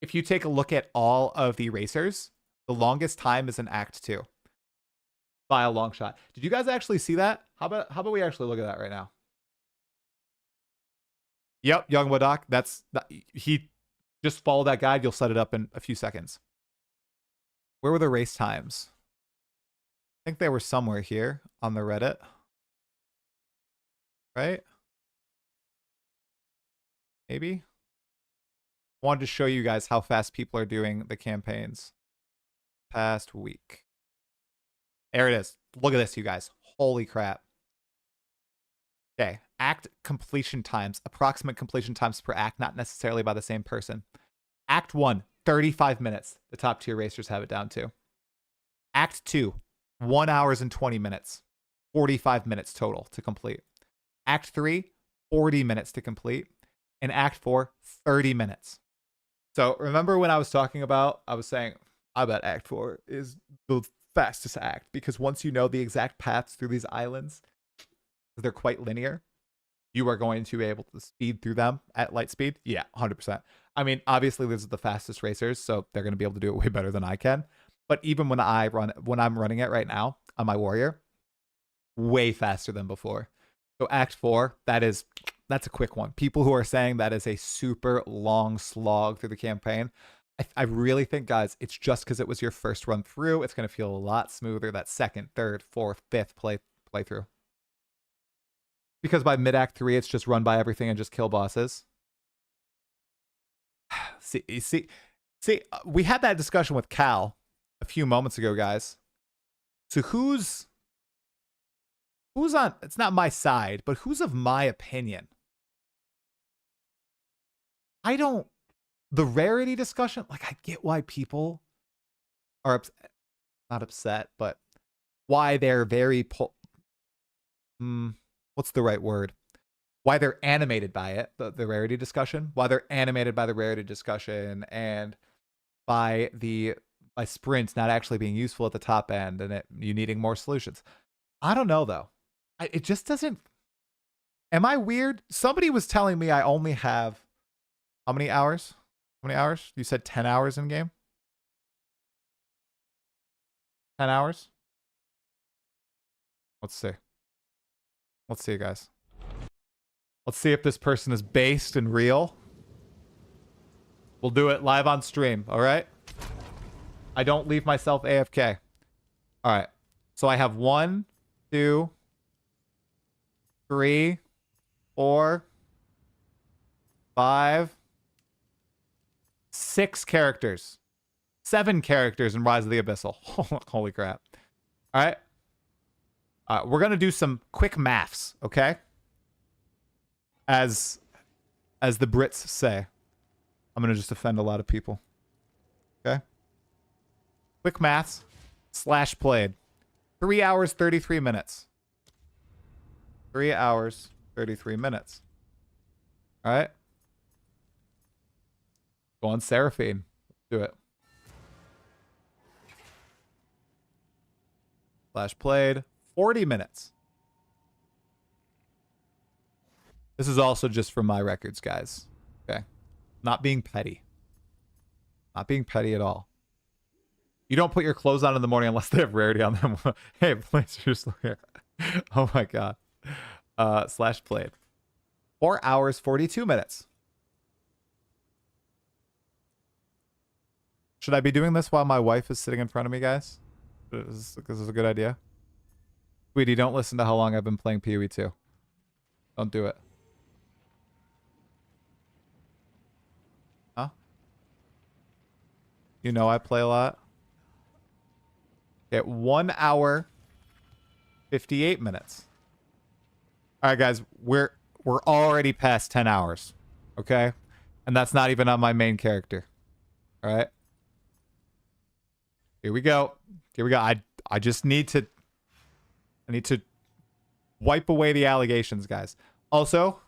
If you take a look at all of the racers, the longest time is in Act 2. By a long shot. Did you guys actually see that? How about we actually look at that right now? Yep, Young Wadak. He just follow that guide. You'll set it up in a few seconds. Where were the race times? I think they were somewhere here on the Reddit. Right? Maybe? I wanted to show you guys how fast people are doing the campaigns. Past week. There it is. Look at this, you guys. Holy crap. Okay. Act completion times. Approximate completion times per act, not necessarily by the same person. Act 1, 35 minutes. The top tier racers have it down to. Act 2, 1 hour and 20 minutes. 45 minutes total to complete. Act 3, 40 minutes to complete. And Act 4, 30 minutes. So remember when I was talking about, I was saying, I bet Act 4 is the fastest act because once you know the exact paths through these islands, they're quite linear. you are going to be able to speed through them at light speed. Yeah, 100%. I mean, obviously, these are the fastest racers, so they're going to be able to do it way better than I can. But even when I'm running it right now on my warrior, way faster than before. So Act 4, that's a quick one. People who are saying that is a super long slog through the campaign, I really think, guys, it's just because it was your first run through. It's going to feel a lot smoother that second, third, fourth, fifth playthrough. Because by mid-act 3, it's just run by everything and just kill bosses. See, we had that discussion with Cal a few moments ago, guys. So who's on, it's not my side, but who's of my opinion? The rarity discussion, like, I get why people are not upset, but why they're very what's the right word? Why they're animated by it, the rarity discussion, why they're animated by the rarity discussion and by sprints not actually being useful at the top end and you needing more solutions. I don't know, though. It just doesn't. Am I weird? Somebody was telling me I only have how many hours? How many hours? You said 10 hours in game? 10 hours? Let's see. Let's see, guys. Let's see if this person is based and real. We'll do it live on stream, all right? I don't leave myself AFK. All right. So I have 1, 2, 3, 4, 5, 6 characters. 7 characters in Rise of the Abyssal. Holy crap. All right. We're going to do some quick maths, okay? As the Brits say. I'm going to just offend a lot of people. Okay? Quick maths. / played. 3 hours, 33 minutes. 3 hours, 33 minutes. All right? Go on Seraphine. Do it. / played. 40 minutes. This is also just for my records, guys. Okay? Not being petty. Not being petty at all. You don't put your clothes on in the morning unless they have rarity on them. Hey, please, seriously. Oh my god. / played. 4 hours, 42 minutes. Should I be doing this while my wife is sitting in front of me, guys? This is a good idea. Sweetie, don't listen to how long I've been playing PoE 2. Don't do it. Huh? You know I play a lot. Okay, 1 hour, 58 minutes. All right, guys, we're already past 10 hours. Okay? And that's not even on my main character. All right? Here we go. Here we go. I just need to wipe away the allegations, guys. Also,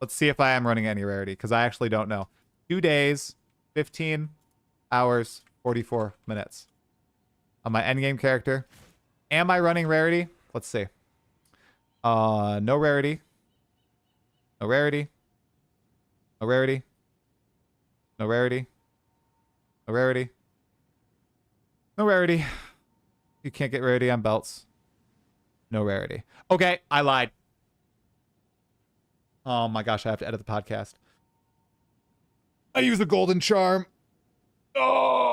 let's see if I am running any rarity, because I actually don't know. 2 days, 15 hours, 44 minutes. On my endgame character. Am I running rarity? Let's see. No rarity. No rarity. No rarity. No rarity. No rarity. No rarity. You can't get rarity on belts. No rarity. Okay, I lied. Oh my gosh, I have to edit the podcast. I use the golden charm. Oh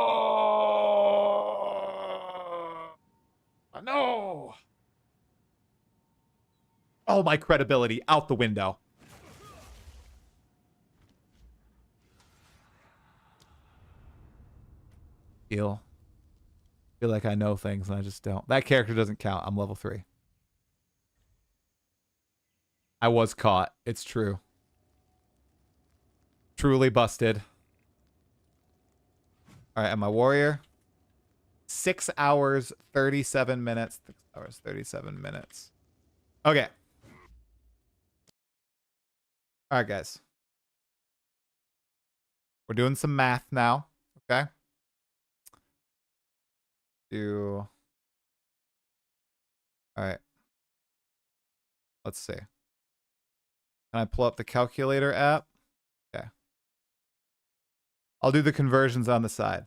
no. Oh, my credibility out the window. Feel like I know things and I just don't. That character doesn't count. I'm level 3. I was caught. It's true. Truly busted. All right, and my warrior. 6 hours, 37 minutes. 6 hours, 37 minutes. Okay. All right, guys. We're doing some math now. Okay. All right. Let's see. Can I pull up the calculator app? Okay. I'll do the conversions on the side.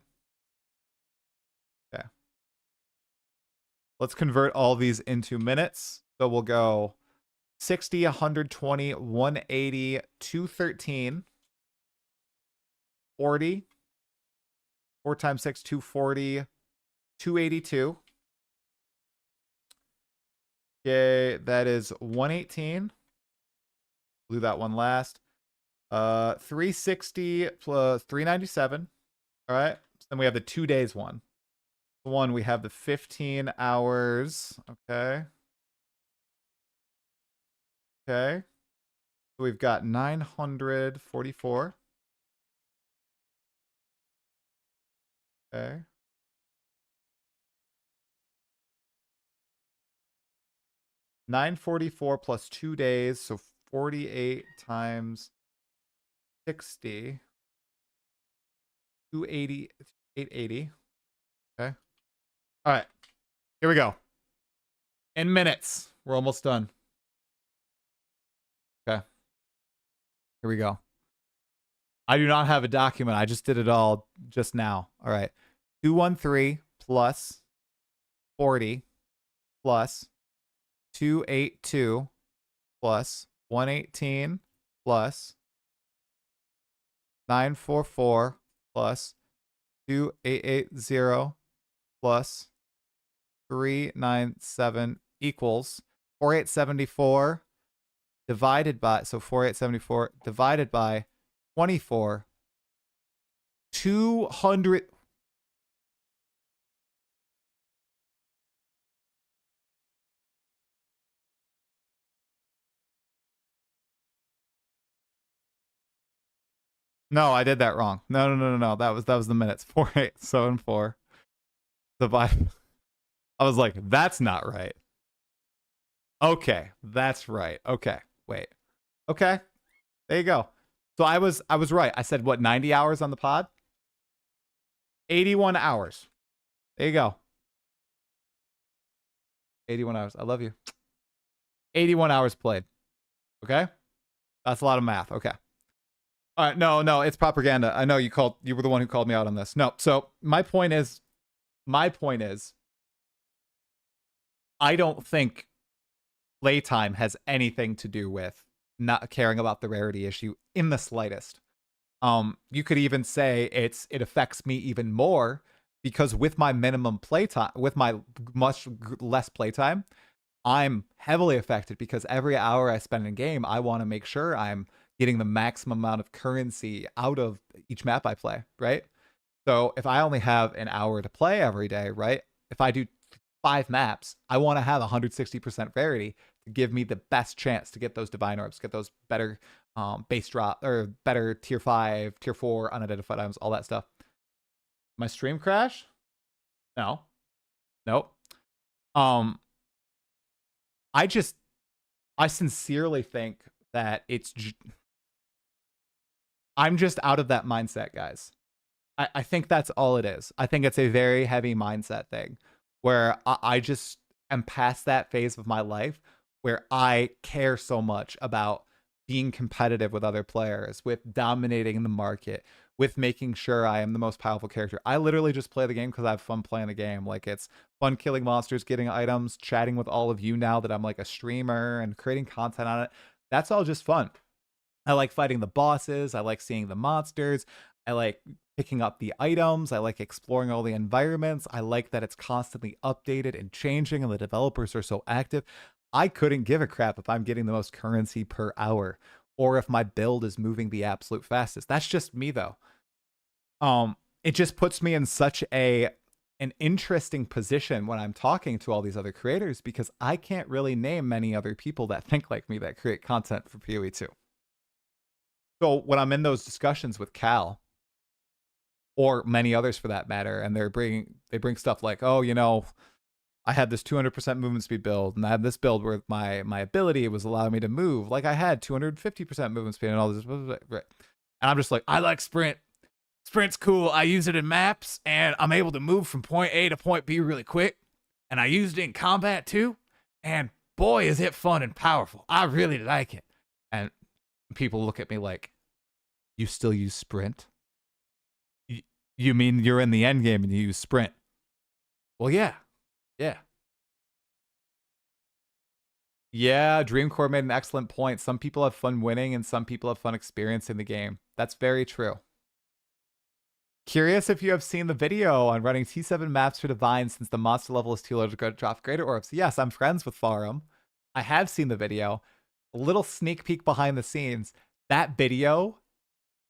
Okay. Let's convert all these into minutes. So we'll go 60, 120, 180, 213, 40, 4 times 6, 240, 282. Okay, that is 118. Blew that one last. 360 plus 397. All right. So then we have the 2 days one. The one we have the 15 hours. Okay. Okay. So we've got 944. Okay. $944 plus 2 days, so 48 times 60. 280, 880. Okay. All right. Here we go. In minutes. We're almost done. Okay. Here we go. I do not have a document. I just did it all just now. All right. 213 plus 40 plus 282 plus 118 plus 944 plus 2880 plus 397 equals 4874 divided by, so 4874 divided by 24, 200. No, I did that wrong. No. That was the minutes. 4874 divide. I was like, that's not right. Okay, that's right. Okay, wait. Okay, there you go. So I was right. I said what, 90 hours on the pod? 81 hours. There you go. 81 hours. I love you. 81 hours played. Okay? That's a lot of math. Okay. All right, no, it's propaganda. I know you were the one who called me out on this. No, so my point is, I don't think playtime has anything to do with not caring about the rarity issue in the slightest. You could even say it affects me even more because with my minimum playtime, with my much less playtime, I'm heavily affected because every hour I spend in game, I want to make sure I'm getting the maximum amount of currency out of each map I play, right? So if I only have an hour to play every day, right? If I do 5 maps, I want to have 160% rarity to give me the best chance to get those divine orbs, get those better base drop or better tier 5, tier 4 unidentified items, all that stuff. My stream crash? No. Nope. I sincerely think that I'm just out of that mindset, guys. I think that's all it is. I think it's a very heavy mindset thing where I just am past that phase of my life where I care so much about being competitive with other players, with dominating the market, with making sure I am the most powerful character. I literally just play the game because I have fun playing the game. Like, it's fun killing monsters, getting items, chatting with all of you now that I'm like a streamer and creating content on it. That's all just fun. I like fighting the bosses. I like seeing the monsters. I like picking up the items. I like exploring all the environments. I like that it's constantly updated and changing and the developers are so active. I couldn't give a crap if I'm getting the most currency per hour or if my build is moving the absolute fastest. That's just me though. It just puts me in such an interesting position when I'm talking to all these other creators because I can't really name many other people that think like me that create content for PoE 2. So when I'm in those discussions with Kall, or many others for that matter, and they bring stuff like, oh, you know, I had this 200% movement speed build, and I had this build where my ability was allowing me to move, like I had 250% movement speed and all this, right? And I'm just like, I like sprint. Sprint's cool. I use it in maps, and I'm able to move from point A to point B really quick. And I used it in combat too, and boy, is it fun and powerful. I really like it. And People look at me like, you still use sprint? You mean you're in the end game and you use sprint? Well, yeah. Yeah, Dreamcore made an excellent point. Some people have fun winning and some people have fun experiencing the game. That's very true. Curious if you have seen the video on running T7 maps for Divine since the monster level is too low to drop greater orbs. Yes, I'm friends with Farum. I have seen the video. A little sneak peek behind the scenes. That video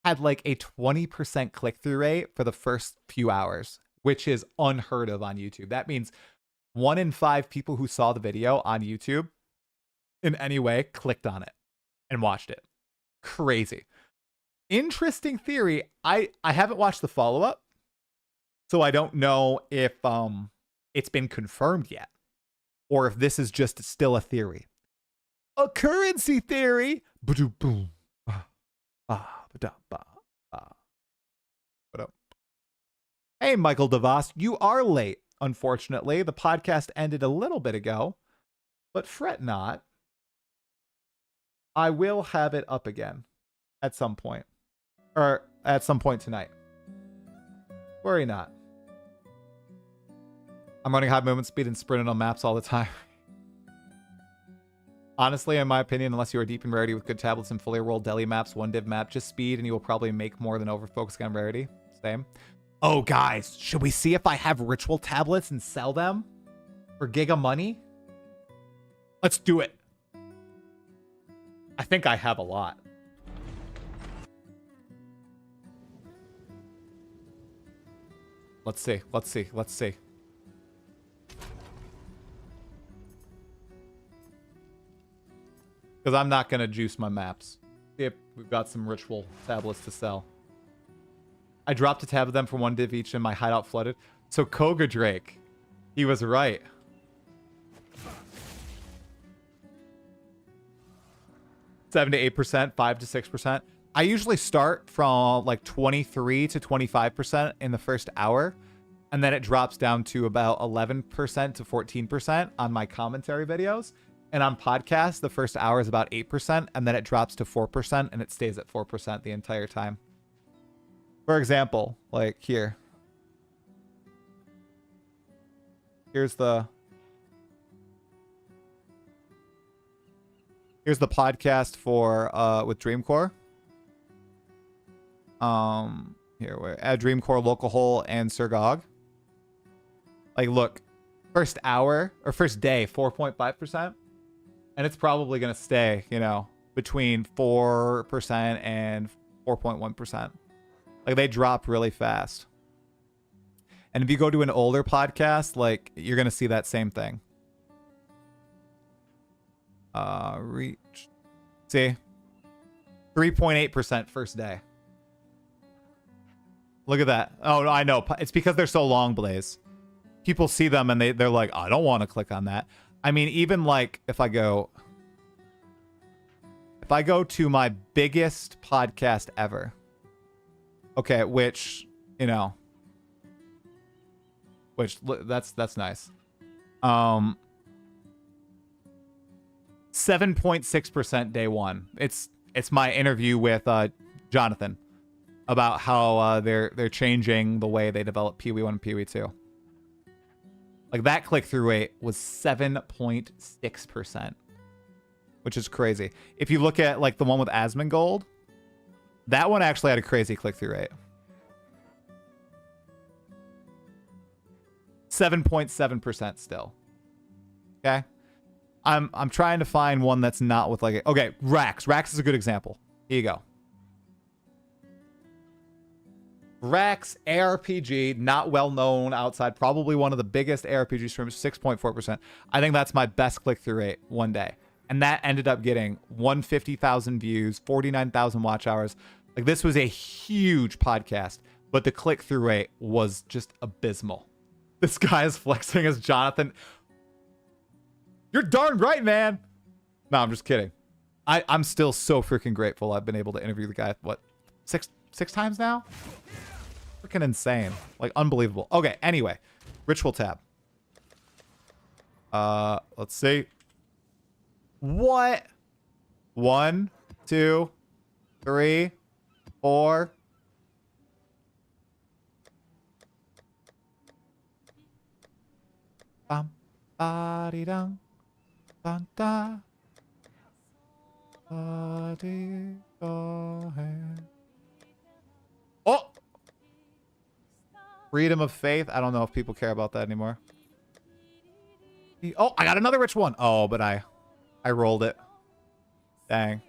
had like a 20% click-through rate for the first few hours, which is unheard of on YouTube. That means 1 in 5 people who saw the video on YouTube in any way clicked on it and watched it. Crazy. Interesting theory. I haven't watched the follow-up, so I don't know if it's been confirmed yet or if this is just still a theory. A currency theory. Hey, Michael DeVos, you are late. Unfortunately, the podcast ended a little bit ago, but fret not. I will have it up again at some point, or at some point tonight. Worry not. I'm running high movement speed and sprinting on maps all the time. Honestly, in my opinion, unless you are deep in rarity with good tablets and fully rolled deli maps, one div map, just speed, and you will probably make more than over-focusing on rarity. Same. Oh, guys, should we see if I have ritual tablets and sell them for giga money? Let's do it. I think I have a lot. Let's see. Because I'm not going to juice my maps. See if we've got some ritual tablets to sell. I dropped a tab of them for 1 div each and my hideout flooded. So Koga Drake, he was right. 7 to 8%, 5 to 6%. I usually start from like 23 to 25% in the first hour, and then it drops down to about 11% to 14% on my commentary videos. And on podcasts, the first hour is about 8%, and then it drops to 4%, and it stays at 4% the entire time. For example, like here. Here's the podcast for with Dreamcore. Here we're at Dreamcore, Local Hole, and Surgog. Like, look, first hour or first day, 4.5%, and it's probably gonna stay, you know, between 4% and 4.1%. Like, they drop really fast. And if you go to an older podcast, like, you're gonna see that same thing. Reach. See? 3.8% first day. Look at that. Oh, no, I know. It's because they're so long, Blaze. People see them and they're like, I don't want to click on that. I mean, even like if I go to my biggest podcast ever. Okay, which, you know, that's nice. 7.6% day one. It's my interview with Jonathan about how they're changing the way they develop PoE 1 and PoE 2. Like, that click-through rate was 7.6%, which is crazy. If you look at like the one with Asmongold, that one actually had a crazy click-through rate. 7.7% still. Okay? I'm trying to find one that's not with like okay, Rax. Rax is a good example. Here you go. Rax ARPG, not well known outside, probably one of the biggest ARPG streamers, 6.4%. I think that's my best click-through rate one day. And that ended up getting 150,000 views, 49,000 watch hours. Like, this was a huge podcast, but the click-through rate was just abysmal. This guy is flexing as Jonathan. You're darn right, man. No, I'm just kidding. I'm still so freaking grateful I've been able to interview the guy, what, six times now? Freaking insane. Like, unbelievable. Okay, anyway. Ritual tab. Let's see. What? 1, 2, 3, 4. Bum, ba-dee-dum, bum, da. Oh! Freedom of faith. I don't know if people care about that anymore. Oh, I got another rich one. Oh, but I rolled it. Dang.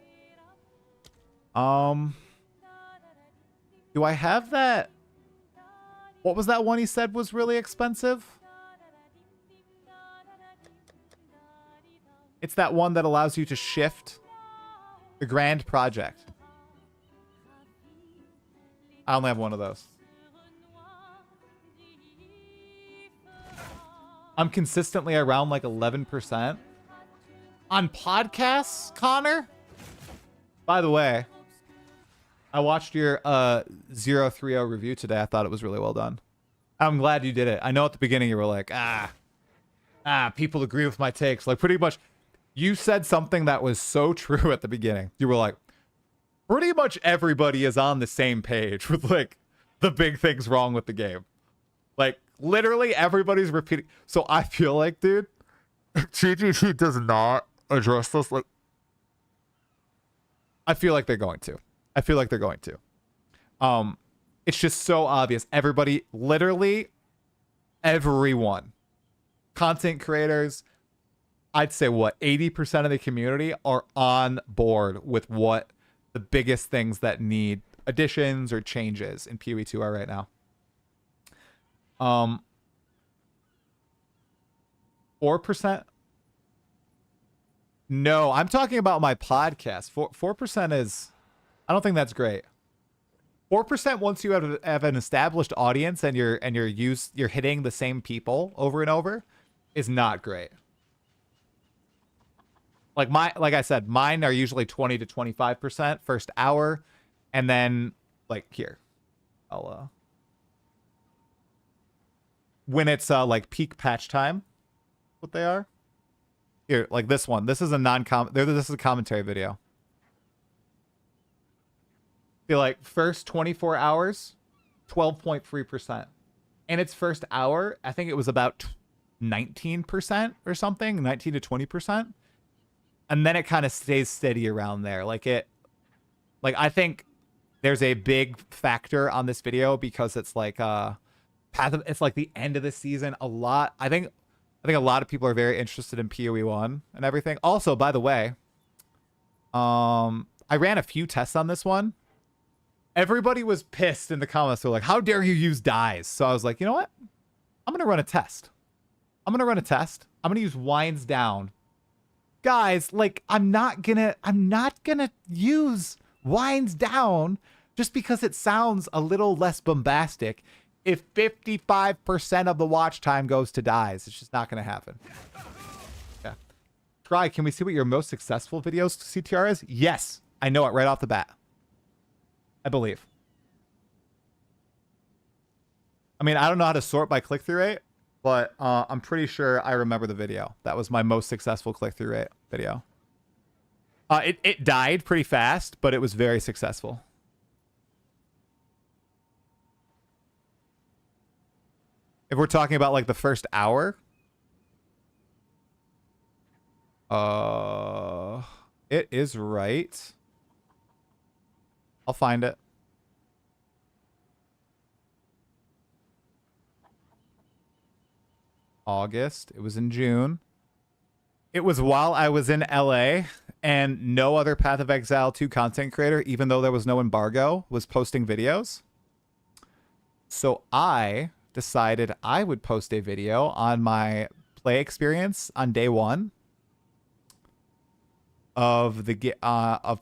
Do I have that? What was that one he said was really expensive? It's that one that allows you to shift the grand project. I only have one of those. I'm consistently around like 11%. On podcasts, Connor? By the way, I watched your 030 review today. I thought it was really well done. I'm glad you did it. I know at the beginning you were like, people agree with my takes. Like pretty much, you said something that was so true at the beginning. You were like, pretty much everybody is on the same page with like the big things wrong with the game. Like literally everybody's repeating. So I feel like, dude, GGG does not address this. Like, I feel like they're going to. It's just so obvious. Everybody, literally everyone, content creators, I'd say what, 80% of the community are on board with what the biggest things that need additions or changes in PoE 2 are right now. 4%? No, I'm talking about my podcast. 4% is, I don't think that's great. 4% once you have an established audience and you're hitting the same people over and over is not great. Like I said, mine are usually 20 to 25% first hour, and then like here, I'll when it's like peak patch time, what they are here, like this one. This is a this is a commentary video. Feel like first 24 hours, 12.3%, and its first hour, I think it was about 19% or something, 19 to 20%. And then it kind of stays steady around there. Like I think there's a big factor on this video because it's like it's like the end of the season. I think a lot of people are very interested in PoE 1 and everything. Also, by the way, I ran a few tests on this one. Everybody was pissed in the comments. They're like, "How dare you use dyes?" So I was like, you know what? I'm gonna run a test. I'm gonna use winds down. Guys, like I'm not gonna use winds down just because it sounds a little less bombastic. If 55% of the watch time goes to dyes, it's just not gonna happen. Yeah. Try, can we see what your most successful videos CTR is? Yes, I know it right off the bat. I believe. I mean, I don't know how to sort by click-through rate, but I'm pretty sure I remember the video. That was my most successful click-through rate video. It died pretty fast, but it was very successful. If we're talking about like the first hour, it is right. I'll find it. August. It was in June. It was while I was in LA and no other Path of Exile 2 content creator, even though there was no embargo, was posting videos. So I decided I would post a video on my play experience on day 1 of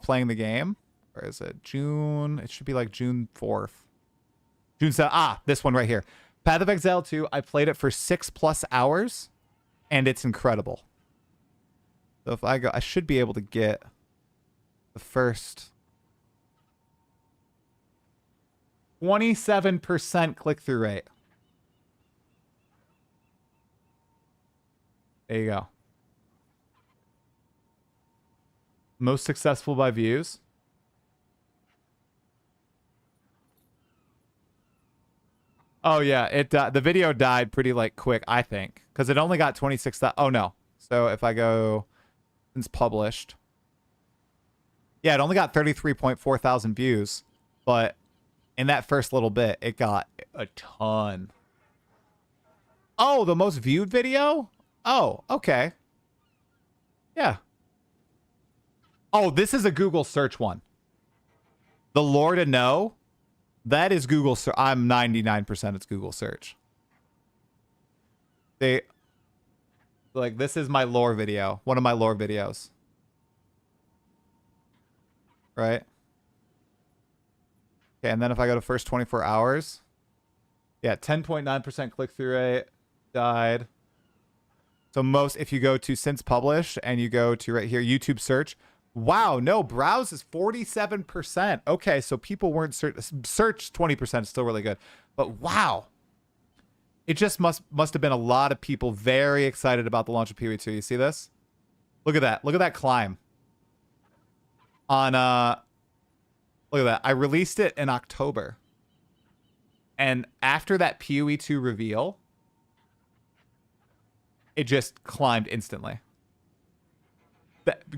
playing the game. Where is it? June. It should be like June 4th. June 7th. This one right here. Path of Exile 2, I played it for 6+ hours, and it's incredible. So if I go, I should be able to get the first 27% click-through rate. There you go. Most successful by views. Oh yeah, the video died pretty like quick, I think, because it only got 26,000. Oh no. So if I go since published, yeah, it only got 33.4 thousand views, but in that first little bit, it got a ton. Oh, the most viewed video? Oh, okay. Yeah. Oh, this is a Google search one. The lore to know, that is Google search. I'm 99% it's Google search. They like this is my lore video, one of my lore videos. Right? Okay, and then if I go to first 24 hours, yeah, 10.9% click-through rate, died. So most, if you go to since published and you go to right here, YouTube search, wow, no, browse is 47%. Okay, so people weren't search 20% is still really good. But wow. It just must have been a lot of people very excited about the launch of PoE 2. You see this? Look at that. Look at that climb. On look at that. I released it in October. And after that PoE 2 reveal, it just climbed instantly.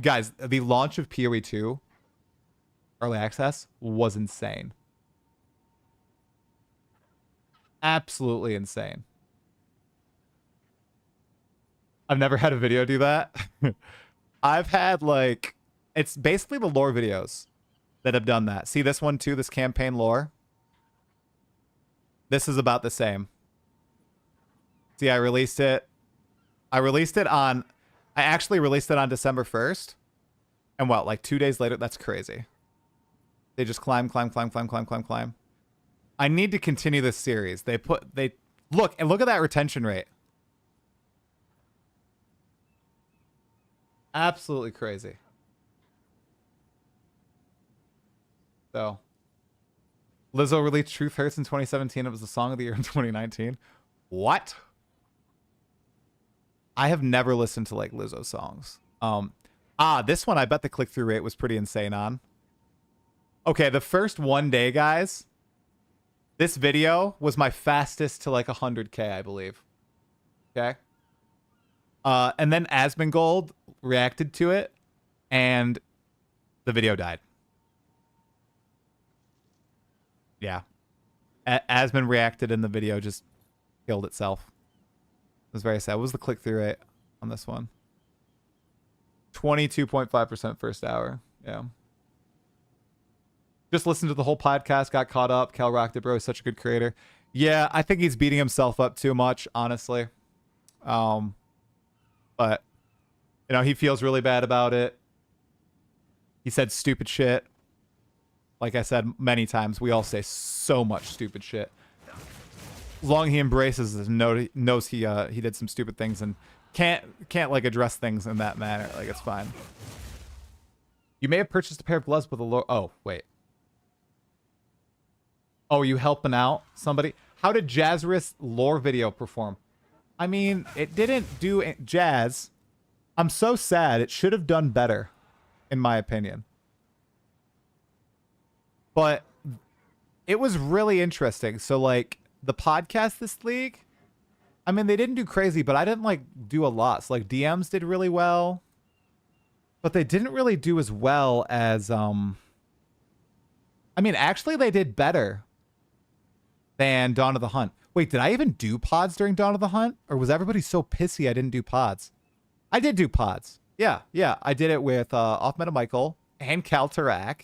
Guys, the launch of PoE 2 early access was insane. Absolutely insane. I've never had a video do that. I've had like, it's basically the lore videos that have done that. See this one too, this campaign lore? This is about the same. See, I actually released it on December 1st. And what, like 2 days later? That's crazy. They just climb. I need to continue this series. Look at that retention rate. Absolutely crazy. So, Lizzo released Truth Hurts in 2017. It was the song of the year in 2019. What? I have never listened to like Lizzo songs. This one I bet the click-through rate was pretty insane on. Okay, the first 1 day, guys. This video was my fastest to like 100K, I believe. Okay. And then Asmongold reacted to it, and the video died. Yeah. Asmon reacted, and the video just killed itself. It was very sad. What was the click-through rate on this one? 22.5% first hour. Yeah. Just listened to the whole podcast, got caught up. KallTorak, bro, is such a good creator. Yeah, I think he's beating himself up too much, honestly. But, you know, he feels really bad about it. He said stupid shit. Like I said many times, we all say so much stupid shit. As long as he embraces this, knows he did some stupid things and can't like address things in that manner. Like, it's fine. You may have purchased a pair of gloves with a low. Oh, wait. Oh, you helping out somebody? How did Jazzris lore video perform? I mean, it didn't do jazz. I'm so sad. It should have done better, in my opinion. But it was really interesting. So, like, the podcast this league, I mean, they didn't do crazy, but I didn't, like, do a lot. So, like, DMs did really well. But they didn't really do as well as, I mean, actually, they did better than Dawn of the Hunt. Wait, did I even do pods during Dawn of the Hunt? Or was everybody so pissy I didn't do pods? I did do pods. Yeah. I did it with Off Meta Michael and KallTorak,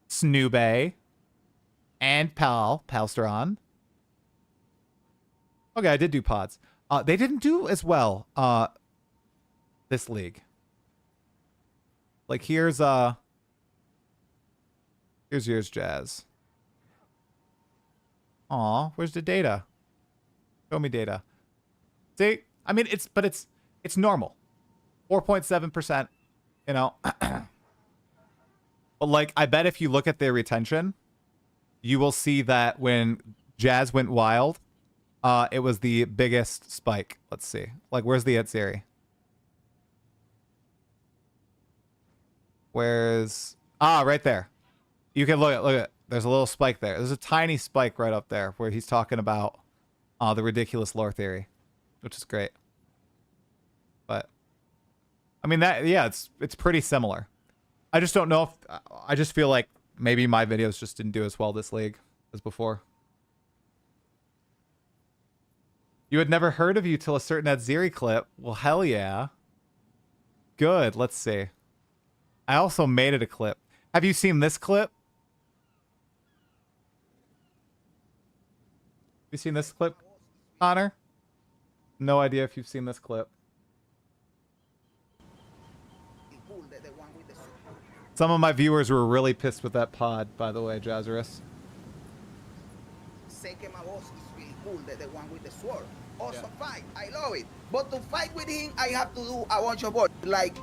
Snoobay, and Palsteron. Okay, I did do pods. They didn't do as well this league. Like, here's yours, Jazz. Aw, where's the data? Show me data. See? I mean, it's normal. 4.7%, you know. But, like, I bet if you look at their retention, you will see that when Jazz went wild, it was the biggest spike. Let's see. Like, where's the Etzeri? Where's... right there. You can look at There's a little spike there. There's a tiny spike right up there where he's talking about the ridiculous lore theory, which is great. But I mean it's pretty similar. I just don't know if I just feel like maybe my videos just didn't do as well this league as before. You had never heard of you till a certain Atziri clip. Well, hell yeah. Good. Let's see. I also made it a clip. Have you seen this clip? Have you seen this clip, Connor? No idea if you've seen this clip. Some of my viewers were really pissed with that pod, by the way, Jazarus. Sé que my boss is really cool, the one with the sword. Awesome fight, I love it. But to fight with him, I have to do a bunch of work. Like,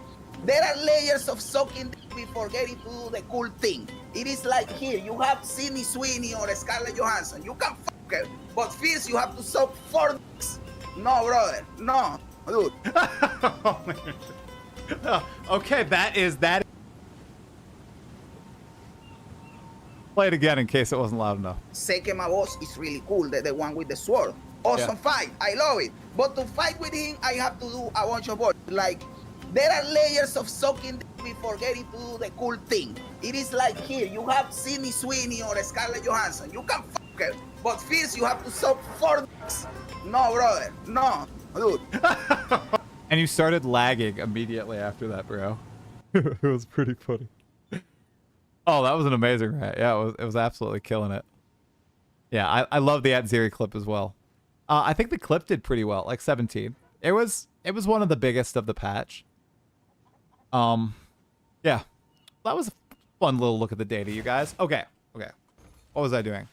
there are layers of soaking before getting to do the cool thing. It is like here, you have Sydney Sweeney or Scarlett Johansson. You can fuck her, but first you have to soak 4 dicks. No, brother, no, dude. Oh, man. Okay, that is. Play it again in case it wasn't loud enough. Sé que my boss is really cool, the one with the sword. Awesome fight, I love it. But to fight with him, I have to do a bunch of work. Like, there are layers of soaking before getting to do the cool thing. It is like here, you have Sydney Sweeney or Scarlett Johansson. You can fuck her, but first you have to soak 4 dicks. No, brother, no, dude. And you started lagging immediately after that, bro. It was pretty funny. Oh, that was an amazing rant. Yeah, it was absolutely killing it. Yeah, I love the Atziri clip as well. I think the clip did pretty well, like 17. It was one of the biggest of the patch. Yeah, that was a fun little look at the data, you guys. Okay. What was I doing?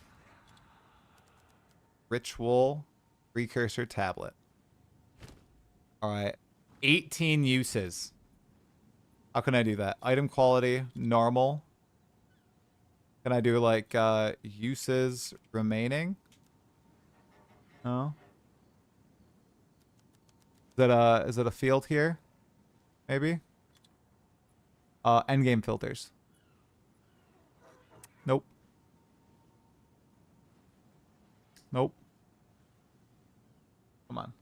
Ritual precursor tablet. All right, 18 uses. How can I do that? Item quality, normal. Can I do like uses remaining? No. Is it a field here? Maybe? Endgame filters. Nope. Nope. Come on.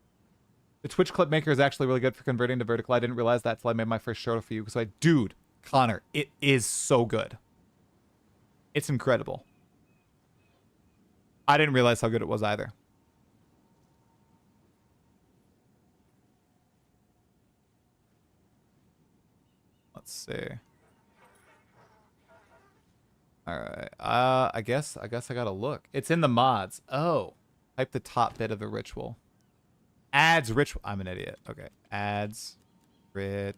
The Twitch clip maker is actually really good for converting to vertical. I didn't realize that till I made my first show for you. Because dude, Connor, it is so good. It's incredible. I didn't realize how good it was either. Let's see. All right. I guess I gotta look. It's in the mods. Oh, type the top bit of the ritual. Adds ritual. I'm an idiot. Okay. Adds ritual.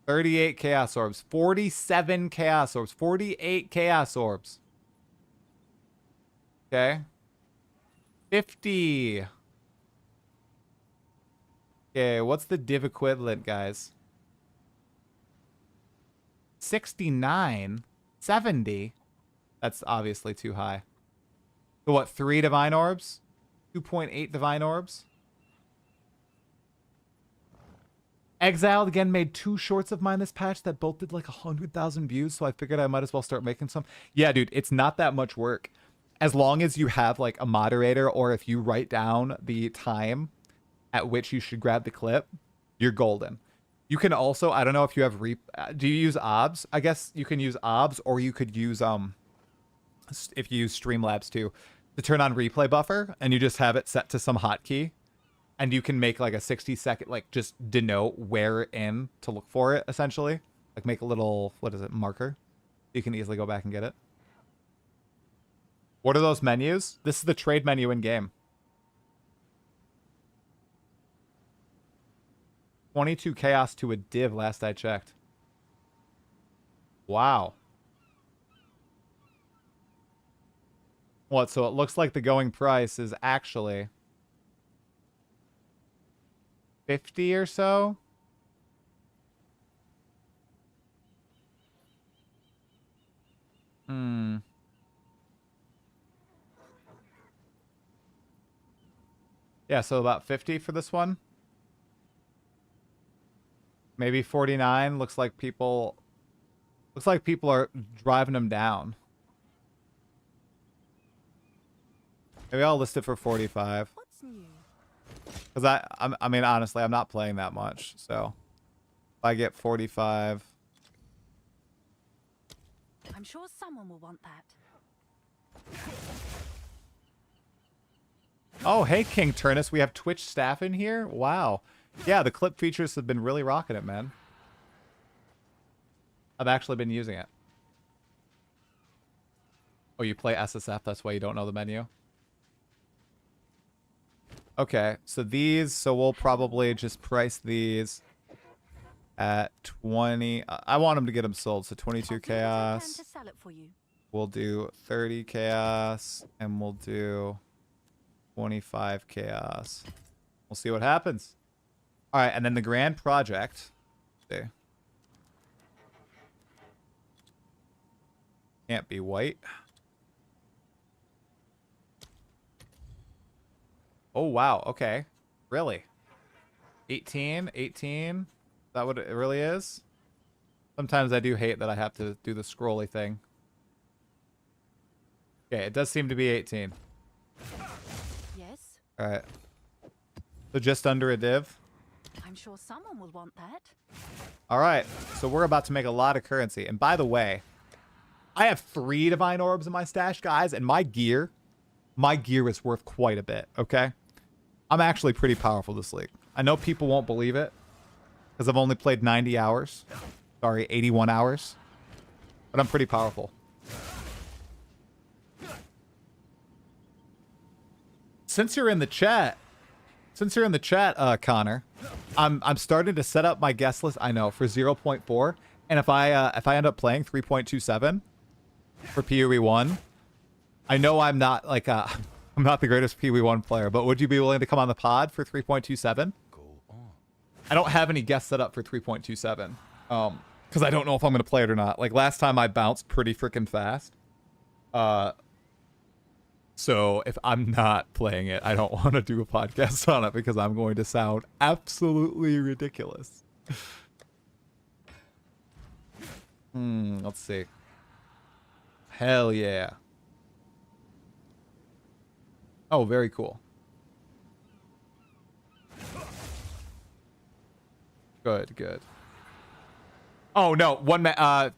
$38 chaos orbs, 47 chaos orbs, 48 chaos orbs. Okay. 50. Okay, what's the div equivalent, guys? 69, 70. That's obviously too high. So what, 3 divine orbs? 2.8 divine orbs? Exile again made 2 shorts of mine this patch that both did like 100,000 views, so I figured I might as well start making some. Yeah, dude, it's not that much work. As long as you have like a moderator, or if you write down the time at which you should grab the clip, you're golden. You can also, I don't know if you have do you use OBS? I guess you can use OBS, or you could use if you use Streamlabs too, to turn on replay buffer, and you just have it set to some hotkey. And you can make like a 60-second, like just denote where in to look for it, essentially. Like make a little, what is it, marker. You can easily go back and get it. What are those menus? This is the trade menu in game. 22 chaos to a div last I checked. Wow. What, so it looks like the going price is actually 50 or so? Yeah, so about 50 for this one. Maybe 49. Looks like people are driving them down. Maybe I'll list it for 45. What's new? Because I mean, honestly, I'm not playing that much. So if I get 45. I'm sure someone will want that. Oh, hey, King Turnus. We have Twitch staff in here. Wow. Yeah, the clip features have been really rocking it, man. I've actually been using it. Oh, you play SSF. That's why you don't know the menu. Okay, so these. So we'll probably just price these at 20. I want them to get them sold. So 22 chaos. To sell it for you. We'll do 30 chaos, and we'll do 25 chaos. We'll see what happens. All right, and then the grand project. Let's see. Can't be white. Oh, wow. Okay. Really? 18? 18? Is that what it really is? Sometimes I do hate that I have to do the scrolly thing. Okay, it does seem to be 18. Yes, All right. So just under a div. I'm sure someone will want that. All right. So we're about to make a lot of currency. And by the way, I have 3 divine orbs in my stash, guys, and my gear is worth quite a bit, okay? I'm actually pretty powerful this league. I know people won't believe it because I've only played 90 hours. Sorry, 81 hours. But I'm pretty powerful. Since you're in the chat, Connor, I'm starting to set up my guest list. I know for 0.4, and if I end up playing 3.27 for PoE1, I know I'm not like I'm not the greatest PoE1 player, but would you be willing to come on the pod for 3.27? I don't have any guests set up for 3.27, because I don't know if I'm gonna play it or not. Like last time, I bounced pretty freaking fast. So if I'm not playing it, I don't want to do a podcast on it because I'm going to sound absolutely ridiculous. Let's see. Hell yeah. Oh, very cool. Good, good. Oh, no. One man. I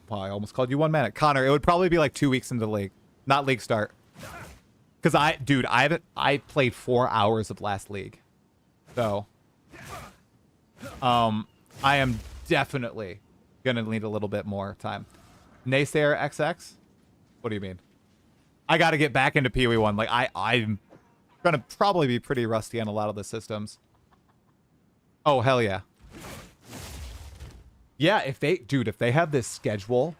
almost called you 1 minute. Connor, it would probably be like 2 weeks into the league. Not league start. Because I played 4 hours of last league. So. I am definitely going to need a little bit more time. Naysayer XX? What do you mean? I got to get back into PoE1. Like, I'm going to probably be pretty rusty on a lot of the systems. Oh, hell yeah. Yeah, if they have this schedule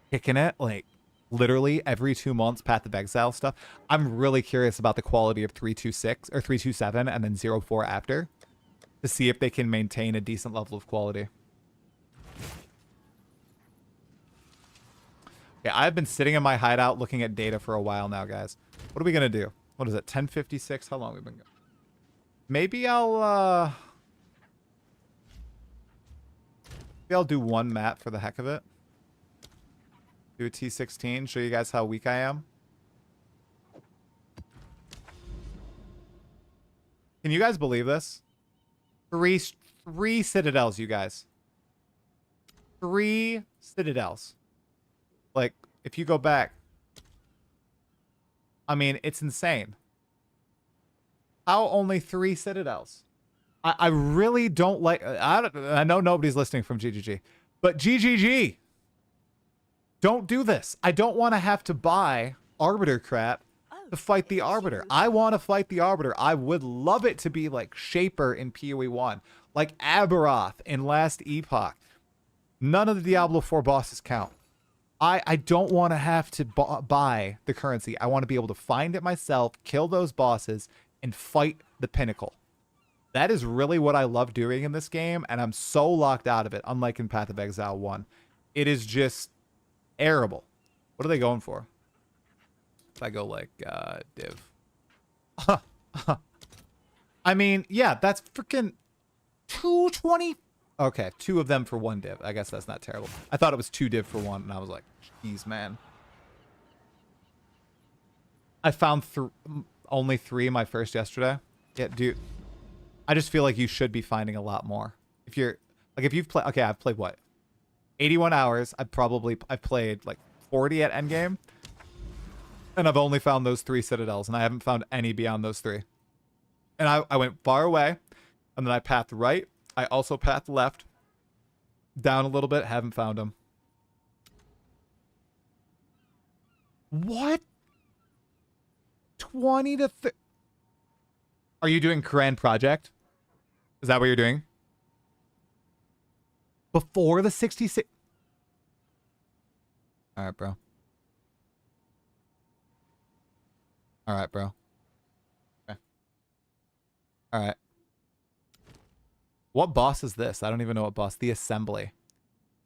kicking it, like, literally every 2 months, Path of Exile stuff, I'm really curious about the quality of 326 or 327 and then 04 after to see if they can maintain a decent level of quality. Yeah, I've been sitting in my hideout looking at data for a while now, guys. What are we going to do? What is it, 10:56? How long have we been going? Maybe I'll do one map for the heck of it. Do a T16, show you guys how weak I am. Can you guys believe this? Three citadels, you guys. 3 citadels. Like, if you go back, I mean, it's insane. How only 3 citadels? I really don't like... I know nobody's listening from GGG, but GGG! Don't do this. I don't want to have to buy Arbiter crap to fight the Arbiter. I want to fight the Arbiter. I would love it to be like Shaper in PoE1, like Aberoth in Last Epoch. None of the Diablo 4 bosses count. I don't want to have to buy the currency. I want to be able to find it myself, kill those bosses, and fight the pinnacle. That is really what I love doing in this game, and I'm so locked out of it, unlike in Path of Exile 1. It is just terrible. What are they going for? If I go like div. I mean, yeah, that's freaking 220 Okay, 2 of them for 1 div. I guess that's not terrible. I thought it was 2 div for 1, and I was like, jeez, man. I found only 3 my first yesterday. Yeah, dude. I just feel like you should be finding a lot more. If you're like, if you've played, okay, I've played what? 81 hours. I've played like 40 at endgame. And I've only found those 3 citadels, and I haven't found any beyond those 3. And I went far away, and then I pathed right. I also pathed left, down a little bit, haven't found them. What? 20 to Are you doing Koran Project? Is that what you're doing? Before the 66? All right, bro. All right, bro. Okay. All right. What boss is this? I don't even know what boss. The Assembly.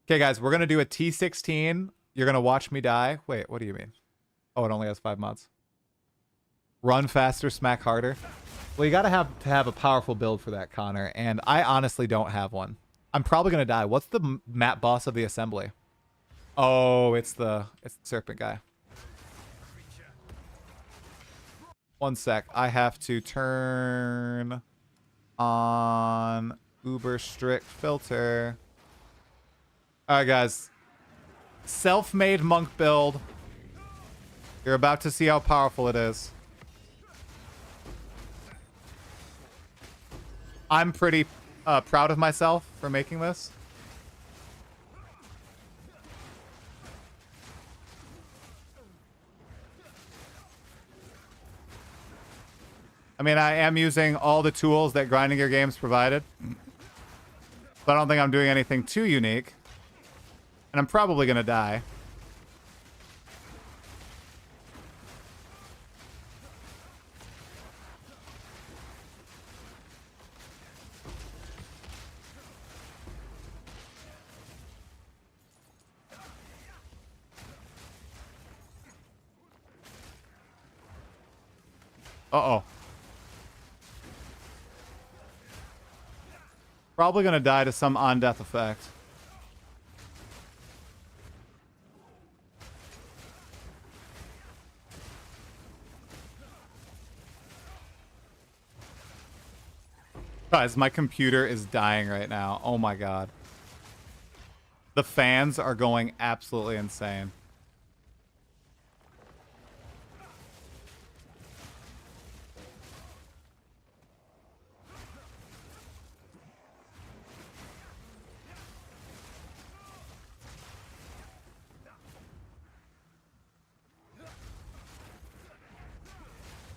Okay, guys, we're going to do a T16. You're going to watch me die. Wait, what do you mean? Oh, it only has 5 mods. Run faster, smack harder. Well, you got to have a powerful build for that, Connor. And I honestly don't have one. I'm probably going to die. What's the map boss of the Assembly? Oh, it's the serpent guy. 1 sec. I have to turn on uber strict filter. All right, guys. Self-made monk build. You're about to see how powerful it is. I'm pretty proud of myself for making this. I mean, I am using all the tools that Grinding Your Games provided. But I don't think I'm doing anything too unique. And I'm probably going to die. Uh-oh. Probably going to die to some on-death effect. Guys, my computer is dying right now. Oh my god. The fans are going absolutely insane.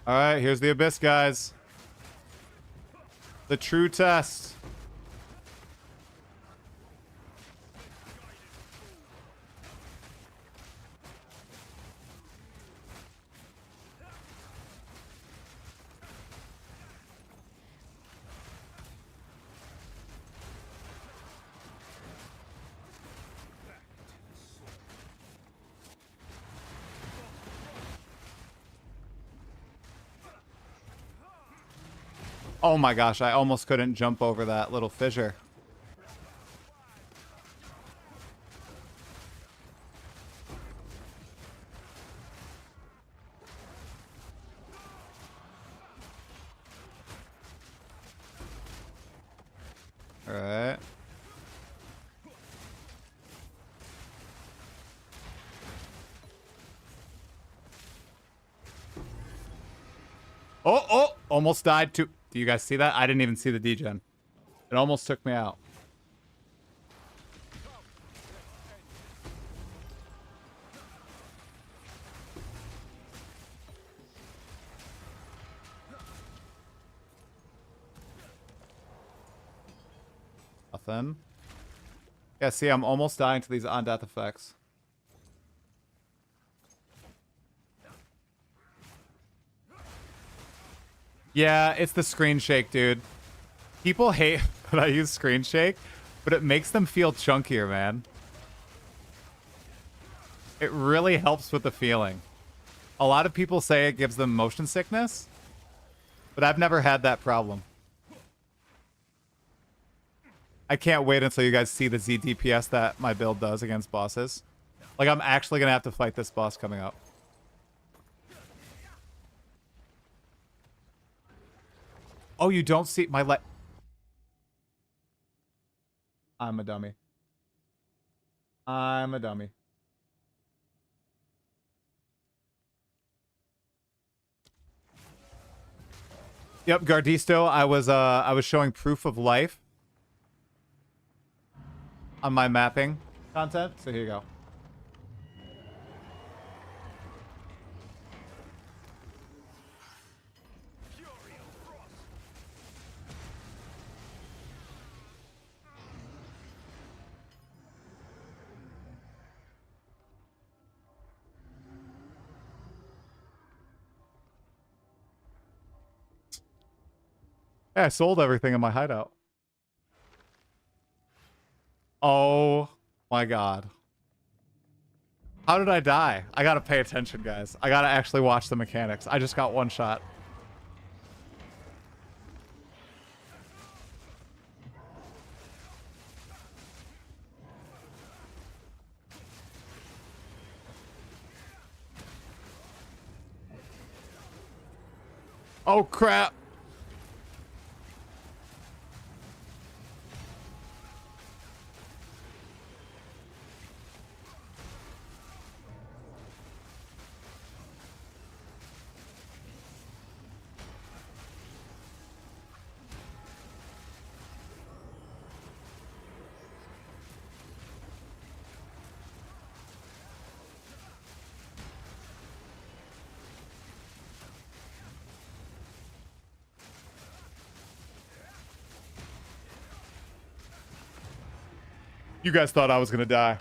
All right, here's the abyss, guys. The true test. Oh my gosh, I almost couldn't jump over that little fissure. All right. Oh, almost died too. Do you guys see that? I didn't even see the degen. It almost took me out. Nothing. Yeah, see, I'm almost dying to these on-death effects. Yeah, it's the screen shake, dude. People hate that I use screen shake, but it makes them feel chunkier, man. It really helps with the feeling. A lot of people say it gives them motion sickness, but I've never had that problem. I can't wait until you guys see the Z DPS that my build does against bosses. Like, I'm actually gonna have to fight this boss coming up. Oh, you don't see my I'm a dummy. I'm a dummy. Yep, Gardisto, I was showing proof of life on my mapping content. So here you go. Yeah, I sold everything in my hideout. Oh my god. How did I die? I gotta pay attention, guys. I gotta actually watch the mechanics. I just got one shot. Oh crap. You guys thought I was gonna die.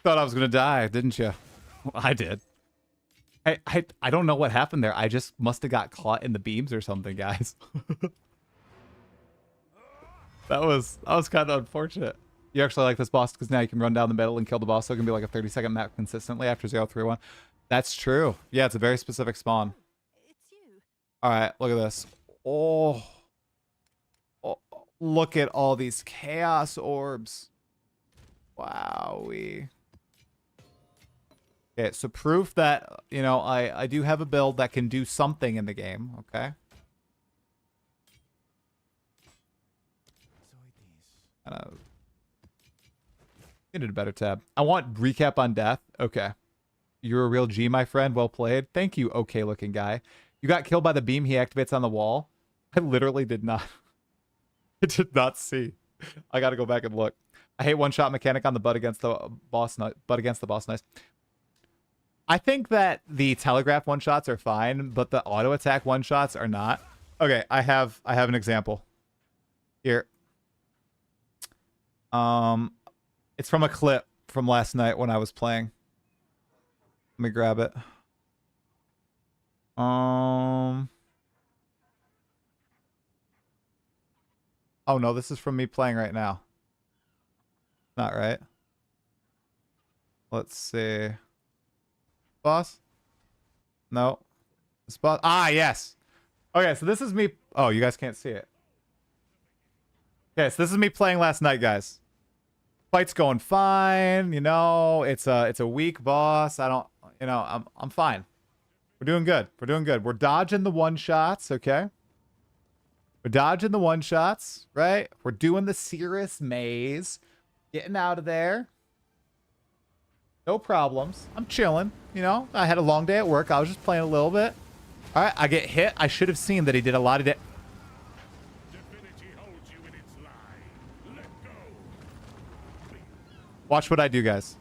Thought I was gonna die, didn't you? Well, I did. I don't know what happened there. I just must have got caught in the beams or something, guys. That was kind of unfortunate. You actually like this boss because now you can run down the middle and kill the boss, so it can be like a 30-second map consistently after 0-3-1. That's true. Yeah, it's a very specific spawn. It's you. All right, look at this. Oh, look at all these chaos orbs. Wowie. Okay, so proof that, you know, I do have a build that can do something in the game, okay? Needed a better tab. I want recap on death. Okay. You're a real G, my friend. Well played. Thank you, okay looking guy. You got killed by the beam he activates on the wall. I literally did not. I did not see. I gotta go back and look. I hate one-shot mechanic on the butt against the boss. Butt against the boss. Nice. I think that the telegraph one-shots are fine, but the auto attack one-shots are not. Okay, I have an example here. It's from a clip from last night when I was playing. Let me grab it. Oh no, this is from me playing right now. Not right. Let's see. Boss? No. This boss? Ah, yes. Okay, so this is me. Oh, you guys can't see it. Okay, so this is me playing last night, guys. Fight's going fine, you know. It's a weak boss. I don't, you know, I'm fine. We're doing good. We're doing good. We're dodging the one-shots, okay? We're dodging the one-shots, right? We're doing the Cirrus maze. Getting out of there. No problems. I'm chilling, you know. I had a long day at work. I was just playing a little bit. All right, I get hit. I should have seen that he did a lot of damage. Watch what I do, guys.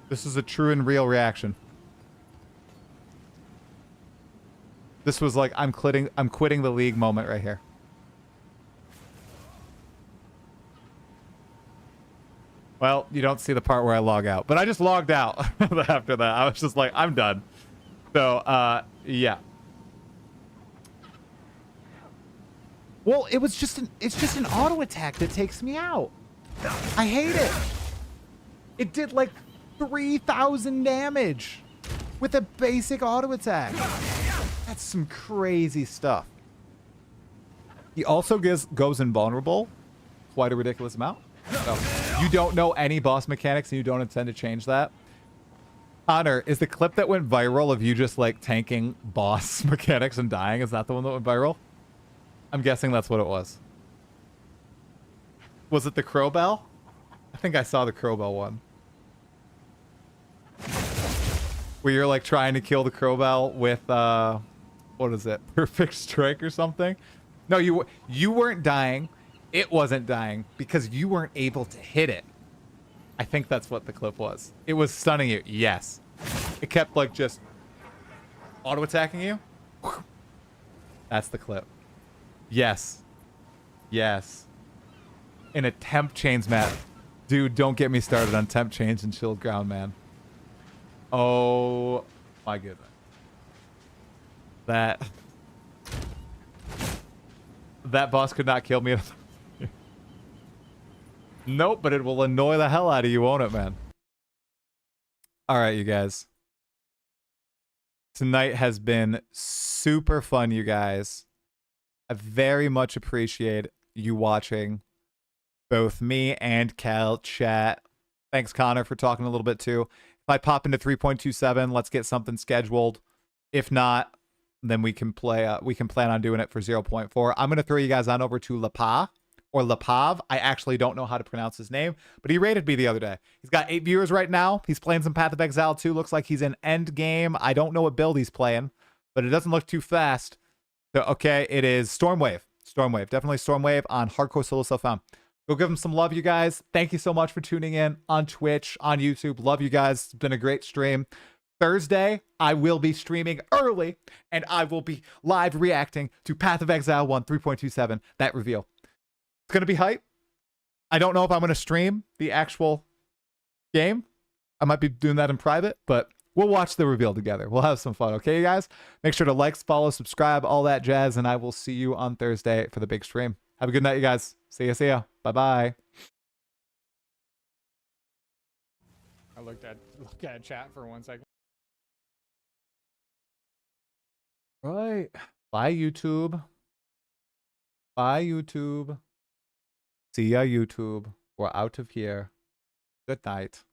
This is a true and real reaction. This was like I'm quitting the league moment right here. Well, you don't see the part where I log out, but I just logged out after that. I was just like, I'm done. So, yeah. Well, it's just an auto attack that takes me out. I hate it. It did like 3,000 damage with a basic auto attack. That's some crazy stuff. He also goes invulnerable, quite a ridiculous amount. So you don't know any boss mechanics and you don't intend to change that. Connor, is the clip that went viral of you just like tanking boss mechanics and dying, is that the one that went viral? I'm guessing that's what it was. Was it the Crowbell? I think I saw the Crowbell one. Where you're like trying to kill the Crowbell with what is it? Perfect Strike or something? No, you weren't dying. It wasn't dying because you weren't able to hit it. I think that's what the clip was. It was stunning you. Yes. It kept like just auto attacking you. That's the clip. Yes. Yes. In a temp chains map. Dude, don't get me started on temp chains and shield ground, man. Oh my goodness. That boss could not kill me. Nope, but it will annoy the hell out of you, won't it, man? All right, you guys. Tonight has been super fun, you guys. I very much appreciate you watching both me and Kal chat. Thanks, Connor, for talking a little bit too. If I pop into 3.27, let's get something scheduled. If not, then we can play. We can plan on doing it for 0.4. I'm gonna throw you guys on over to Lapa or Lapav. I actually don't know how to pronounce his name, but he rated me the other day. He's got 8 viewers right now. He's playing some Path of Exile 2. Looks like he's in end game. I don't know what build he's playing, but it doesn't look too fast. So, okay, it is Stormwave. Stormwave. Definitely Stormwave on Hardcore Solo Self-Found. Go give him some love, you guys. Thank you so much for tuning in on Twitch, on YouTube. Love you guys. It's been a great stream. Thursday, I will be streaming early, and I will be live reacting to Path of Exile 1 3.27, that reveal. It's going to be hype. I don't know if I'm going to stream the actual game. I might be doing that in private, but we'll watch the reveal together. We'll have some fun, okay, you guys? Make sure to like, follow, subscribe, all that jazz, and I will see you on Thursday for the big stream. Have a good night, you guys. See ya. Bye-bye. I looked at chat for 1 second. Right. Bye, YouTube. Bye, YouTube. See ya, YouTube. We're out of here. Good night.